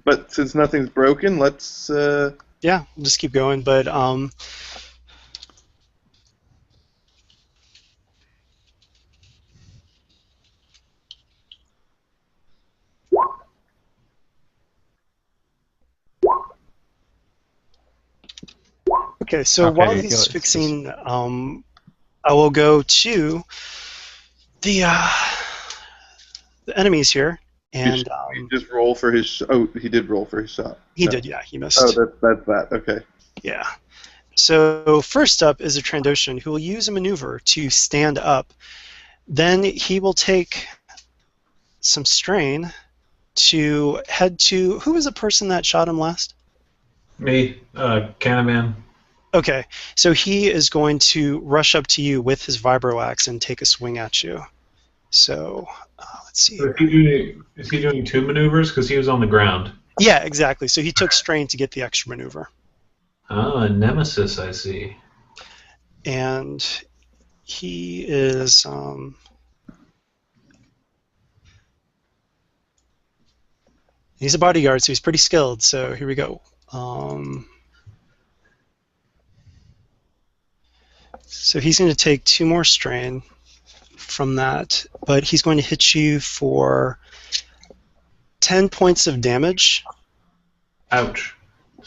But since nothing's broken, let's. Yeah, we'll just keep going, but okay. So Okay, while go he's ahead. fixing, I will go to the enemies here, and You just roll for his. Oh, he did roll for his shot. he No. did. Yeah, he missed. Oh, that's that. Okay. Yeah. So first up is a Trandoshan who will use a maneuver to stand up. Then he will take some strain to head to... Who was the person that shot him last? Me, Canavan. Okay, so he is going to rush up to you with his vibro axe and take a swing at you. So, let's see. So is he doing 2 maneuvers? Because he was on the ground. Yeah, exactly. So he took strain to get the extra maneuver. Oh, a nemesis, I see. And he is... he's a bodyguard, so he's pretty skilled. So here we go. So he's going to take 2 more strain from that, but he's going to hit you for 10 points of damage, Ouch.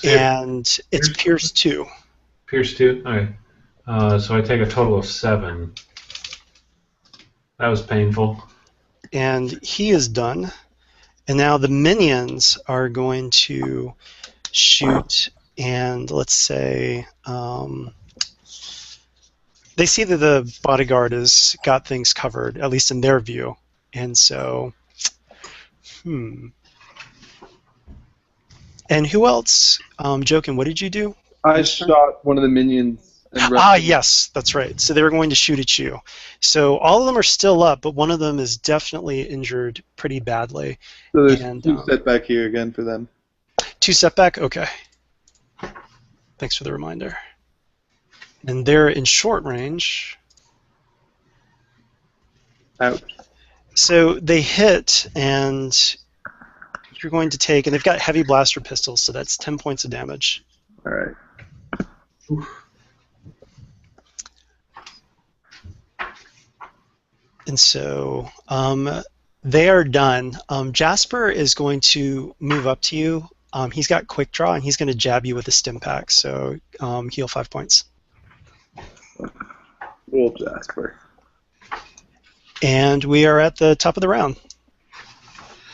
and it's Pierce 2. Pierce 2? Okay. So I take a total of 7. That was painful. And he is done. And now the minions are going to shoot, and let's say they see that the bodyguard has got things covered, at least in their view. And so, And who else? Joking, what did you do? I shot one of the minions. And Yes, that's right. So they were going to shoot at you. So all of them are still up, but one of them is definitely injured pretty badly. So there's and, 2 setback here again for them. 2 setback? Okay. Thanks for the reminder. And they're in short range. Ouch. So they hit, and you're going to take, and they've got heavy blaster pistols, so that's 10 points of damage. All right. And so they are done. Jasper is going to move up to you. He's got quick draw, and he's going to jab you with a stim pack, so heal 5 points. Roll Jasper. And we are at the top of the round.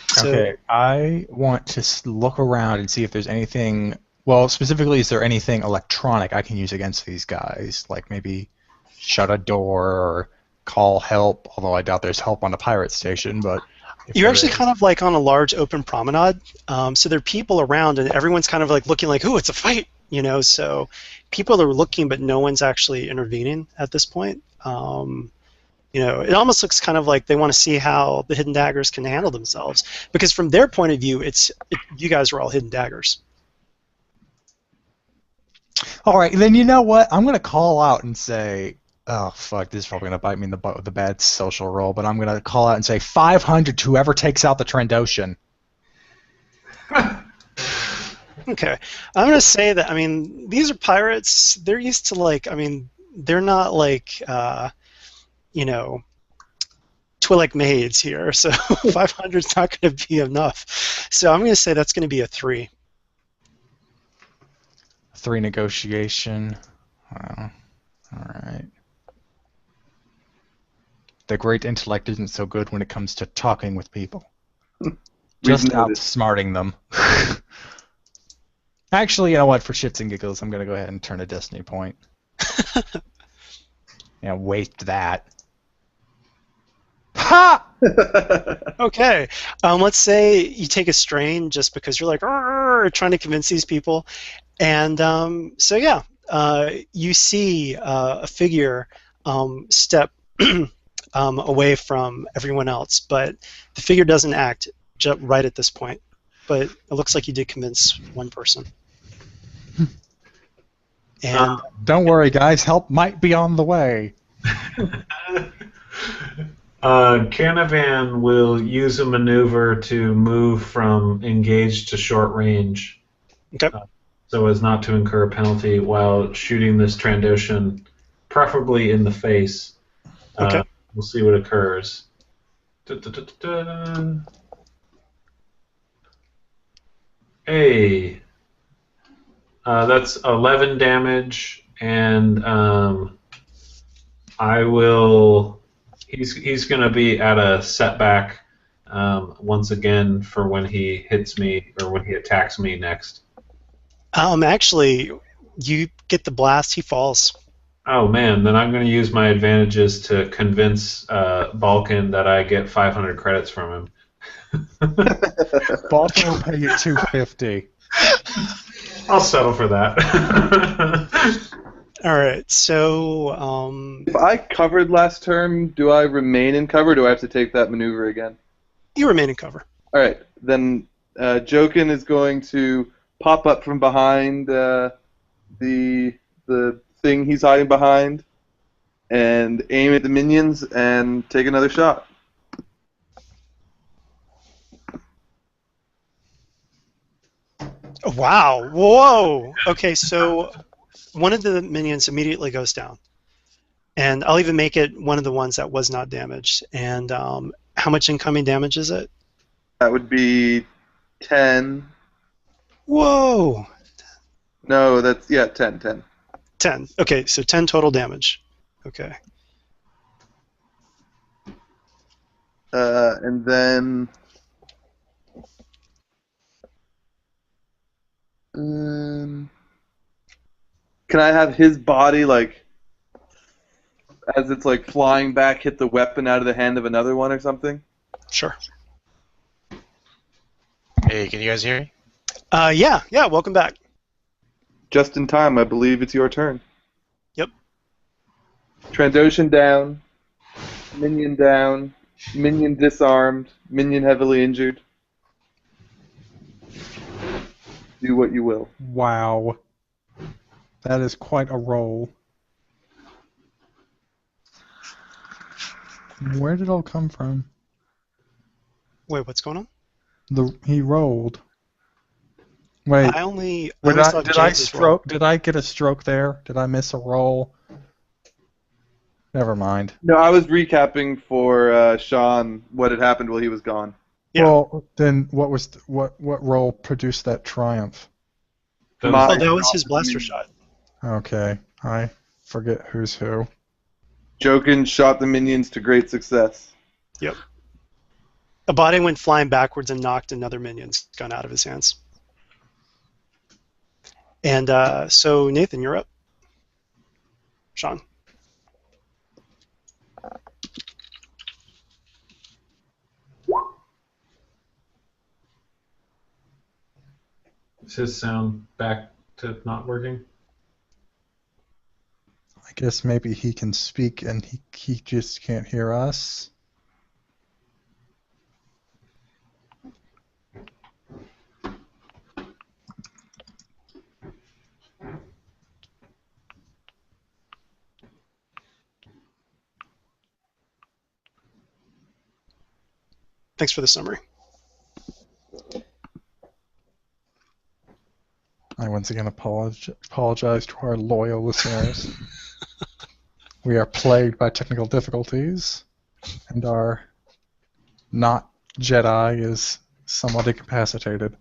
So, Okay, I want to look around and see if there's anything... Well, specifically, is there anything electronic I can use against these guys? Like maybe shut a door or call help, although I doubt there's help on a pirate station, but... You're actually kind of like on a large open promenade, so there are people around, and everyone's kind of like looking like, "Ooh, it's a fight," you know. So people are looking, but no one's actually intervening at this point. You know, it almost looks kind of like they want to see how the Hidden Daggers can handle themselves, because from their point of view, you guys are all Hidden Daggers. All right, then you know what? I'm going to call out and say, oh, fuck, this is probably going to bite me in the butt with a bad social roll, but I'm going to call out and say 500 to whoever takes out the Trandoshan. Okay. I'm going to say that, I mean, these are pirates. They're used to, like, I mean, they're not like you know, Twi'lek maids here, so 500 is not going to be enough. So I'm going to say that's going to be a 3. 3 negotiation. Wow. All right. The great intellect isn't so good when it comes to talking with people. Just outsmarting them. Actually, you know what? For shits and giggles, I'm going to go ahead and turn a destiny point. Yeah, waste that. Ha! Okay. Let's say you take a strain just because you're like trying to convince these people, and so yeah, you see a figure step away from everyone else, but the figure doesn't act right at this point. But it looks like you did convince one person. And don't worry, guys. Help might be on the way. Canavan will use a maneuver to move from engaged to short range, okay. So as not to incur a penalty while shooting this Trandoshan, preferably in the face. Okay. We'll see what occurs. Da-da-da-da-da. Hey, that's 11 damage, and I will. He's going to be at a setback once again for when he hits me or when he attacks me next. Actually, you get the blast. He falls. Oh man, then I'm going to use my advantages to convince Balkan that I get 500 credits from him. Balkan will pay you 250. I'll settle for that. All right, so if I covered last turn, do I remain in cover, or do I have to take that maneuver again? you remain in cover. All right, then Jokin is going to pop up from behind the thing he's hiding behind and aim at the minions and take another shot. Wow! Whoa! Okay, so one of the minions immediately goes down, and I'll even make it one of the ones that was not damaged. And how much incoming damage is it? That would be 10. Whoa! No, that's 10. 10. Okay, so 10 total damage. Okay. And then can I have his body, like, as it's like flying back, hit the weapon out of the hand of another one or something? Sure. Hey, can you guys hear me? Yeah, welcome back. Just in time, I believe it's your turn. Yep. Trandoshan down, minion disarmed, minion heavily injured. Do what you will. Wow. That is quite a roll. Where did it all come from? Wait, what's going on? He rolled. Wait. I only Did saw I James's roll. stroke? Did I get a stroke there? Did I miss a roll? Never mind. No, I was recapping for Sean what had happened while he was gone. Yeah. Well, then what roll produced that triumph? Oh, that was his blaster shot. Okay, I forget who's who. Jokin shot the minions to great success. Yep. A body went flying backwards and knocked another minion's gun out of his hands. And so, Nathan, you're up. Sean. Is his sound back to not working? I guess maybe he can speak and he just can't hear us. Thanks for the summary. I once again apologize to our loyal listeners. We are plagued by technical difficulties, and our not Jedi is somewhat incapacitated.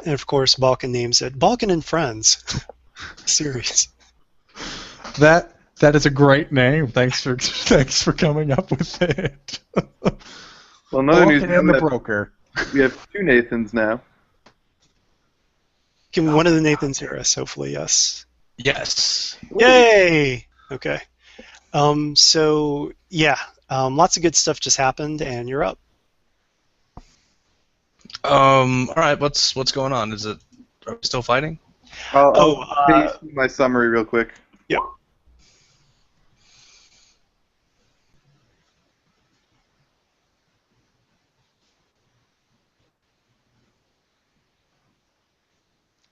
And of course, Balkan names it Balkan and Friends series. That is a great name. Thanks for coming up with it. Well, another news Balkan and the broker. we have 2 Nathans now. Can one of the Nathans hear us? Hopefully, yes. Yes. Yay! Okay. So yeah, lots of good stuff just happened, and you're up. All right. What's going on? Are we still fighting? I'll paste my summary real quick. Yep.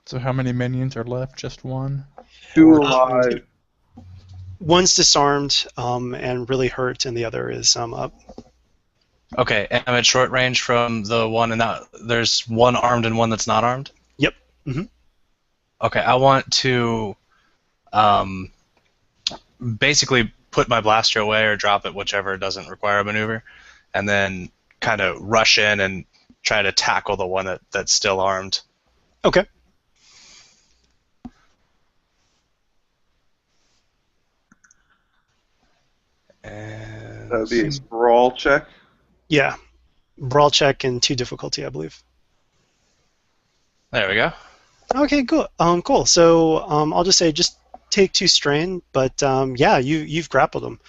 So how many minions are left? Just one? 2 alive. One's disarmed and really hurt, and the other is up. Okay, and I'm at short range from the one, and there's one armed and one that's not armed? Yep. Mm-hmm. Okay, I want to basically put my blaster away or drop it, whichever doesn't require a maneuver, and then kind of rush in and try to tackle the one that's still armed. Okay. And That would be a brawl check. Yeah. Brawl check and 2 difficulty, I believe. there we go. Okay, cool. Cool. So I'll just say just take 2 strain, but yeah, you've grappled them.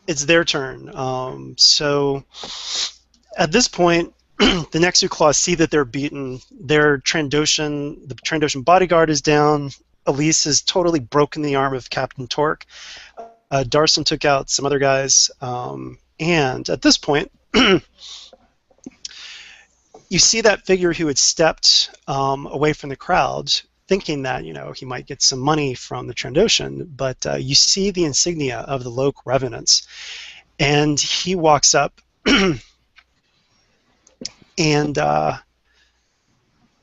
It's their turn. So at this point, the next 2 claws see that they're beaten. The Trandoshan bodyguard is down. Elise has totally broken the arm of Captain Torque. Darson took out some other guys. And at this point, you see that figure who had stepped away from the crowd, thinking that he might get some money from the Trandoshan, but you see the insignia of the Lok Revenants, and he walks up and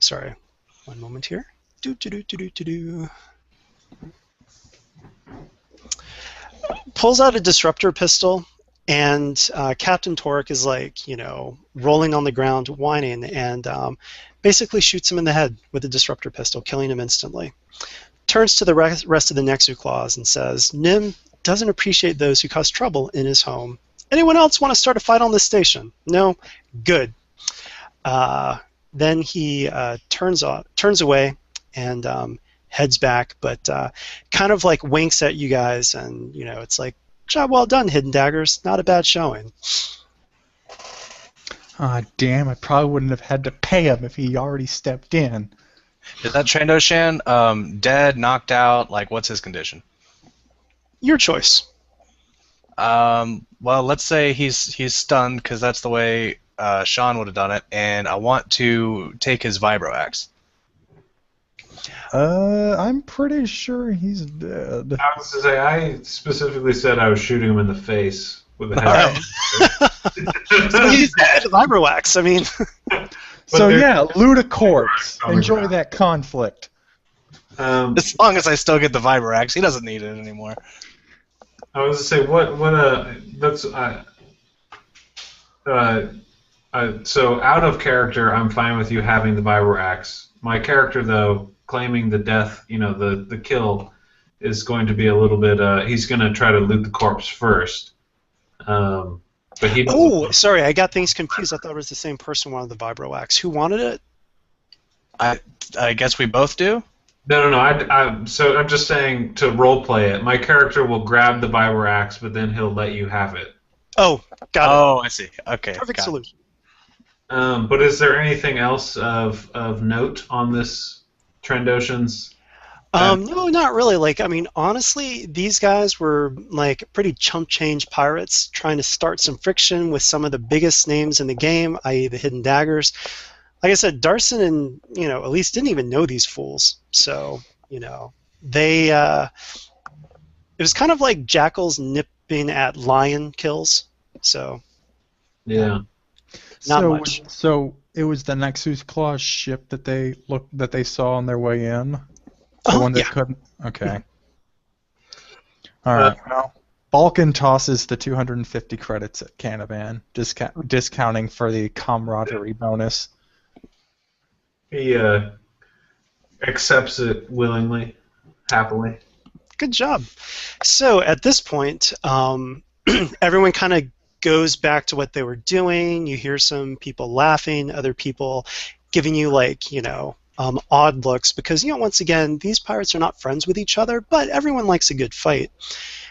sorry, one moment here. Pulls out a disruptor pistol. And Captain Torque is rolling on the ground, whining, and basically shoots him in the head with a disruptor pistol, killing him instantly. Turns to the rest of the Nexu claws and says, Nym doesn't appreciate those who cause trouble in his home. Anyone else want to start a fight on this station? No? Good. Then he turns away and heads back, but kind of winks at you guys, and it's like, job well done, Hidden Daggers. Not a bad showing. Ah, damn, I probably wouldn't have had to pay him if he already stepped in. Is that Trandoshan dead, knocked out? What's his condition? Your choice. Well, let's say he's stunned, because that's the way Sean would have done it, and I want to take his vibro axe. I'm pretty sure he's dead. I was to say, I specifically said I was shooting him in the face with a head. So he's dead. Vibro wax. I mean. So yeah, loot a corpse. Enjoy that conflict. As long as I still get the vibro axe, he doesn't need it anymore. I was to say, so out of character, I'm fine with you having the vibro axe. My character, though, claiming the death, the kill, is going to be a little bit. He's going to try to loot the corpse first. But he. Oh, sorry, I got things confused. I thought it was the same person who wanted the vibro axe. Who wanted it? I guess we both do. No. So I'm just saying to role play it. My character will grab the vibro axe, but then he'll let you have it. Oh, got it. Oh, I see. Okay. Perfect solution. But is there anything else of note on this Trandoshan's? No, not really. Honestly, these guys were pretty chump change pirates trying to start some friction with some of the biggest names in the game, i.e. the Hidden Daggers. Like I said, Darson and Elise didn't even know these fools, so they. It was kind of like jackals nipping at lion kills. So. Yeah. Not much. So it was the Nexus Claw ship that they saw on their way in? The one that yeah. couldn't. Okay. All right. Well, Balkan tosses the 250 credits at Canavan, discounting for the camaraderie bonus. He accepts it willingly, happily. Good job. So at this point, everyone kind of goes back to what they were doing. You hear some people laughing, other people giving you odd looks because, once again, these pirates are not friends with each other, but everyone likes a good fight.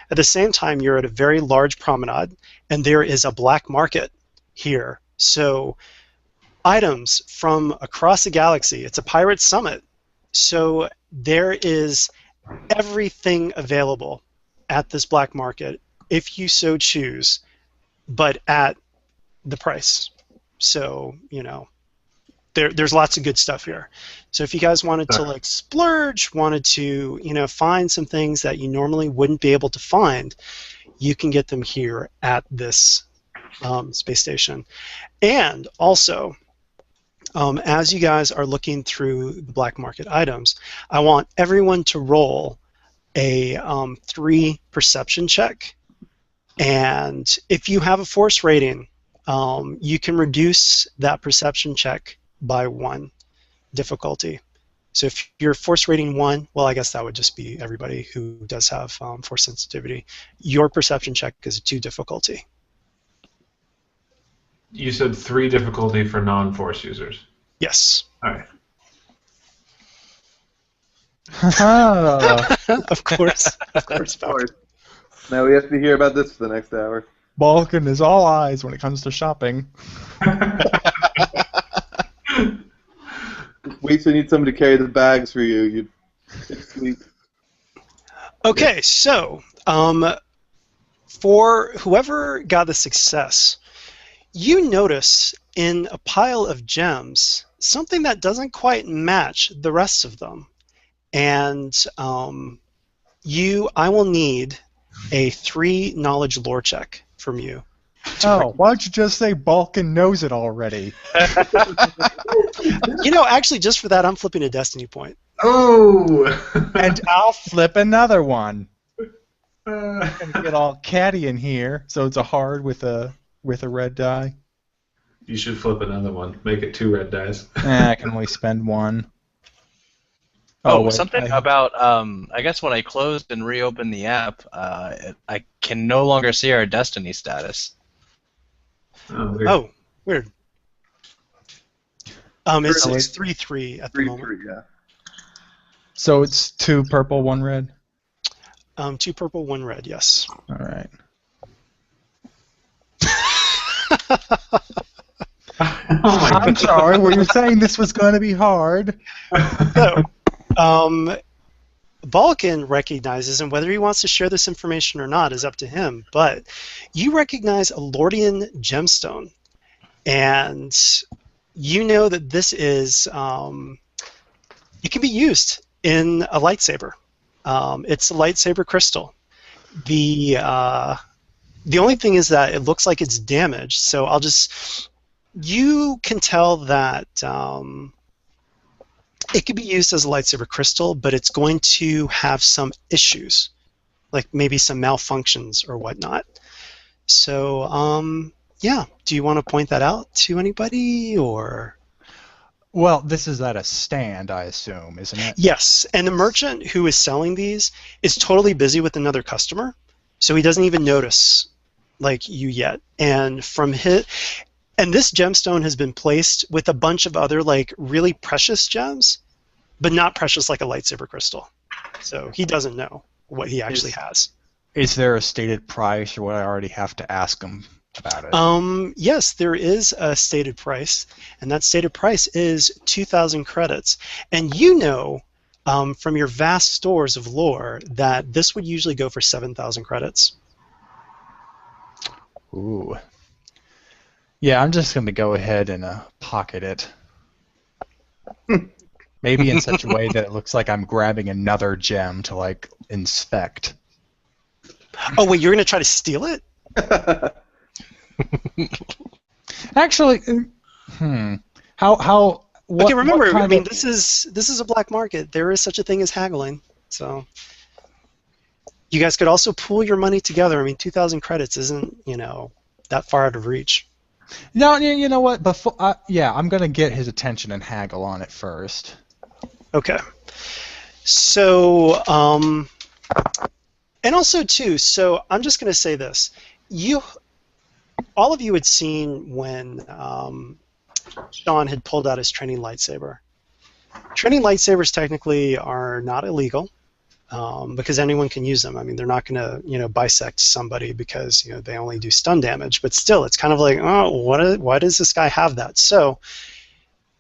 At the same time, you're at a very large promenade, and there is a black market here. So items from across the galaxy, it's a pirate summit, so there is everything available at this black market if you so choose, but at the price. So, there's lots of good stuff here. So if you guys wanted to splurge, wanted to find some things that you normally wouldn't be able to find, you can get them here at this space station. And also, as you guys are looking through the black market items, I want everyone to roll a 3 perception check. And if you have a force rating, you can reduce that perception check by 1 difficulty. So if you're force rating 1, well, I guess that would just be everybody who does have force sensitivity. Your perception check is a 2 difficulty. You said 3 difficulty for non-force users. Yes. All right. Of course. Of course. Now we have to hear about this for the next hour. Balkan is all eyes when it comes to shopping. Wait till you need somebody to carry the bags for you. Sweet. Okay, so for whoever got the success, you notice in a pile of gems something that doesn't quite match the rest of them. And I will need a 3 knowledge lore check from you. Oh, why don't you just say Balkan knows it already? Actually, just for that, I'm flipping a destiny point. Oh! And I'll flip another one. I'm gonna get all catty in here, so it's a hard with a red die. You should flip another one. Make it 2 red dice. I can only spend 1. Wait, something about, I guess when I closed and reopened the app, I can no longer see our destiny status. Oh, weird. Oh, weird. It's 3-3 at the moment. 3-3, yeah. So it's 2 purple, 1 red? 2 purple, 1 red, yes. All right. I'm sorry, were you saying this was going to be hard? So, Balkan recognizes, and whether he wants to share this information or not is up to him, but you recognize a Lordian gemstone. And you know that this is, it can be used in a lightsaber. It's a lightsaber crystal. The only thing is that it looks like it's damaged, so you can tell that it could be used as a lightsaber crystal, but it's going to have some issues, like maybe some malfunctions or whatnot. So, yeah, do you want to point that out to anybody, or? Well, this is at a stand, I assume, isn't it? Yes, and the merchant who is selling these is totally busy with another customer, so he doesn't even notice, you yet. And and this gemstone has been placed with a bunch of other, really precious gems, but not precious like a lightsaber crystal. So he doesn't know what he actually has. Is there a stated price, or would I already have to ask him about it? Yes, there is a stated price, and that stated price is 2,000 credits. And from your vast stores of lore that this would usually go for 7,000 credits. Ooh. Yeah, I'm just going to go ahead and pocket it. Maybe in such a way that it looks like I'm grabbing another gem to, inspect. Oh, wait, you're going to try to steal it? Actually, How? What, Okay, remember, what I kind mean, of, this is a black market. There is such a thing as haggling. So you guys could also pool your money together. I mean, 2,000 credits isn't, that far out of reach. No, you know what? Before, yeah, I'm gonna get his attention and haggle on it first. Okay. So, and also too, so I'm just going to say this. All of you had seen when Sean had pulled out his training lightsaber. Training lightsabers technically are not illegal because anyone can use them. I mean, they're not going to, bisect somebody because, they only do stun damage. But still, it's kind of like, oh, why does this guy have that? So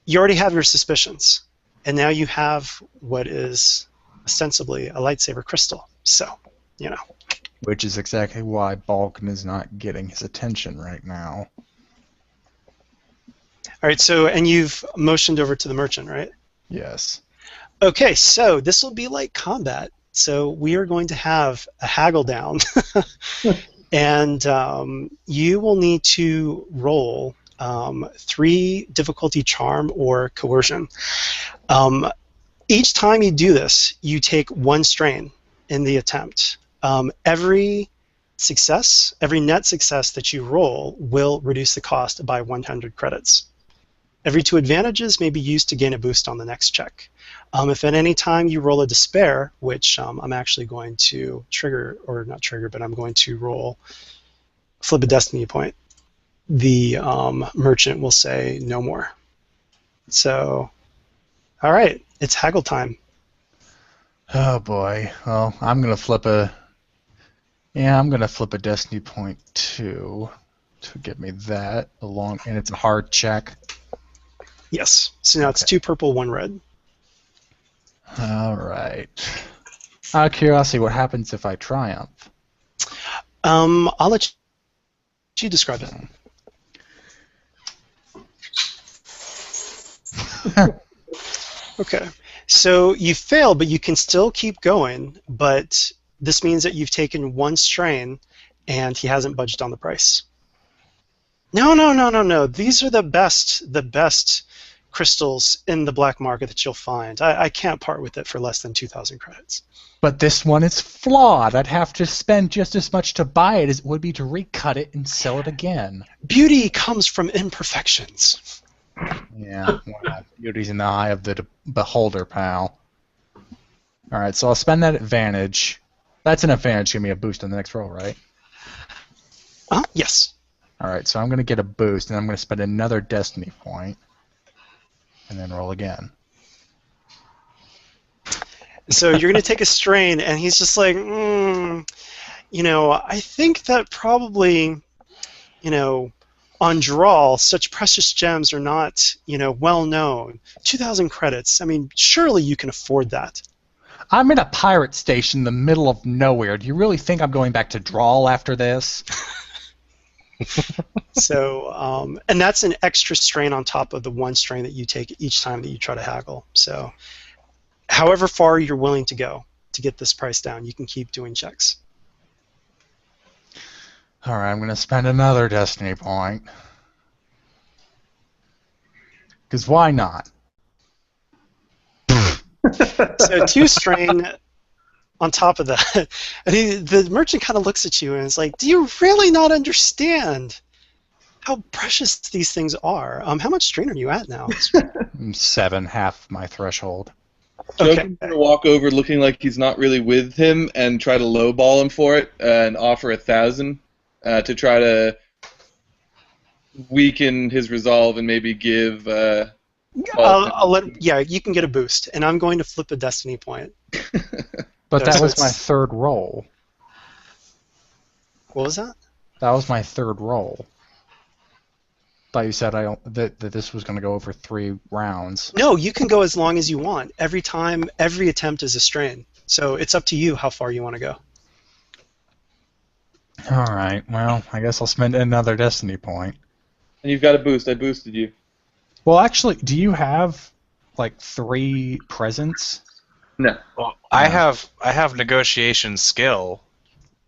you already have your suspicions. And now you have what is ostensibly a lightsaber crystal. So, Which is exactly why Balkan is not getting his attention right now. All right, so, and you've motioned over to the merchant, right? Yes. Okay, so this will be like combat. So we are going to have a haggle down. And you will need to roll 3 difficulty charm or coercion. Each time you do this, you take 1 strain in the attempt. Every net success that you roll will reduce the cost by 100 credits. Every 2 advantages may be used to gain a boost on the next check. If at any time you roll a despair, which I'm actually going to trigger, or not trigger, but I'm going to flip a destiny point, the merchant will say no more. So, all right, it's haggle time. Oh boy. Well, I'm gonna flip a destiny point too to give me that along, and it's a hard check. Yes. So now it's 2 purple, 1 red. All right. Out of curiosity, what happens if I triumph? I'll let you describe it. Okay. So you fail, but you can still keep going, but this means that you've taken 1 strain and he hasn't budged on the price. No. These are the best crystals in the black market that you'll find. I can't part with it for less than 2,000 credits. But this one is flawed. I'd have to spend just as much to buy it as it would be to recut it and sell it again. Beauty comes from imperfections. Yeah, well, beauty's in the eye of the beholder, pal. Alright, so I'll spend that advantage. That's an advantage. Give me a boost on the next roll, right? Yes. Alright, so I'm going to get a boost, and I'm going to spend another destiny point. And then roll again. So you're going to take a strain, and he's just like, I think that probably, on draw, such precious gems are not, well known. 2,000 credits. I mean, surely you can afford that. I'm in a pirate station in the middle of nowhere. Do you really think I'm going back to drawl after this? So, and that's an extra strain on top of the 1 strain that you take each time that you try to haggle. So, however far you're willing to go to get this price down, you can keep doing checks. All right, I'm going to spend another destiny point. Because why not? So 2 strain on top of that. And the merchant kind of looks at you and is like, do you really not understand how precious these things are? How much strain are you at now? 7, half my threshold. Okay. Joker's gonna walk over looking like he's not really with him and try to lowball him for it and offer 1,000 to try to weaken his resolve and maybe give. Yeah, you can get a boost, and I'm going to flip a destiny point. But that So was it's- my 3rd roll. What was that? That was my 3rd roll. Thought you said that this was going to go over 3 rounds. No, you can go as long as you want. Every time, every attempt is a strain. So it's up to you how far you want to go. All right. Well, I guess I'll spend another destiny point. And you've got a boost. I boosted you. Well, actually, do you have like 3 presents? No. Well, I have negotiation skill.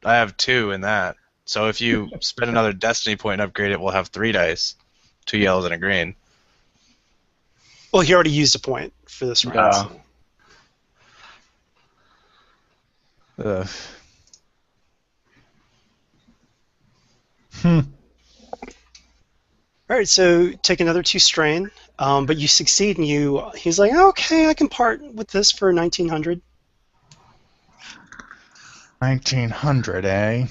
I have 2 in that. So if you spend another destiny point and upgrade it, we'll have 3 dice, 2 yellows and a green. Well, he already used a point for this round. Ugh. All right, so take another 2 strain, but you succeed, and he's like, okay, I can part with this for 1900. 1900, eh?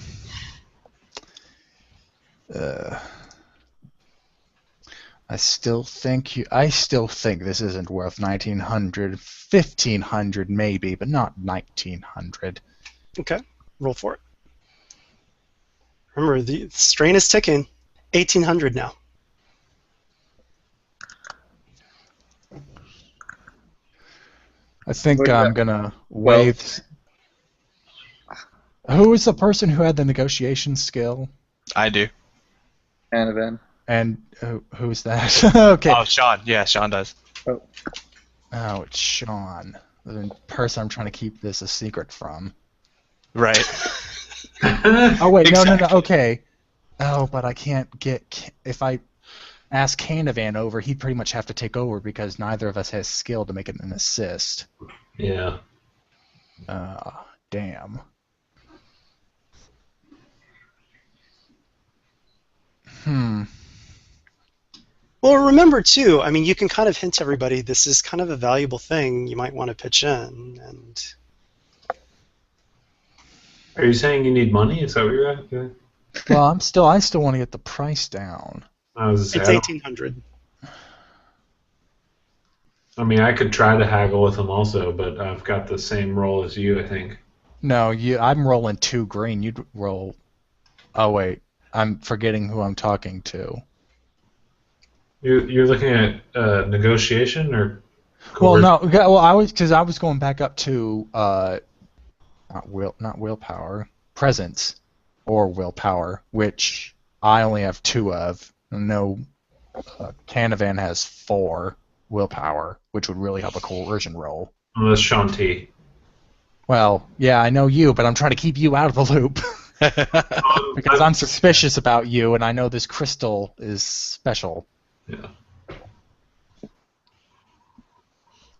I still think this isn't worth 1900. 1500 maybe, but not 1900. Okay, roll for it. Remember, the strain is ticking. 1800 now. I think I'm gonna waive. Who was the person who had the negotiation skill? I do. Canavan. And who's that? Okay. Oh, Sean. Yeah, Sean does. Oh. Oh, it's Sean, the person I'm trying to keep this a secret from. Right. Oh wait, Exactly. no. Okay. Oh, but I can't get. If I ask Canavan over, he'd pretty much have to take over because neither of us has skill to make it an assist. Yeah. Damn. Well, remember, too, I mean, you can kind of hint to everybody this is kind of a valuable thing. You might want to pitch in. And Are you saying you need money? Is that what you're at? Well, I still want to get the price down. I was it's 1800. I mean, I could try to haggle with him also, but I've got the same roll as you, I think. No, I'm rolling 2 green. You'd roll. Oh wait, I'm forgetting who I'm talking to. You're looking at negotiation or? Well, coercion? no. Well, I was going back up to not willpower, presence, or willpower, which I only have 2 of. No, Canavan has 4 willpower, which would really help a coercion roll. Oh, that's Sean T. Well, yeah, I know you, but I'm trying to keep you out of the loop because I'm suspicious about you, and I know this crystal is special. Yeah.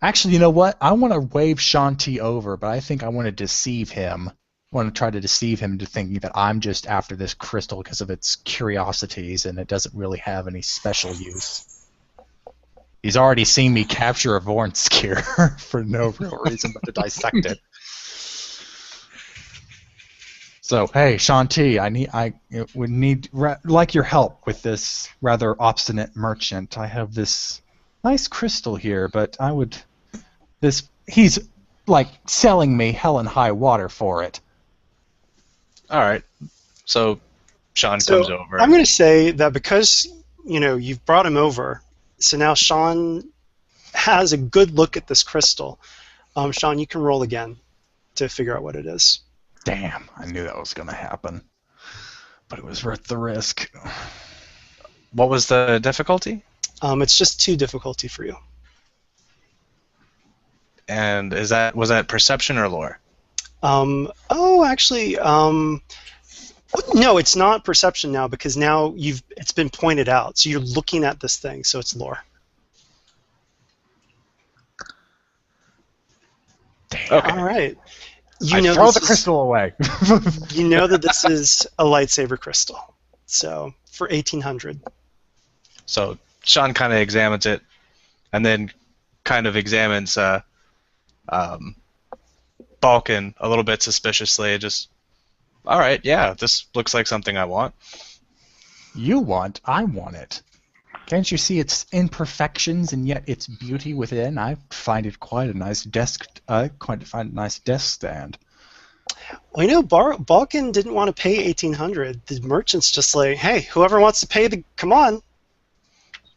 Actually, you know what? I want to wave Shanti over, but I think I want to deceive him. I want to try to deceive him into thinking that I'm just after this crystal because of its curiosities and it doesn't really have any special use. He's already seen me capture a Vornskir for no real reason but to dissect it. So, hey, Shanti, I would need like your help with this rather obstinate merchant. I have this nice crystal here, but he's like selling me hell and high water for it. All right. So Sean comes over. I'm going to say that because you've brought him over, so now Sean has a good look at this crystal. Sean, you can roll again to figure out what it is. Damn, I knew that was going to happen, but it was worth the risk. What was the difficulty? It's just 2 difficulty for you. And was that perception or lore? Actually, no, it's not perception now because now it's been pointed out. So you're looking at this thing, so it's lore. Damn. Okay. All right. Throw the crystal away. You know that this is a lightsaber crystal. So for 1800. So Sean kind of examines it, and then kind of examines Balkan a little bit suspiciously. Just, all right, yeah, this looks like something I want. I want it. Can't you see its imperfections and yet its beauty within? I find it quite a nice desk. Nice desk stand. Well, Balkan didn't want to pay 1800. The merchant's just like, hey, whoever wants to pay come on.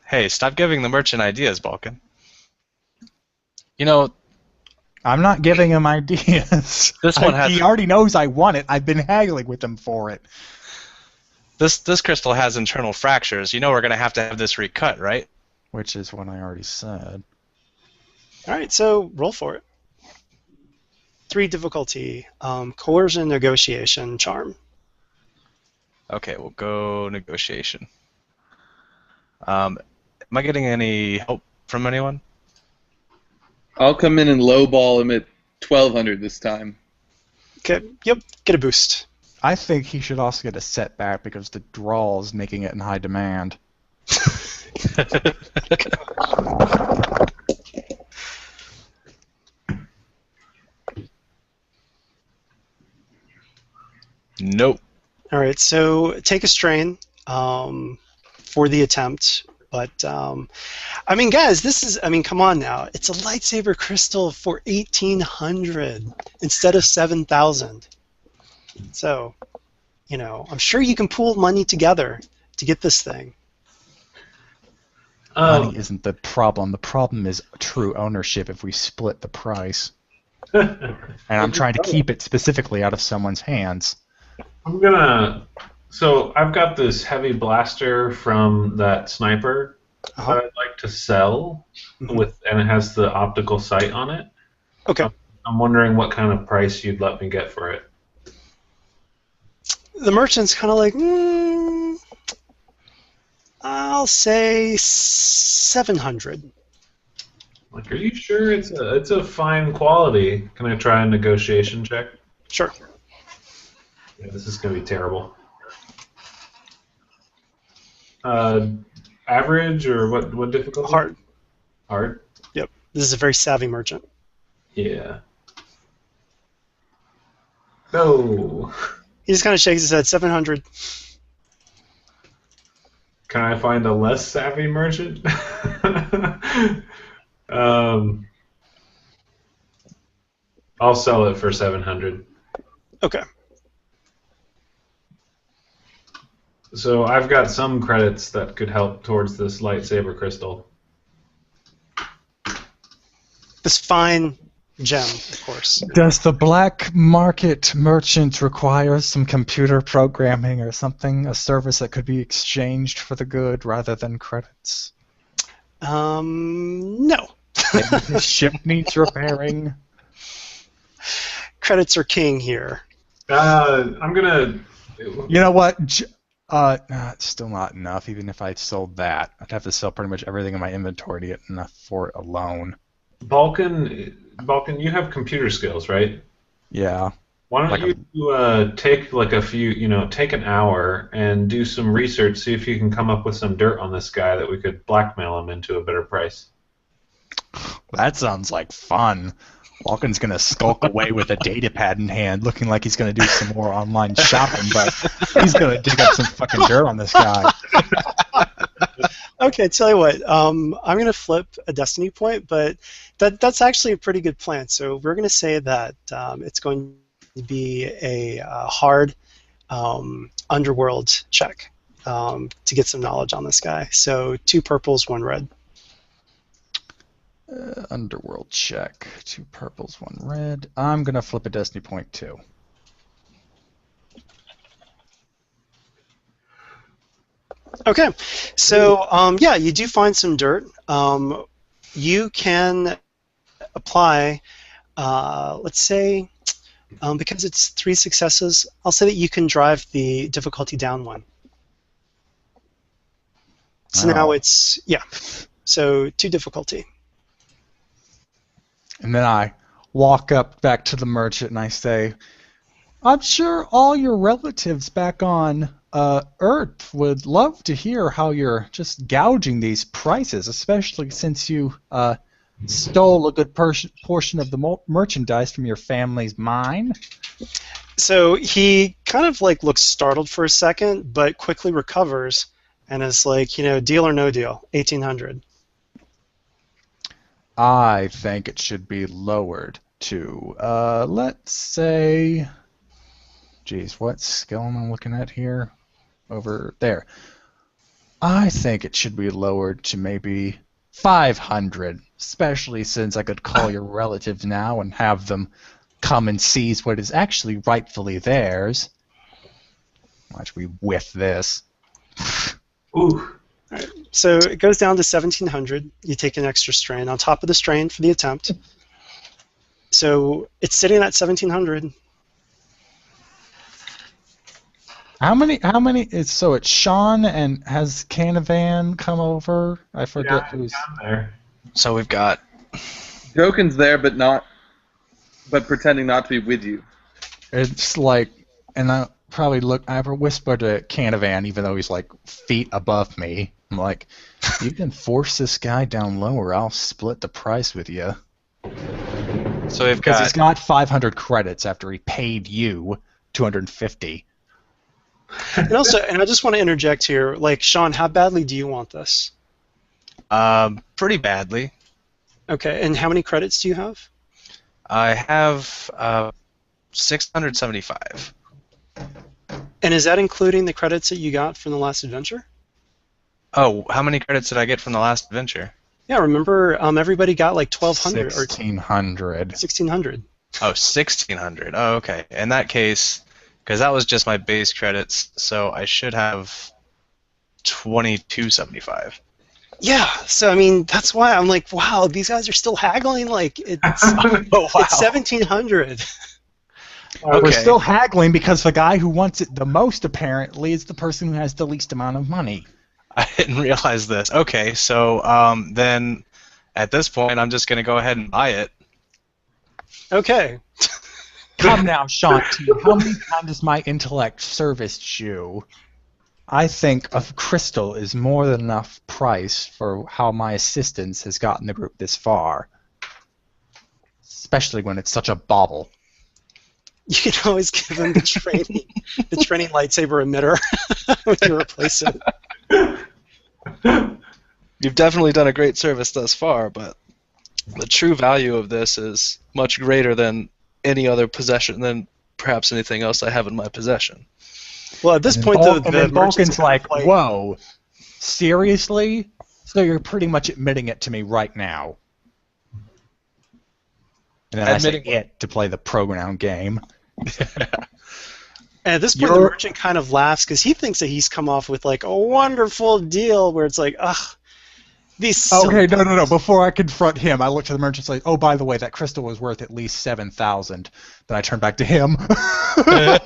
Hey, stop giving the merchant ideas, Balkan. I'm not giving him ideas. He already knows I want it. I've been haggling with him for it. This crystal has internal fractures. We're going to have this recut, right? Which is what I already said. All right, so roll for it. 3 difficulty. Coercion, negotiation, charm. Okay, we'll go negotiation. Am I getting any help from anyone? I'll come in and lowball him at 1,200 this time. Okay, yep, get a boost. I think he should also get a setback because the draw is making it in high demand. Nope. All right, so take a strain for the attempt. But, I mean, guys, come on now. It's a lightsaber crystal for 1,800 instead of 7,000. So, I'm sure you can pool money together to get this thing. Money isn't the problem. The problem is true ownership if we split the price. And I'm trying to keep it specifically out of someone's hands. So I've got this heavy blaster from that sniper that I'd like to sell, and it has the optical sight on it. Okay. I'm wondering what kind of price you'd let me get for it. The merchant's kind of like, I'll say 700. Like, are you sure it's a fine quality? Can I try a negotiation check? Sure. Yeah, this is going to be terrible. Average or what difficulty? Hard. Hard? Yep. This is a very savvy merchant. Yeah. No. He just kind of shakes his head. 700. Can I find a less savvy merchant? I'll sell it for 700. Okay. So I've got some credits that could help towards this lightsaber crystal. This fine gem, of course. Does the black market merchant require some computer programming or something? A service that could be exchanged for the good rather than credits? No. Maybe his ship needs repairing. Credits are king here. I'm gonna. You know what? It's still not enough. Even if I sold that, I'd have to sell pretty much everything in my inventory to get enough for it alone. Balkan, you have computer skills, right? Yeah. Why don't you take take an hour and do some research, see if you can come up with some dirt on this guy that we could blackmail him into a better price. That sounds like fun. Walken's gonna skulk away with a data pad in hand, looking like he's gonna do some more online shopping, but he's gonna dig up some fucking dirt on this guy. Okay, tell you what. I'm gonna flip a destiny point, but that's actually a pretty good plan. So we're gonna say that it's going to be a hard underworld check to get some knowledge on this guy. So 2 purples, 1 red. Underworld check. 2 purples, 1 red. I'm gonna flip a destiny point too. Okay, so yeah, you do find some dirt. You can apply, let's say, because it's 3 successes, I'll say that you can drive the difficulty down 1. So now it's, yeah, so 2 difficulty. And then I walk up back to the merchant and I say, I'm sure all your relatives back on Earth would love to hear how you're just gouging these prices, especially since you stole a good portion of the merchandise from your family's mine. So he kind of like looks startled for a second, but quickly recovers and is like, deal or no deal, 1,800. I think it should be lowered to, let's say, geez, what skill am I looking at here? Over there. I think it should be lowered to maybe 500, especially since I could call your relatives now and have them come and seize what is actually rightfully theirs. Watch me whiff this. Ooh. All right, so it goes down to 1,700. You take an extra strain on top of the strain for the attempt. So it's sitting at 1,700. How many is so it's Sean and has Canavan come over? I forget Yeah, who's down there. So we've got Joken's there, but pretending not to be with you. It's like, and I whisper to Canavan, even though he's like feet above me. I'm like, you can force this guy down low, or I'll split the price with you. So we've Because got. he's got 500 credits after he paid you 250. And also, and I just want to interject here, like, Sean, how badly do you want this? Pretty badly. Okay, and how many credits do you have? I have 675. And is that including the credits that you got from the last adventure? Oh, how many credits did I get from the last adventure? Yeah, remember everybody got like 1,200 or 1,600. 1,600. Oh, 1,600. Oh, okay. In that case, because that was just my base credits, so I should have 2275. Yeah, so I mean that's why I'm like, wow, these guys are still haggling. Like it's Oh, wow. it's 1,700. We're still haggling because the guy who wants it the most apparently is the person who has the least amount of money. I didn't realize this. Okay, so then at this point, I'm just going to go ahead and buy it. Okay. Come now, Shanti. How many times has my intellect serviced you? I think a crystal is more than enough price for how my assistance has gotten the group this far. Especially when it's such a bauble. You can always give him the training lightsaber emitter when you replace it. You've definitely done a great service thus far, but the true value of this is much greater than any other possession, than perhaps anything else I have in my possession. Well, at this point, though, the then merchant's Vulcan's like, like, whoa, seriously? So you're pretty much admitting it to me right now. And then I say it to play the pronoun game. And at this point, the merchant kind of laughs because he thinks that he's come off with like a wonderful deal where it's like, ugh, these. Okay, no. Before I confront him, I look to the merchant and say, oh, by the way, that crystal was worth at least 7,000. Then I turn back to him. So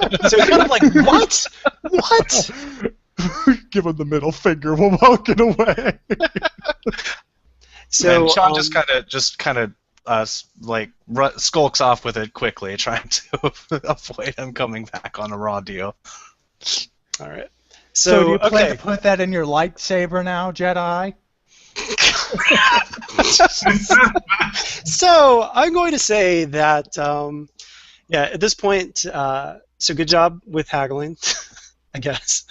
he's kind of like, what? What? Give him the middle finger. We're walking away. So and Sean just kind of skulks off with it quickly, trying to avoid him coming back on a raw deal. All right. So do you plan to put that in your lightsaber now, Jedi? So I'm going to say that, yeah, at this point, so good job with haggling, I guess.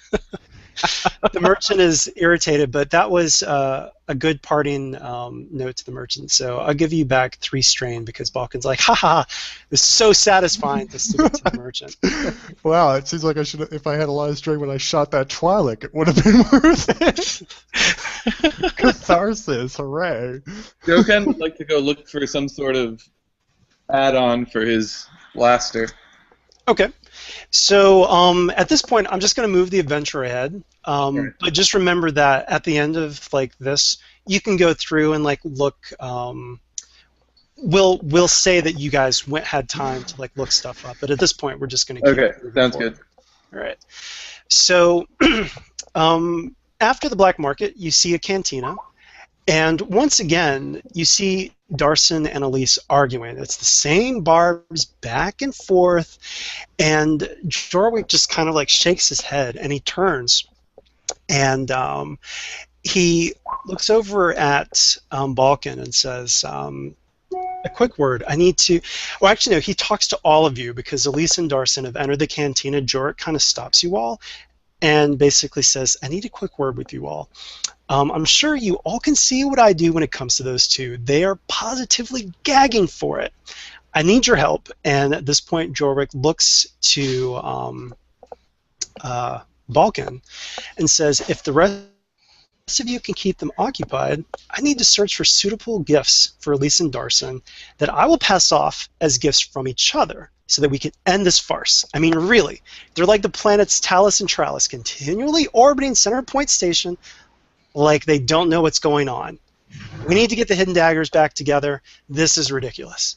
The merchant is irritated, but that was a good parting note to the merchant. So I'll give you back 3 strain because Balkan's like, haha, it was so satisfying to stick to the merchant. Wow, it seems like I should. If I had a lot of strain when I shot that Twi'lek, it would have been worth it. Catharsis, hooray! Joken would like to go look for some sort of add-on for his blaster. Okay. So at this point, I'm just going to move the adventure ahead. But just remember that at the end of like this, you can go through and like look. We'll say that you guys had time to like look stuff up, but at this point, we're just going to keep Okay, sounds good. All right. So after the black market, you see a cantina, and once again, you see Darson and Elise arguing. It's the same barbs back and forth, and Jorwick just kind of like shakes his head, and he turns, and he looks over at Balkan and says, a quick word. I need to... Well, actually, no, he talks to all of you because Elise and Darson have entered the cantina. Jorwick kind of stops you all and basically says, I need a quick word with you all. I'm sure you all can see what I do when it comes to those two. They are positively gagging for it. I need your help. And at this point, Jorwick looks to Balkan and says, if the rest of you can keep them occupied, I need to search for suitable gifts for Elise and Darson that I will pass off as gifts from each other so that we can end this farce. I mean, really, they're like the planets Talus and Tralis, continually orbiting Center Point Station like they don't know what's going on. We need to get the Hidden Daggers back together. This is ridiculous.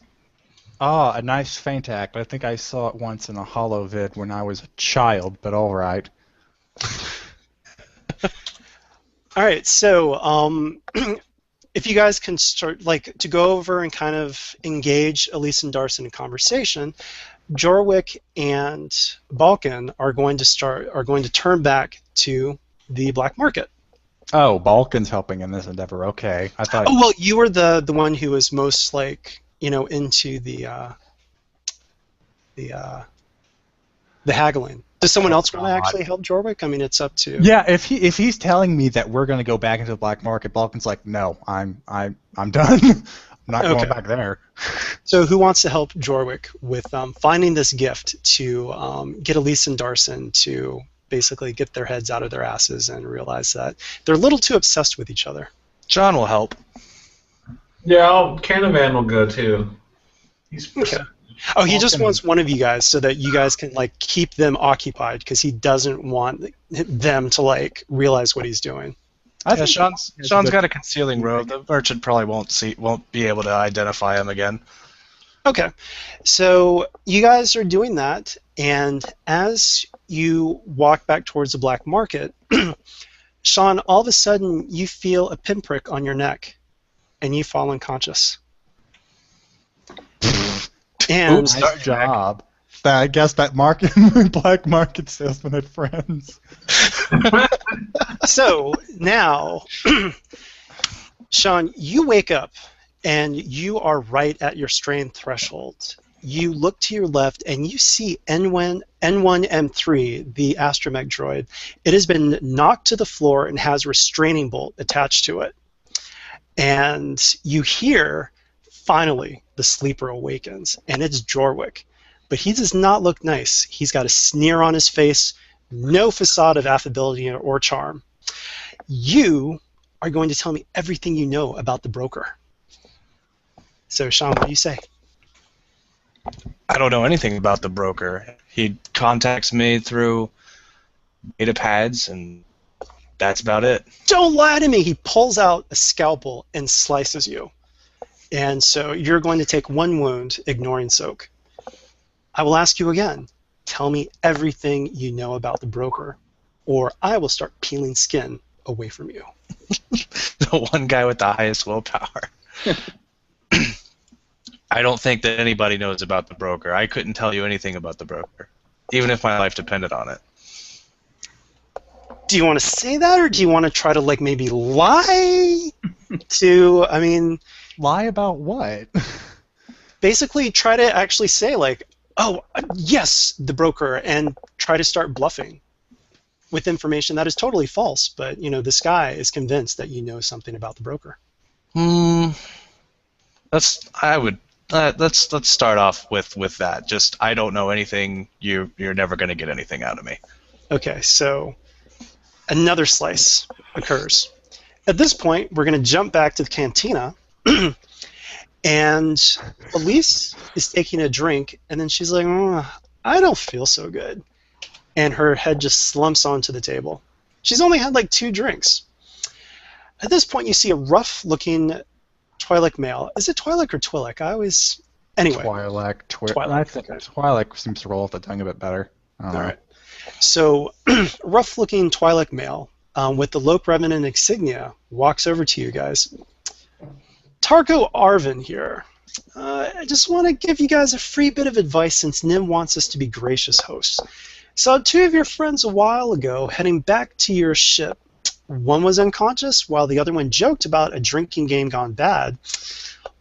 Ah, a nice feint act. I think I saw it once in a holo vid when I was a child, but all right. All right, so if you guys can start to go over and kind of engage Elise and Darson in conversation, Jorwick and Balkan are going to turn back to the black market. Oh, Balkan's helping in this endeavor. Okay, I thought. Oh well, you were the one who was most into the haggling. Does someone else want to actually help Jorwick? I mean, it's up to. Yeah, if he's telling me that we're going to go back into the black market, Balkan's like, no, I'm done. I'm not going back there. So who wants to help Jorwick with finding this gift to get Elise and Darson to basically get their heads out of their asses and realize that they're a little too obsessed with each other? John will help. Yeah, Canavan will go too. He's okay. Oh, he just wants one of you guys so that you guys can keep them occupied because he doesn't want them to realize what he's doing. Yeah, Sean's got a concealing robe. The merchant probably won't be able to identify him again. Okay, so you guys are doing that, and as you walk back towards the black market, Sean, all of a sudden you feel a pinprick on your neck, and you fall unconscious. And nice job. I guess that black market salesman had friends. So now, Sean, you wake up and you are right at your strain threshold. You look to your left and you see N1M3, the astromech droid. It has been knocked to the floor and has a restraining bolt attached to it. And you hear, finally, the sleeper awakens, and it's Jorwick. But he does not look nice. He's got a sneer on his face, no facade of affability or charm. You are going to tell me everything you know about the broker. So, Sean, what do you say? I don't know anything about the broker. He contacts me through data pads, and that's about it. Don't lie to me! He pulls out a scalpel and slices you. And so you're going to take 1 wound, ignoring soak. I will ask you again. Tell me everything you know about the broker, or I will start peeling skin away from you. The one guy with the highest willpower. I don't think that anybody knows about the broker. I couldn't tell you anything about the broker, even if my life depended on it. Do you want to say that, or do you want to try to maybe lie to? I mean, lie about what? Basically, try to actually say oh, yes, the broker, and try to start bluffing with information that is totally false, but, this guy is convinced that you know something about the broker. Let's start off with that. Just, I don't know anything. You're never going to get anything out of me. Okay, so another slice occurs. At this point, we're going to jump back to the cantina. And Elise is taking a drink, and then she's like, I don't feel so good. And her head just slumps onto the table. She's only had 2 drinks. At this point, you see a rough-looking Twi'lek male. Is it Twi'lek or Twi'lek? Anyway. Twi'lek. I think Twi'lek seems to roll off the tongue a bit better. All right. So, rough-looking Twi'lek male with the Lok Revenant insignia walks over to you guys. Tarko Arvin here. I just want to give you guys a free bit of advice since Nym wants us to be gracious hosts. Saw 2 of your friends a while ago heading back to your ship. One was unconscious while the other one joked about a drinking game gone bad.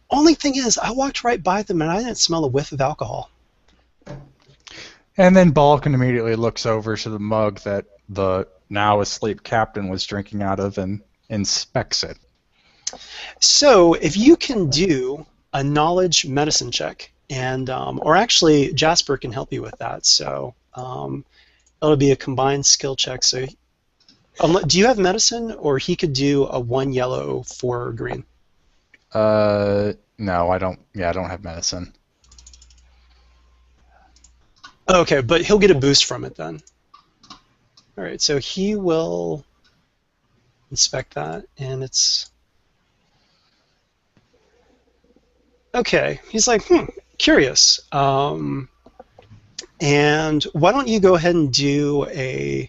Only thing is, I walked right by them and I didn't smell a whiff of alcohol. And then Balkan immediately looks over to the mug that the now asleep captain was drinking out of and inspects it. So, if you can do a knowledge medicine check, and or actually Jasper can help you with that. So, it'll be a combined skill check. So, do you have medicine, or he could do a 1 yellow, 4 green? No, I don't. Yeah, I don't have medicine. Okay, but he'll get a boost from it then. All right, so he will inspect that, and it's. Okay, he's like, curious. And why don't you go ahead and do a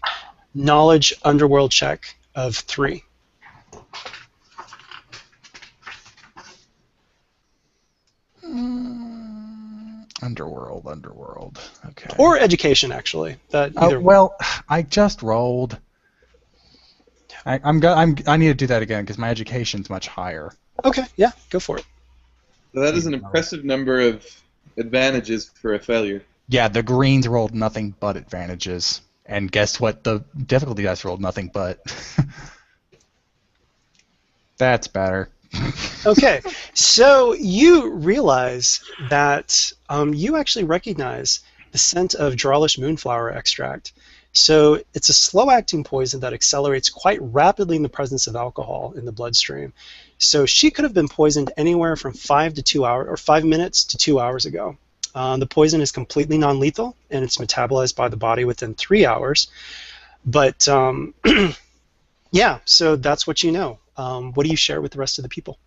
knowledge underworld check of 3. underworld. Okay. Or education, actually. That either well, I just rolled. I need to do that again because my education's much higher. Okay, yeah, go for it. So that is an impressive number of advantages for a failure. Yeah, the greens rolled nothing but advantages. And guess what? The difficulty dice rolled nothing but. That's better. Okay, so you realize that you actually recognize the scent of Drawlish Moonflower extract. So it's a slow-acting poison that accelerates quite rapidly in the presence of alcohol in the bloodstream. So she could have been poisoned anywhere from 5 to 2 hours, or 5 minutes to 2 hours ago. The poison is completely non-lethal, and it's metabolized by the body within 3 hours. But yeah, so that's what you know. What do you share with the rest of the people?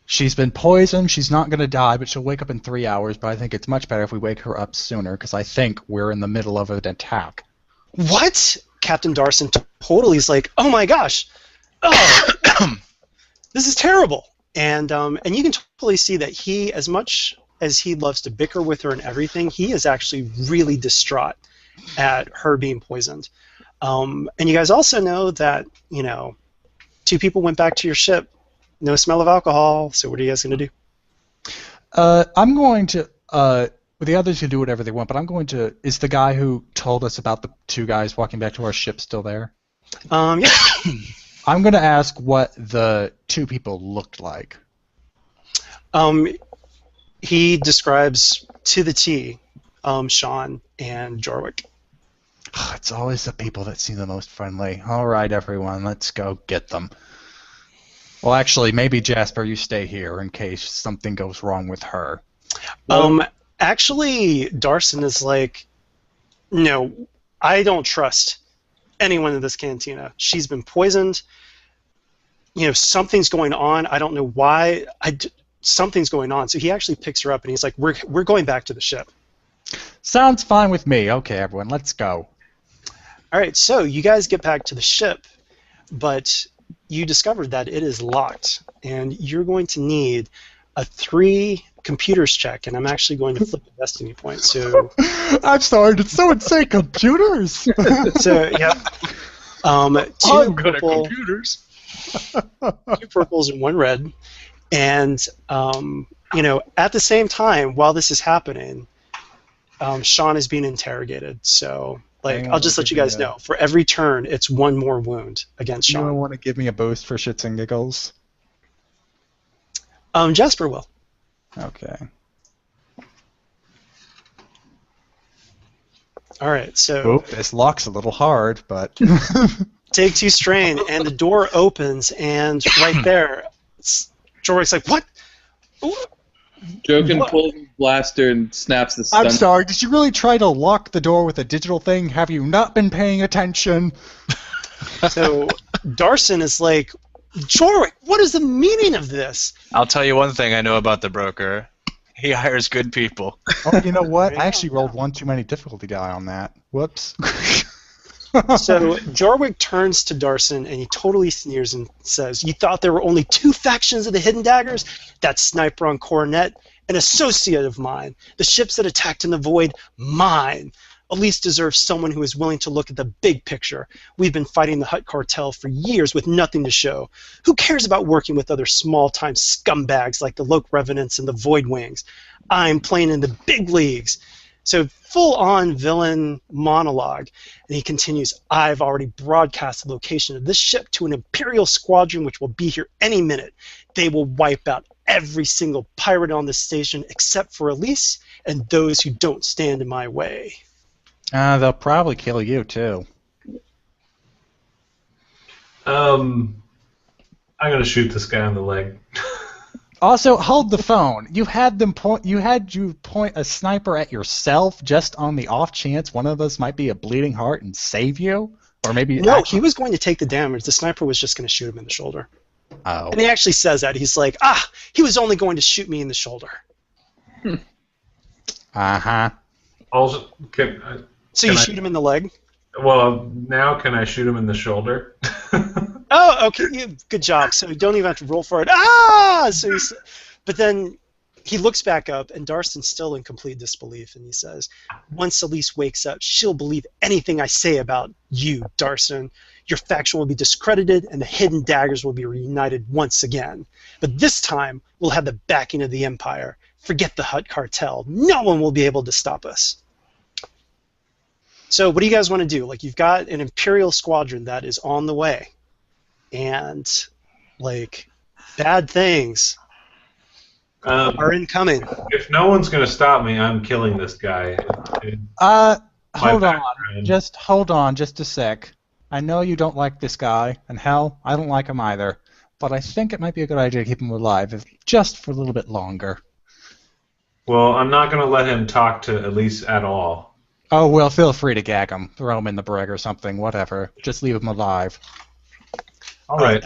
She's been poisoned. She's not going to die, but she'll wake up in 3 hours. But I think it's much better if we wake her up sooner, because I think we're in the middle of an attack. What? Captain Darson totally is like, oh my gosh, oh, this is terrible. And you can totally see that he, as much as he loves to bicker with her and everything, he is actually really distraught at her being poisoned. And you guys also know that, 2 people went back to your ship. No smell of alcohol, so what are you guys going to do? I'm going to... the others can do whatever they want, but I'm going to... Is the guy who told us about the 2 guys walking back to our ship still there? Yeah. I'm going to ask what the 2 people looked like. He describes to the T Sean and Jorwick. It's always the people that seem the most friendly. All right, everyone, let's go get them. Well, actually, maybe Jasper, you stay here in case something goes wrong with her. Actually, Darson is like, no, I don't trust anyone in this cantina. She's been poisoned. Something's going on. I don't know why. Something's going on. So he actually picks her up and he's like, we're going back to the ship. Sounds fine with me. Okay, everyone, let's go. All right, so you guys get back to the ship, but you discovered that it is locked, and you're going to need a 3 computers check, and I'm actually going to flip the destiny point. So I'm sorry, did someone say computers? So yeah, 2 I'm good at purple, computers. 2 purples and 1 red, and at the same time while this is happening, Sean is being interrogated. So. I'll just let you guys know. For every turn, it's 1 more wound against Sean. You want to give me a boost for shits and giggles? Jasper will. Okay. All right, so... Oop, this lock's a little hard, but... Take 2 strain, and the door opens, and right there, Jorwick's like, what? Jokin pulls his blaster and snaps the stun. I'm sorry, did you really try to lock the door with a digital thing? Have you not been paying attention? So Darson is like, Jorwick, what is the meaning of this? I'll tell you one thing I know about the broker. He hires good people. Oh, you know what? I actually rolled 1 too many difficulty die on that. Whoops. So Jorwick turns to Darson and he totally sneers and says, you thought there were only 2 factions of the Hidden Daggers? That sniper on Coronet, an associate of mine. The ships that attacked in the void, mine. Elise deserves someone who is willing to look at the big picture. We've been fighting the Hutt Cartel for years with nothing to show. Who cares about working with other small-time scumbags like the Lok Revenants and the Void Wings? I'm playing in the big leagues. So full-on villain monologue. And he continues, I've already broadcast the location of this ship to an Imperial squadron which will be here any minute. They will wipe out every single pirate on this station except for Elise and those who don't stand in my way. They'll probably kill you, too. I'm going to shoot this guy in the leg. Also, hold the phone. You had you point a sniper at yourself just on the off chance one of us might be a bleeding heart and save you, or maybe no. He was going to take the damage. The sniper was just going to shoot him in the shoulder. Oh. And he actually says that. He's like, he was only going to shoot me in the shoulder. Uh-huh. Also, so you shoot him in the leg? Well, now can I shoot him in the shoulder? Oh, okay. Good job. So you don't even have to roll for it. So but then he looks back up, and Darson's still in complete disbelief, and he says, "Once Elise wakes up, she'll believe anything I say about you, Darson. Your faction will be discredited, and the Hidden Daggers will be reunited once again. But this time, we'll have the backing of the Empire. Forget the Hutt Cartel. No one will be able to stop us." So what do you guys want to do? Like, you've got an Imperial squadron that is on the way, and, like, bad things are incoming. If no one's going to stop me, I'm killing this guy. Hold on. background. Just hold on just a sec. I know you don't like this guy, and hell, I don't like him either. But I think it might be a good idea to keep him alive, just for a little bit longer. Well, I'm not going to let him talk to Elise at all. Oh, well, feel free to gag him. Throw him in the brig or something, whatever. Just leave him alive. All right.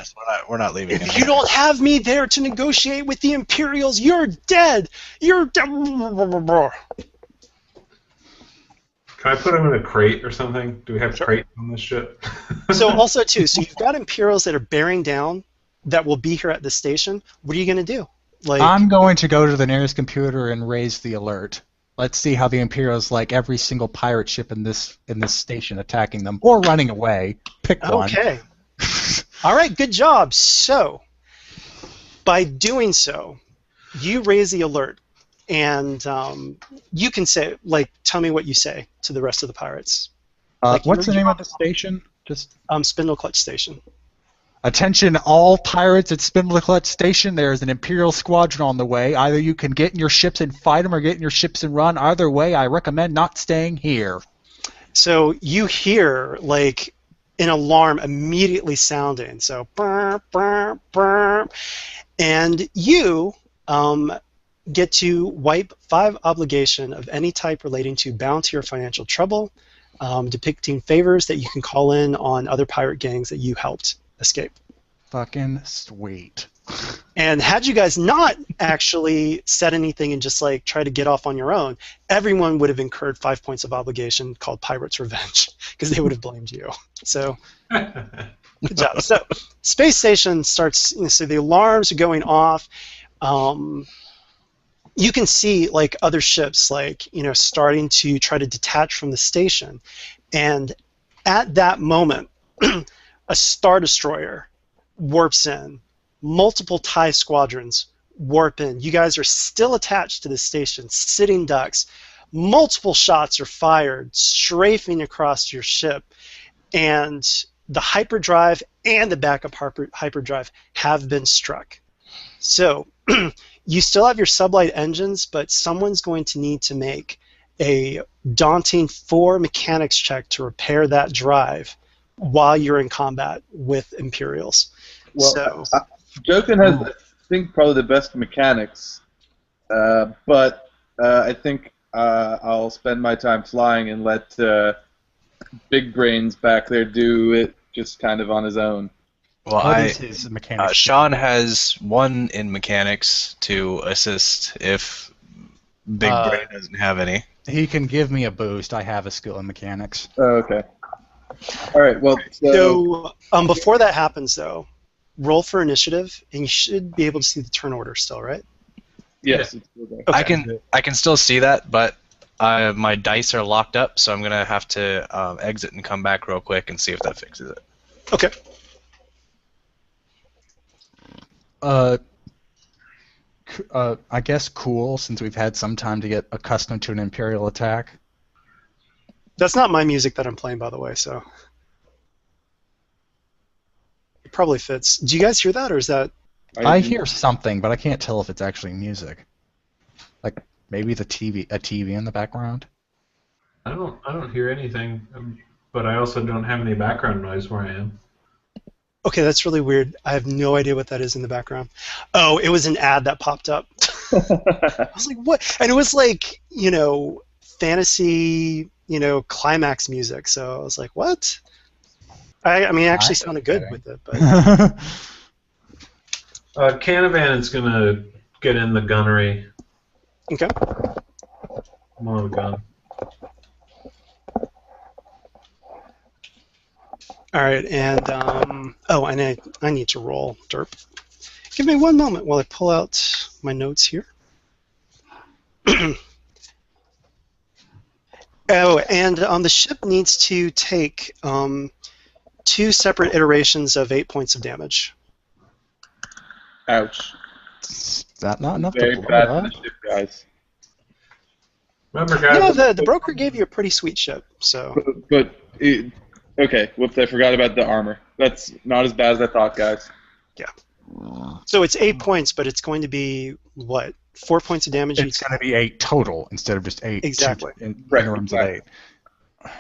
We're not leaving him. If you don't have me there to negotiate with the Imperials, you're dead. You're dead. Can I put him in a crate or something? Do we have crates on this ship? So also, too, so you've got Imperials that are bearing down that will be here at the station. What are you going to do? Like, I'm going to go to the nearest computer and raise the alert. Let's see how the Imperials like every single pirate ship in this station attacking them or running away. Pick one. okay. All right, good job. So, by doing so, you raise the alert, and you can say, like, tell me what you say to the rest of the pirates. Like, What's the name of the station? Just Spindle Clutch Station. attention, all pirates at Spindle Clutch Station. There is an Imperial squadron on the way. Either you can get in your ships and fight them, or get in your ships and run. Either way, I recommend not staying here. So you hear, like, an alarm immediately sounding. So, burr, burr, burr. And you get to wipe 5 obligation of any type relating to bounty or financial trouble, depicting favors that you can call in on other pirate gangs that you helped escape. Fucking sweet. And had you guys not actually said anything and just like try to get off on your own, everyone would have incurred 5 points of obligation called Pirate's Revenge because they would have blamed you. So, good job. So, space station starts. So the alarms are going off. You can see like other ships, like starting to try to detach from the station, and at that moment, a Star Destroyer warps in. Multiple TIE squadrons warp in. You guys are still attached to the station, sitting ducks. Multiple shots are fired, strafing across your ship, and the hyperdrive and the backup hyperdrive have been struck. So you still have your sublight engines, but someone's going to need to make a daunting 4 mechanics check to repair that drive while you're in combat with Imperials. Well, Jokin has, I think, probably the best mechanics, but I think I'll spend my time flying and let Big Brains back there do it just kind of on his own. Well, What is his mechanics? Sean has 1 in mechanics to assist if Big Brain doesn't have any. He can give me a boost. I have a skill in mechanics. Oh, okay. All right. Well, So before that happens, though, roll for initiative, and you should be able to see the turn order still, right? yes. It's okay. Okay. I can still see that, but my dice are locked up, so I'm gonna have to exit and come back real quick and see if that fixes it. Okay. I guess cool, since we've had some time to get accustomed to an Imperial attack. That's not my music that I'm playing, by the way, so it probably fits. Do you guys hear that, or is that... I hear something, but I can't tell if it's actually music. Like maybe a TV in the background. I don't hear anything, but I also don't have any background noise where I am. Okay, that's really weird. I have no idea what that is in the background. Oh, it was an ad that popped up. I was like, what? And it was like, fantasy, climax music. So I was like, what? I mean, it actually sounded good with it. But Canavan is going to get in the gunnery. okay. More of a gun. All right, and and I need to roll derp. Give me one moment while I pull out my notes here. Oh, and the ship needs to take 2 separate iterations of 8 points of damage. Ouch. Is that not enough Very to blow bad it for up? the ship, guys. Remember, guys. No, the broker gave you a pretty sweet ship, so... Okay, whoops, I forgot about the armor. That's not as bad as I thought, guys. So it's 8 points, but it's going to be, what, 4 points of damage each It's going to be 8 total instead of just 8. Exactly. Right, Interims exactly. of 8.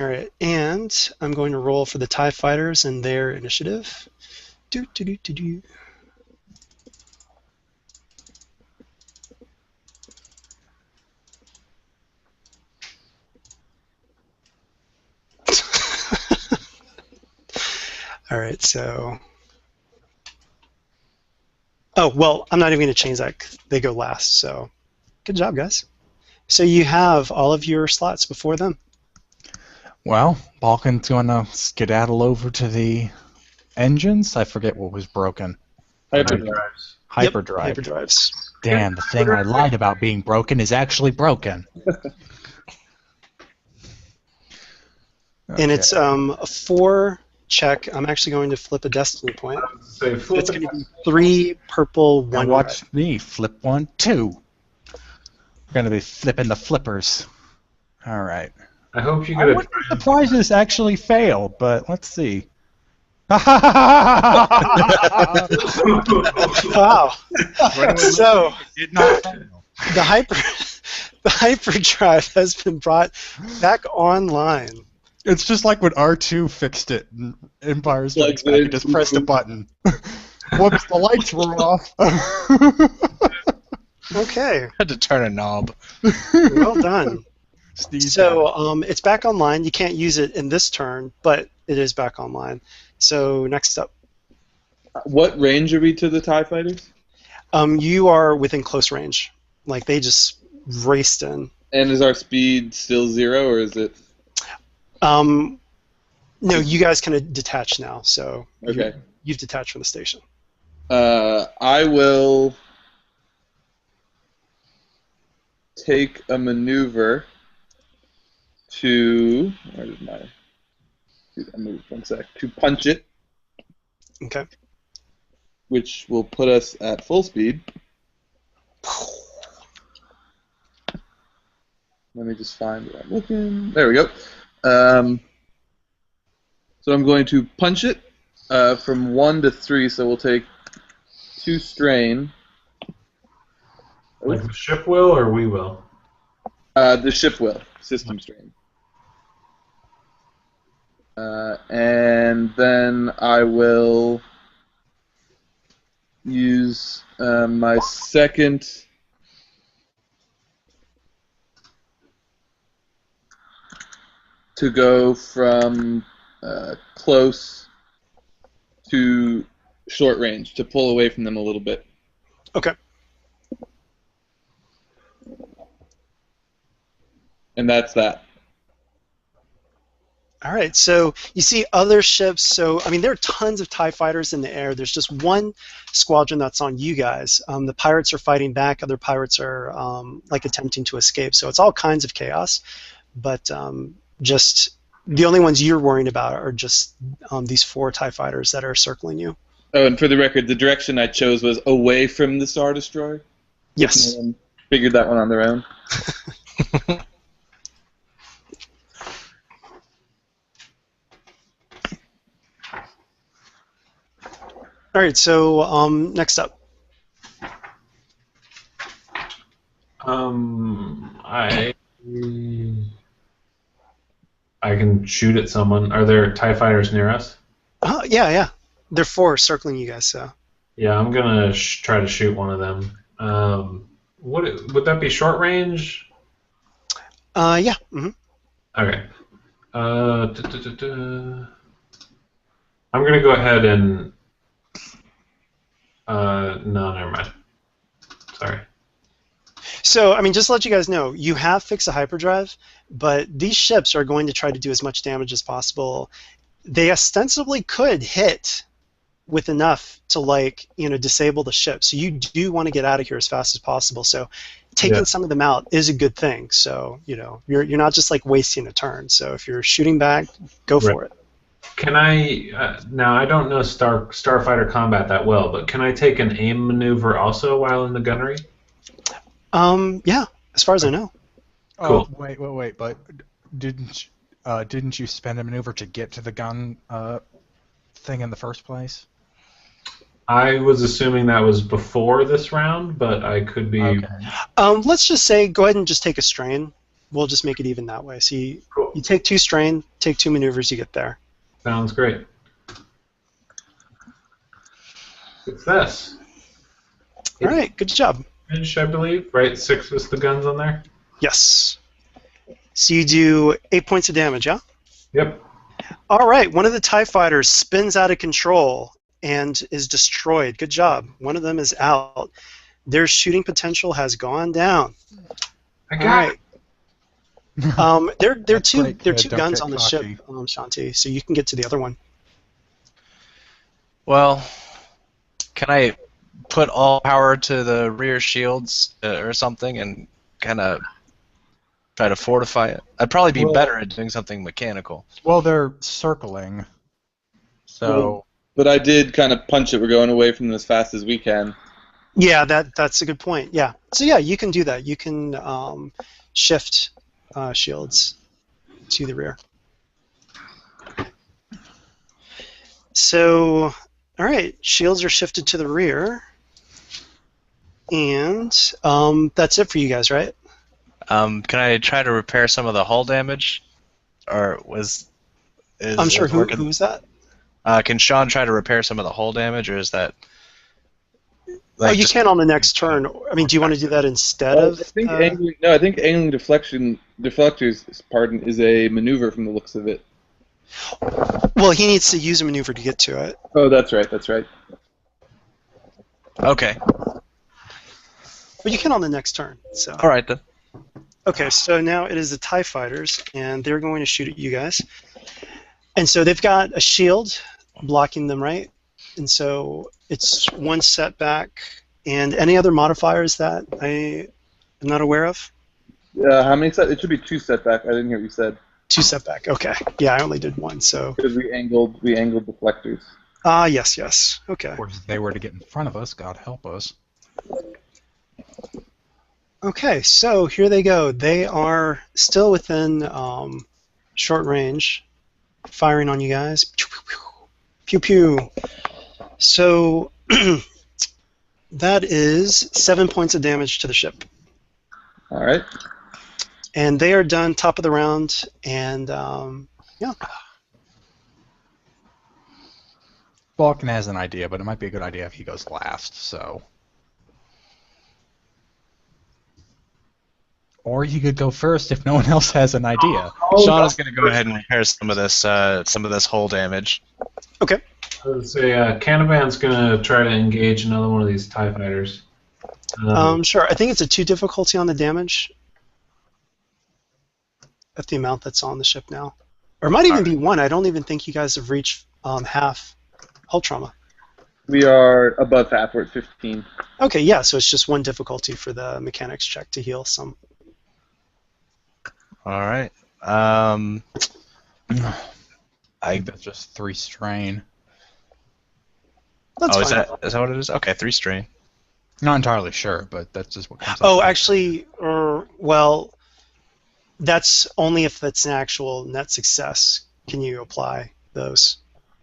All right, and I'm going to roll for the TIE fighters and their initiative. Do, do, do, do, do. All right, so... Oh, well, I'm not even going to change that. They go last, so good job, guys. So you have all of your slots before them. Well, Balkan's going to skedaddle over to the engines. I forget what was broken. Hyperdrives. Hyperdrive. Yep, hyperdrives. Damn, the thing I lied about being broken is actually broken. And it's a 4 check. I'm actually going to flip a destiny point. Say flip It's going to be 3 purple, 1 Now watch red. me flip 1, 2. We're going to be flipping the flippers. All right. I hope you I get a. wouldn't be surprised this actually failed, but let's see. Wow. So Did not fail. the hyperdrive has been brought back online. It's just like when R2 fixed it in Empire Strikes Back. He just pressed a button. Whoops, the lights were off. Okay, Had to turn a knob. well done. Steve, So it's back online. You can't use it in this turn, but it is back online. So next up, What range are we to the TIE fighters? you are within close range. Like they just raced in. And is our speed still 0, or is it... No, you guys can detach now. So Okay. you've detached from the station. I will take a maneuver to... Where did my... I moved 1 sec. To punch it, Okay. which will put us at full speed. Let me just find where I'm looking. There we go. So I'm going to punch it from 1 to 3, so we'll take 2 strain. Like the ship will or we will? The ship will. System strain. And then I will use my second to go from close to short range, to pull away from them a little bit. Okay. And that's that. All right, so you see other ships. So, I mean, there are tons of TIE fighters in the air. There's just one squadron that's on you guys. The pirates are fighting back. Other pirates are like attempting to escape. So it's all kinds of chaos. But just the only ones you're worrying about are just these 4 TIE fighters that are circling you. Oh, and for the record, the direction I chose was away from the Star Destroyer. Yes. No one figured that one on their own. All right, so next up. I can shoot at someone. Are there TIE fighters near us? Yeah. They're 4 circling you guys, so. Yeah, I'm gonna try to shoot one of them. Would that be short range? Yeah. Mm-hmm. Okay. I'm gonna go ahead and. No, never mind. Sorry. So, I mean, just to let you guys know, you have fixed a hyperdrive, but these ships are going to try to do as much damage as possible. They ostensibly could hit with enough to, like, disable the ship. So you do want to get out of here as fast as possible. So taking some of them out is a good thing. So you're not just like wasting a turn. So if you're shooting back, go for it. Can I now? I don't know starfighter combat that well, but can I take an aim maneuver also while in the gunnery? Yeah, as far as I know. Cool. Oh, wait, but didn't you spend a maneuver to get to the gun thing in the first place? I was assuming that was before this round, but I could be. Okay. Let's just say go ahead and just take a strain. We'll just make it even that way. So you take 2 strain, take 2 maneuvers, you get there. Sounds great. Success. All right, good job. Inch, I believe. Right, 6 was the guns on there. Yes. So you do 8 points of damage, yeah? Yep. All right, one of the TIE fighters spins out of control and is destroyed. Good job. One of them is out. Their shooting potential has gone down. I got it. There are That's two great. two Don't guns get on the cocky. ship, Shanti, so you can get to the other one. Well, can I put all power to the rear shields or something and kind of try to fortify it? I'd probably be better at doing something mechanical. Well, they're circling. So. But I did kind of punch it. We're going away from them as fast as we can. Yeah, that's a good point. Yeah. So yeah, you can do that. You can shift shields to the rear. So, all right, shields are shifted to the rear, and that's it for you guys, right? Can I try to repair some of the hull damage, or I'm sure. Who was that? Can Sean try to repair some of the hull damage, or is that? Like, you can on the next turn. I mean, do you want to do that instead of? I think angling deflectors, is a maneuver from the looks of it. Well, he needs to use a maneuver to get to it. Oh, that's right. That's right. Okay. But you can on the next turn. So. All right then. Okay, so now it is the TIE fighters, and they're going to shoot at you guys. And so they've got a shield blocking them, right? And so it's 1 setback, and any other modifiers that I am not aware of? How many set? It should be 2 setback. I didn't hear what you said. 2 setback. Okay. Yeah, I only did 1. So. Because we angled deflectors. Yes. Okay. Of course, if they were to get in front of us, God help us. Okay, so here they go. They are still within short range, firing on you guys. Pew pew. So that is 7 points of damage to the ship. All right. And they are done top of the round, and yeah. Vulcan has an idea, but it might be a good idea if he goes last, so. Or he could go first if no one else has an idea. Sean is going to go ahead and repair some of this hull damage. Okay. I would say Canavan's going to try to engage another one of these TIE fighters. Sure. I think it's a 2 difficulty on the damage. At the amount that's on the ship now. Or it might even be 1. I don't even think you guys have reached half hull trauma. We are above half. We're at 15. Okay, yeah, so it's just 1 difficulty for the mechanics check to heal some. All right. I think that's just 3 strain. That's fine. Is that what it is? Okay, 3 strain. Not entirely sure, but that's just what comes up. Oh, actually, well, that's only if that's an actual net success. Can you apply those?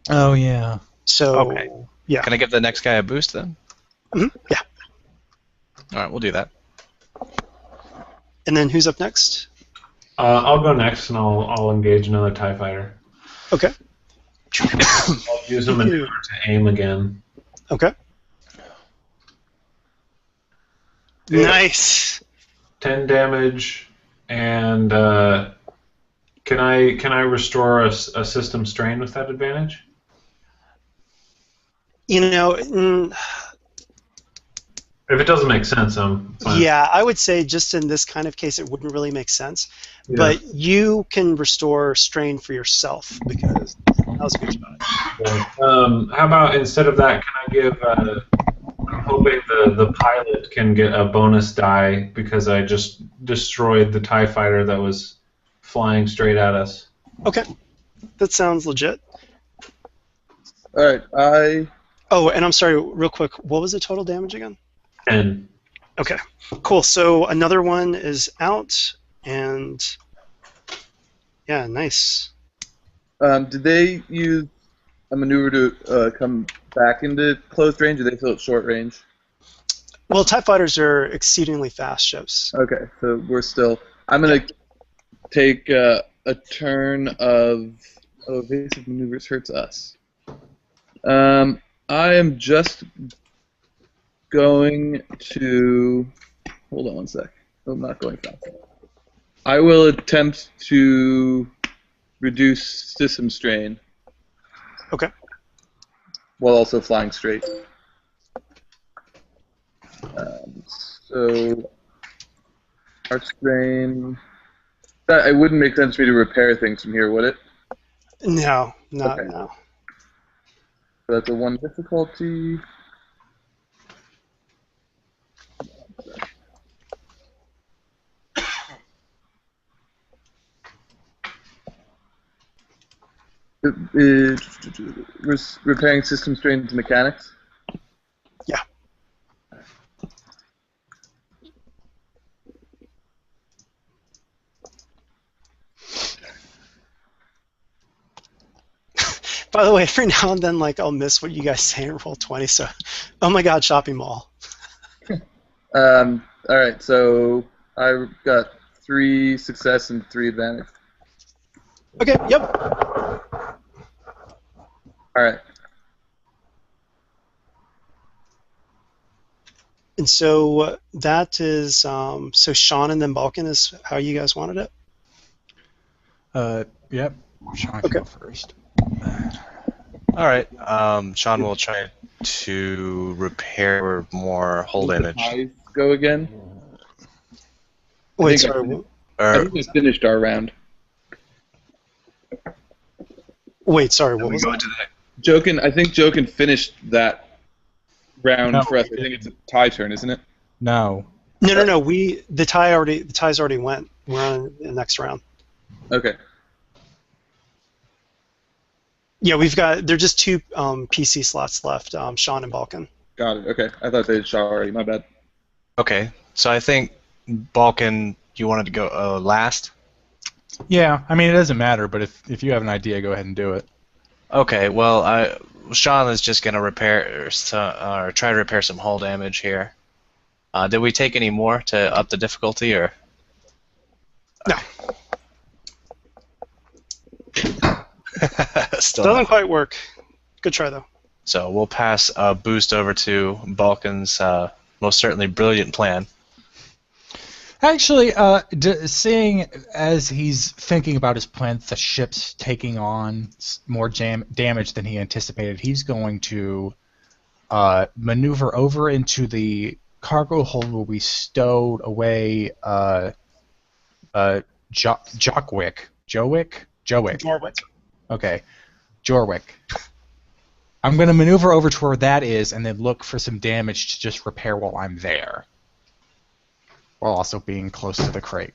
Oh, yeah. So, Okay. Yeah. Can I give the next guy a boost then? Yeah. All right, we'll do that. And then who's up next? I'll go next, and I'll engage another TIE fighter. Okay. I'll use a maneuver to aim again. Okay. Yeah. Nice. 10 damage, and can I restore a system strain with that advantage? If it doesn't make sense, I'm fine. Yeah, I would say just in this kind of case, it wouldn't really make sense. Yeah. But you can restore strain for yourself because That was a good shot. Okay. How about instead of that, can I give? I'm hoping the pilot can get a bonus die because I just destroyed the TIE fighter that was flying straight at us. Okay, that sounds legit. All right, Oh, and I'm sorry, real quick. What was the total damage again? 10. Okay, cool. So another one is out, and yeah, nice. Did they use a maneuver to come back into close range, or they still at short range? Well, TIE fighters are exceedingly fast ships. Okay, so we're still. I'm gonna take a turn of evasive maneuvers hurts us. I am just going to hold on one sec. I'm not going fast. I will attempt to reduce system strain. Okay. While also flying straight. So arc strain. It wouldn't make sense for me to repair things from here, would it? No, no, Okay. no. So that's a 1 difficulty. Repairing system strain to mechanics? Yeah. By the way, every now and then, like, I'll miss what you guys say and roll 20, so... Oh my god, shopping mall. Alright, so I got 3 success and 3 advantage. Okay, yep. Alright. And so that is... so Sean and then Balkan is how you guys wanted it? Yep. Sean can go first. All right. Sean will try to repair more hull damage. Eyes go again? Wait, think I sorry. finished- what- I think we finished our round. Wait, sorry, Then what we was go that? into the I think Jokin finished that round No, for us. we I think it's a tie turn, isn't it? No. No. The ties already went. We're on the next round. Okay. Yeah, they're just 2 PC slots left, Sean and Balkan. Got it. Okay. I thought they had shot already. My bad. Okay, so I think Balkan, you wanted to go last. Yeah, I mean, it doesn't matter, but if you have an idea, go ahead and do it. Okay, well, Sean is just gonna repair or try to repair some hull damage here. Did we take any more to up the difficulty, or? No. Still Doesn't not. quite work. Good try, though. So we'll pass a boost over to Balkan's most certainly brilliant plan. Actually, seeing as he's thinking about his plan, the ship's taking on more damage than he anticipated, he's going to maneuver over into the cargo hold where we stowed away Jowick. Okay, Jorwick. I'm going to maneuver over to where that is and then look for some damage to just repair while I'm there. While also being close to the crate.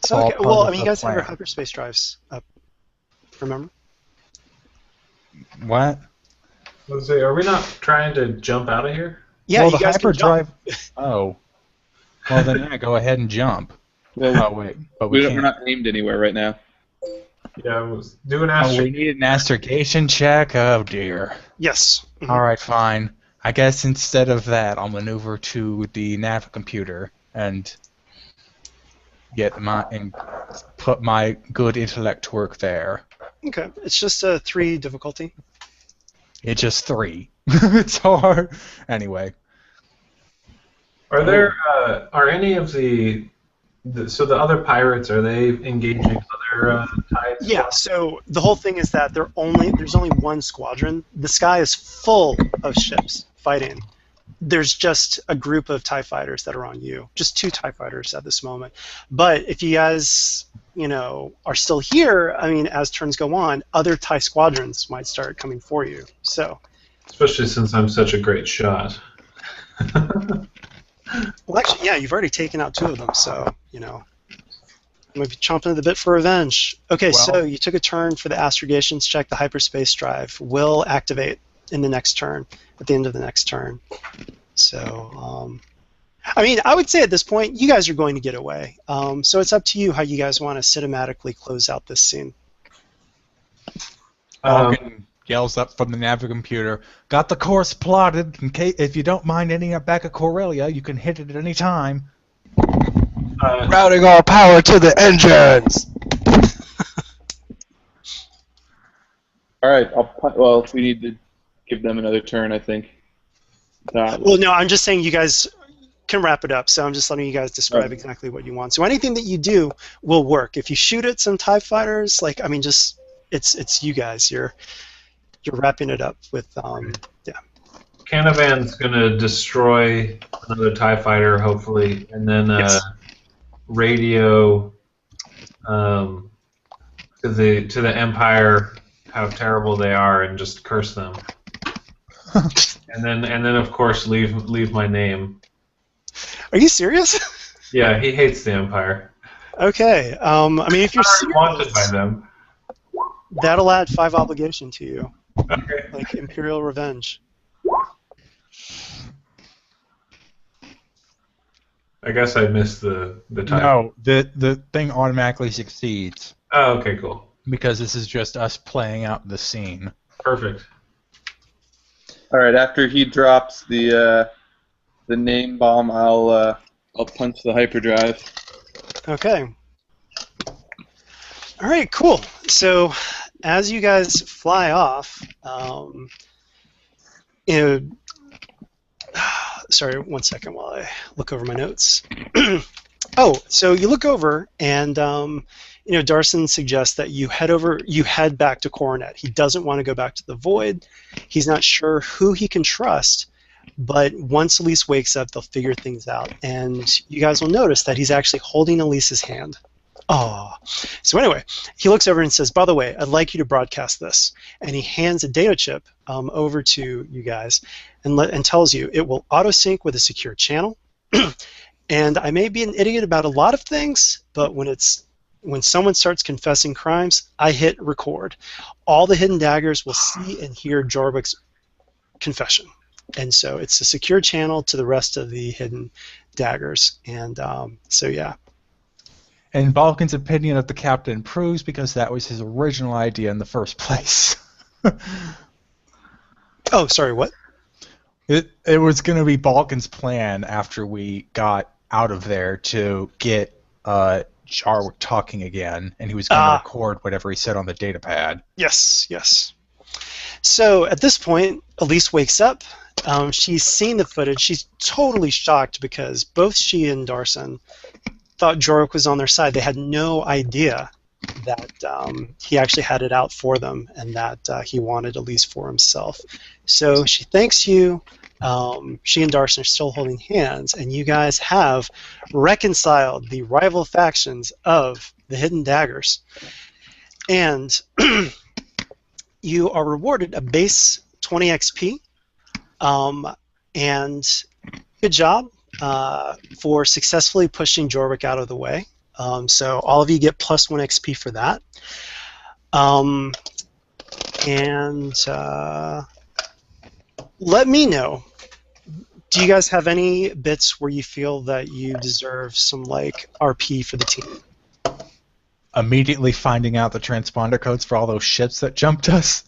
So, All okay. part Well, of I mean, you the guys have your plan. hyperspace drives up. Remember? What? Let's see, are we not trying to jump out of here? Yeah, well, you the guys can jump. hyperdrive. Oh. Well, then yeah, go ahead and jump. Well, Oh wait, but we we're can't. not aimed anywhere right now. Yeah, I was doing Oh, astro. we need an astrogation check. Oh dear. Yes. Mhm. All right, fine. I guess instead of that, I'll maneuver to the nav computer and put my good intellect to work there. Okay. It's just a 3 difficulty. It's just 3. It's hard. Anyway. Are there are any of the other pirates, are they engaging other tides? Yeah. So the whole thing is that there's only 1 squadron. The sky is full of ships fighting. There's just a group of TIE fighters that are on you. Just 2 TIE fighters at this moment. But if you guys are still here, I mean, as turns go on, other TIE squadrons might start coming for you. So, Especially since I'm such a great shot. well, actually, yeah, you've already taken out 2 of them, so, I'm going to be chomping at the bit for revenge. Okay, so you took a turn for the astrogations check. The hyperspace drive will activate in the next turn, at the end of the next turn. So, I mean, I would say at this point, you guys are going to get away. So it's up to you how you guys want to cinematically close out this scene. Falcon yells up from the navigomputer, "Got the course plotted. In case, if you don't mind ending up back at Corellia, you can hit it at any time." Routing all power to the engines! Alright, well, we need to give them another turn, I think. Well, no, I'm just saying you guys can wrap it up, so I'm just letting you guys describe exactly what you want. So anything that you do will work. If you shoot at some TIE fighters, I mean, just, it's you guys. You're wrapping it up with, yeah. Canavan's going to destroy another TIE fighter, hopefully, and then radio to the Empire how terrible they are and just curse them. and then of course leave my name. Are you serious? Yeah, he hates the Empire. Okay. I mean, if you're serious, wanted by them, that'll add 5 obligation to you. Okay. Like Imperial Revenge. I guess I missed the time. No, the thing automatically succeeds. Oh, okay, cool. Because this is just us playing out the scene. Perfect. Alright, after he drops the name bomb, I'll punch the hyperdrive. Okay. All right, cool. So as you guys fly off, sorry, one second while I look over my notes. Oh, so you look over, and Darson suggests that you head back to Coronet. He doesn't want to go back to the Void. He's not sure who he can trust, but once Elise wakes up, they'll figure things out, and you guys will notice that he's actually holding Elise's hand. Oh. So anyway, he looks over and says, "By the way, I'd like you to broadcast this." And he hands a data chip over to you guys and tells you it will auto-sync with a secure channel. And I may be an idiot about a lot of things, but when someone starts confessing crimes, I hit record. All the Hidden Daggers will see and hear Jorvik's confession. And so it's a secure channel to the rest of the Hidden Daggers. And so, yeah. And Balkan's opinion of the captain proves because that was his original idea in the first place. Oh, sorry, what? It was going to be Balkan's plan after we got out of there to get Jarwick talking again, and he was going to record whatever he said on the data pad. Yes, yes. So at this point, Elise wakes up. She's seen the footage. She's totally shocked because both she and Darson thought Jorwick was on their side. They had no idea that he actually had it out for them and that he wanted Elise for himself. So she thanks you. She and Darson are still holding hands, and you guys have reconciled the rival factions of the Hidden Daggers. And you are rewarded a base 20 XP. And good job for successfully pushing Jorwick out of the way. So all of you get +1 XP for that. Let me know. Do you guys have any bits where you feel that you deserve some RP for the team? Immediately finding out the transponder codes for all those ships that jumped us.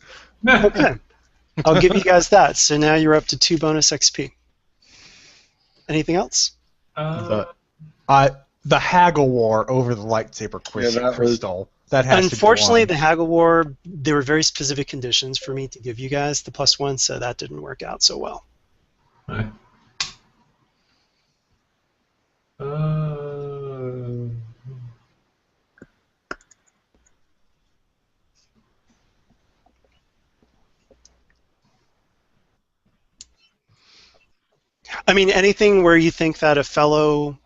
Okay. I'll give you guys that. So now you're up to 2 bonus XP. Anything else? The haggle war over the lightsaber crystal. That has Unfortunately, to be the haggle war, there were very specific conditions for me to give you guys the +1, so that didn't work out so well. Right. I mean, anything where you think that a fellow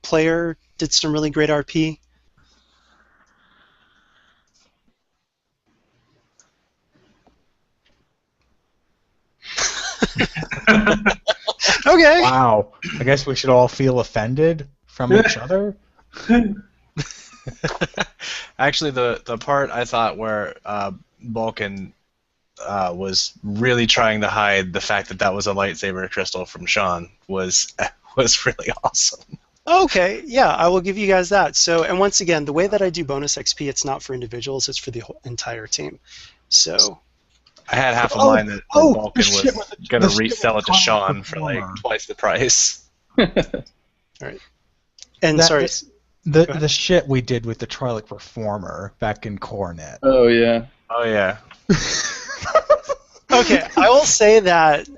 player did some really great RP? Okay. Wow. I guess we should all feel offended from each other. Actually, the part I thought where Vulcan was really trying to hide the fact that that was a lightsaber crystal from Sean was really awesome. Okay, yeah, I will give you guys that. So, and once again, the way that I do bonus XP, it's not for individuals, it's for the whole entire team. So, I had half a mind that Vulcan the was going to shit resell it to with Sean the for like performer. twice the price. all right. And That- sorry, The shit we did with the Trillic Reformer back in Coronet. Oh yeah. Oh yeah. okay, I will say that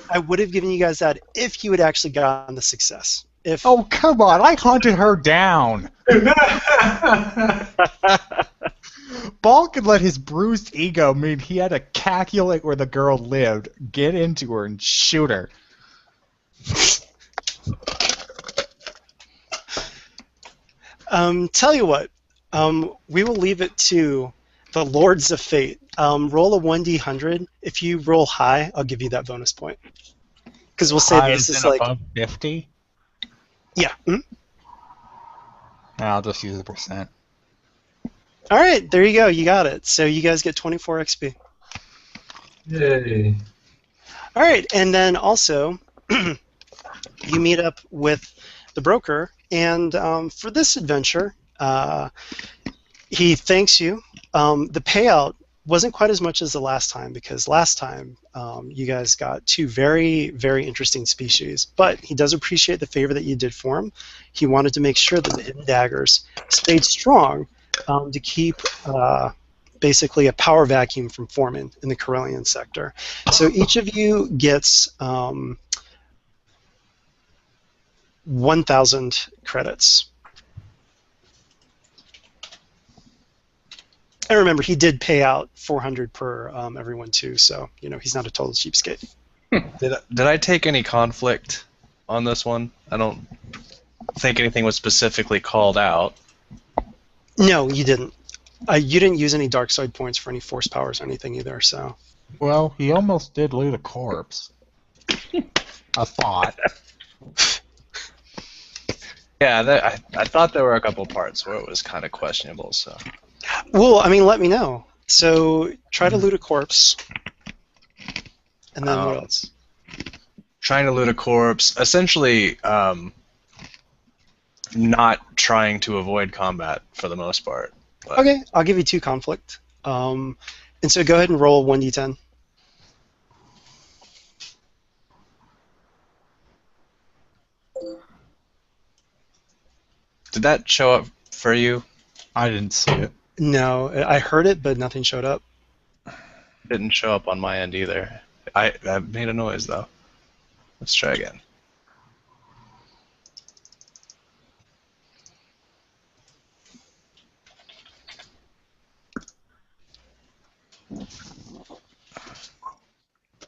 I would have given you guys that if you had actually gotten the success. If Oh, come on. I hunted her down. Balkan let his bruised ego mean he had to calculate where the girl lived, get into her, and shoot her. Tell you what, we will leave it to the Lords of Fate. Roll a 1d100. If you roll high, I'll give you that bonus point. Because we'll say this is like above 50. yeah. I'll just use the percent. All right, there you go. You got it. So you guys get 24 XP. Yay. All right, and then also you meet up with the broker, and for this adventure, he thanks you. The payout wasn't quite as much as the last time, because last time you guys got two very, very interesting species, but he does appreciate the favor that you did for him. He wanted to make sure that the Hidden Daggers stayed strong to keep basically a power vacuum from forming in the Corellian sector. So each of you gets 1,000 credits. And remember, he did pay out 400 per everyone too, so you know he's not a total cheapskate. Did I take any conflict on this one? I don't think anything was specifically called out. No, you didn't. You didn't use any dark side points for any force powers or anything either. So. Well, he almost did loot a corpse. I thought. Yeah, I thought there were a couple parts where it was kind of questionable. So. Well, I mean, let me know. So try to loot a corpse, and then what else? Trying to loot a corpse, essentially not trying to avoid combat for the most part. But. Okay, I'll give you 2 conflict. And so go ahead and roll 1d10. Did that show up for you? I didn't see it. No, I heard it, but nothing showed up. Didn't show up on my end either. I made a noise though. Let's try again.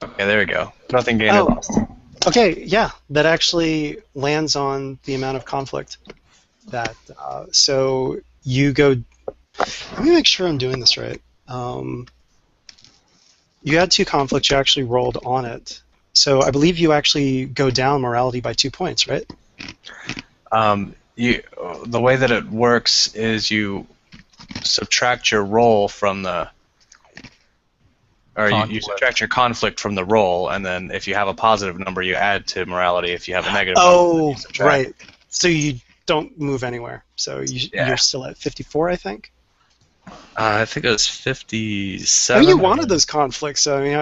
Okay, there we go. Nothing gained or lost. Okay, yeah, that actually lands on the amount of conflict. That so you go. Let me make sure I'm doing this right. You had 2 conflicts. You actually rolled on it. So I believe you actually go down morality by 2 points, right? The way that it works is you subtract your roll from the, or you subtract your conflict from the roll, and then if you have a positive number, you add to morality. If you have a negative number, you subtract. Right. So you don't move anywhere. So you're still at 54, I think. I think it was 57. Oh, you wanted those conflicts. So I mean,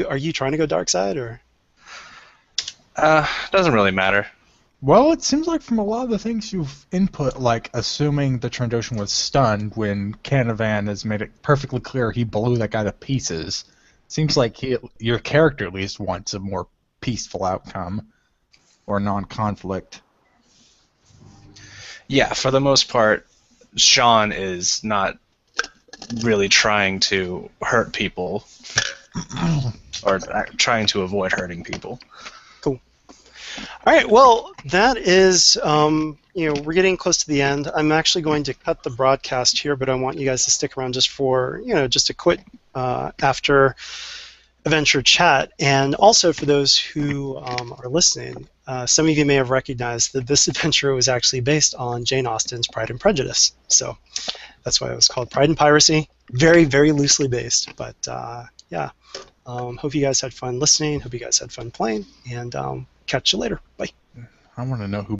are you trying to go dark side or? Doesn't really matter. Well, it seems like from a lot of the things you've input, like assuming the Trandoshan was stunned when Canavan has made it perfectly clear he blew that guy to pieces, seems like your character at least wants a more peaceful outcome or non-conflict. Yeah, for the most part, Sean is not really trying to hurt people or trying to avoid hurting people. Cool. All right, well, that is, we're getting close to the end. I'm actually going to cut the broadcast here, but I want you guys to stick around just for, just a quick, after adventure chat. And also for those who are listening, some of you may have recognized that this adventure was actually based on Jane Austen's Pride and Prejudice. So that's why it was called Pride and Piracy. Very, very loosely based. But yeah, hope you guys had fun listening. Hope you guys had fun playing. And catch you later. Bye. I want to know who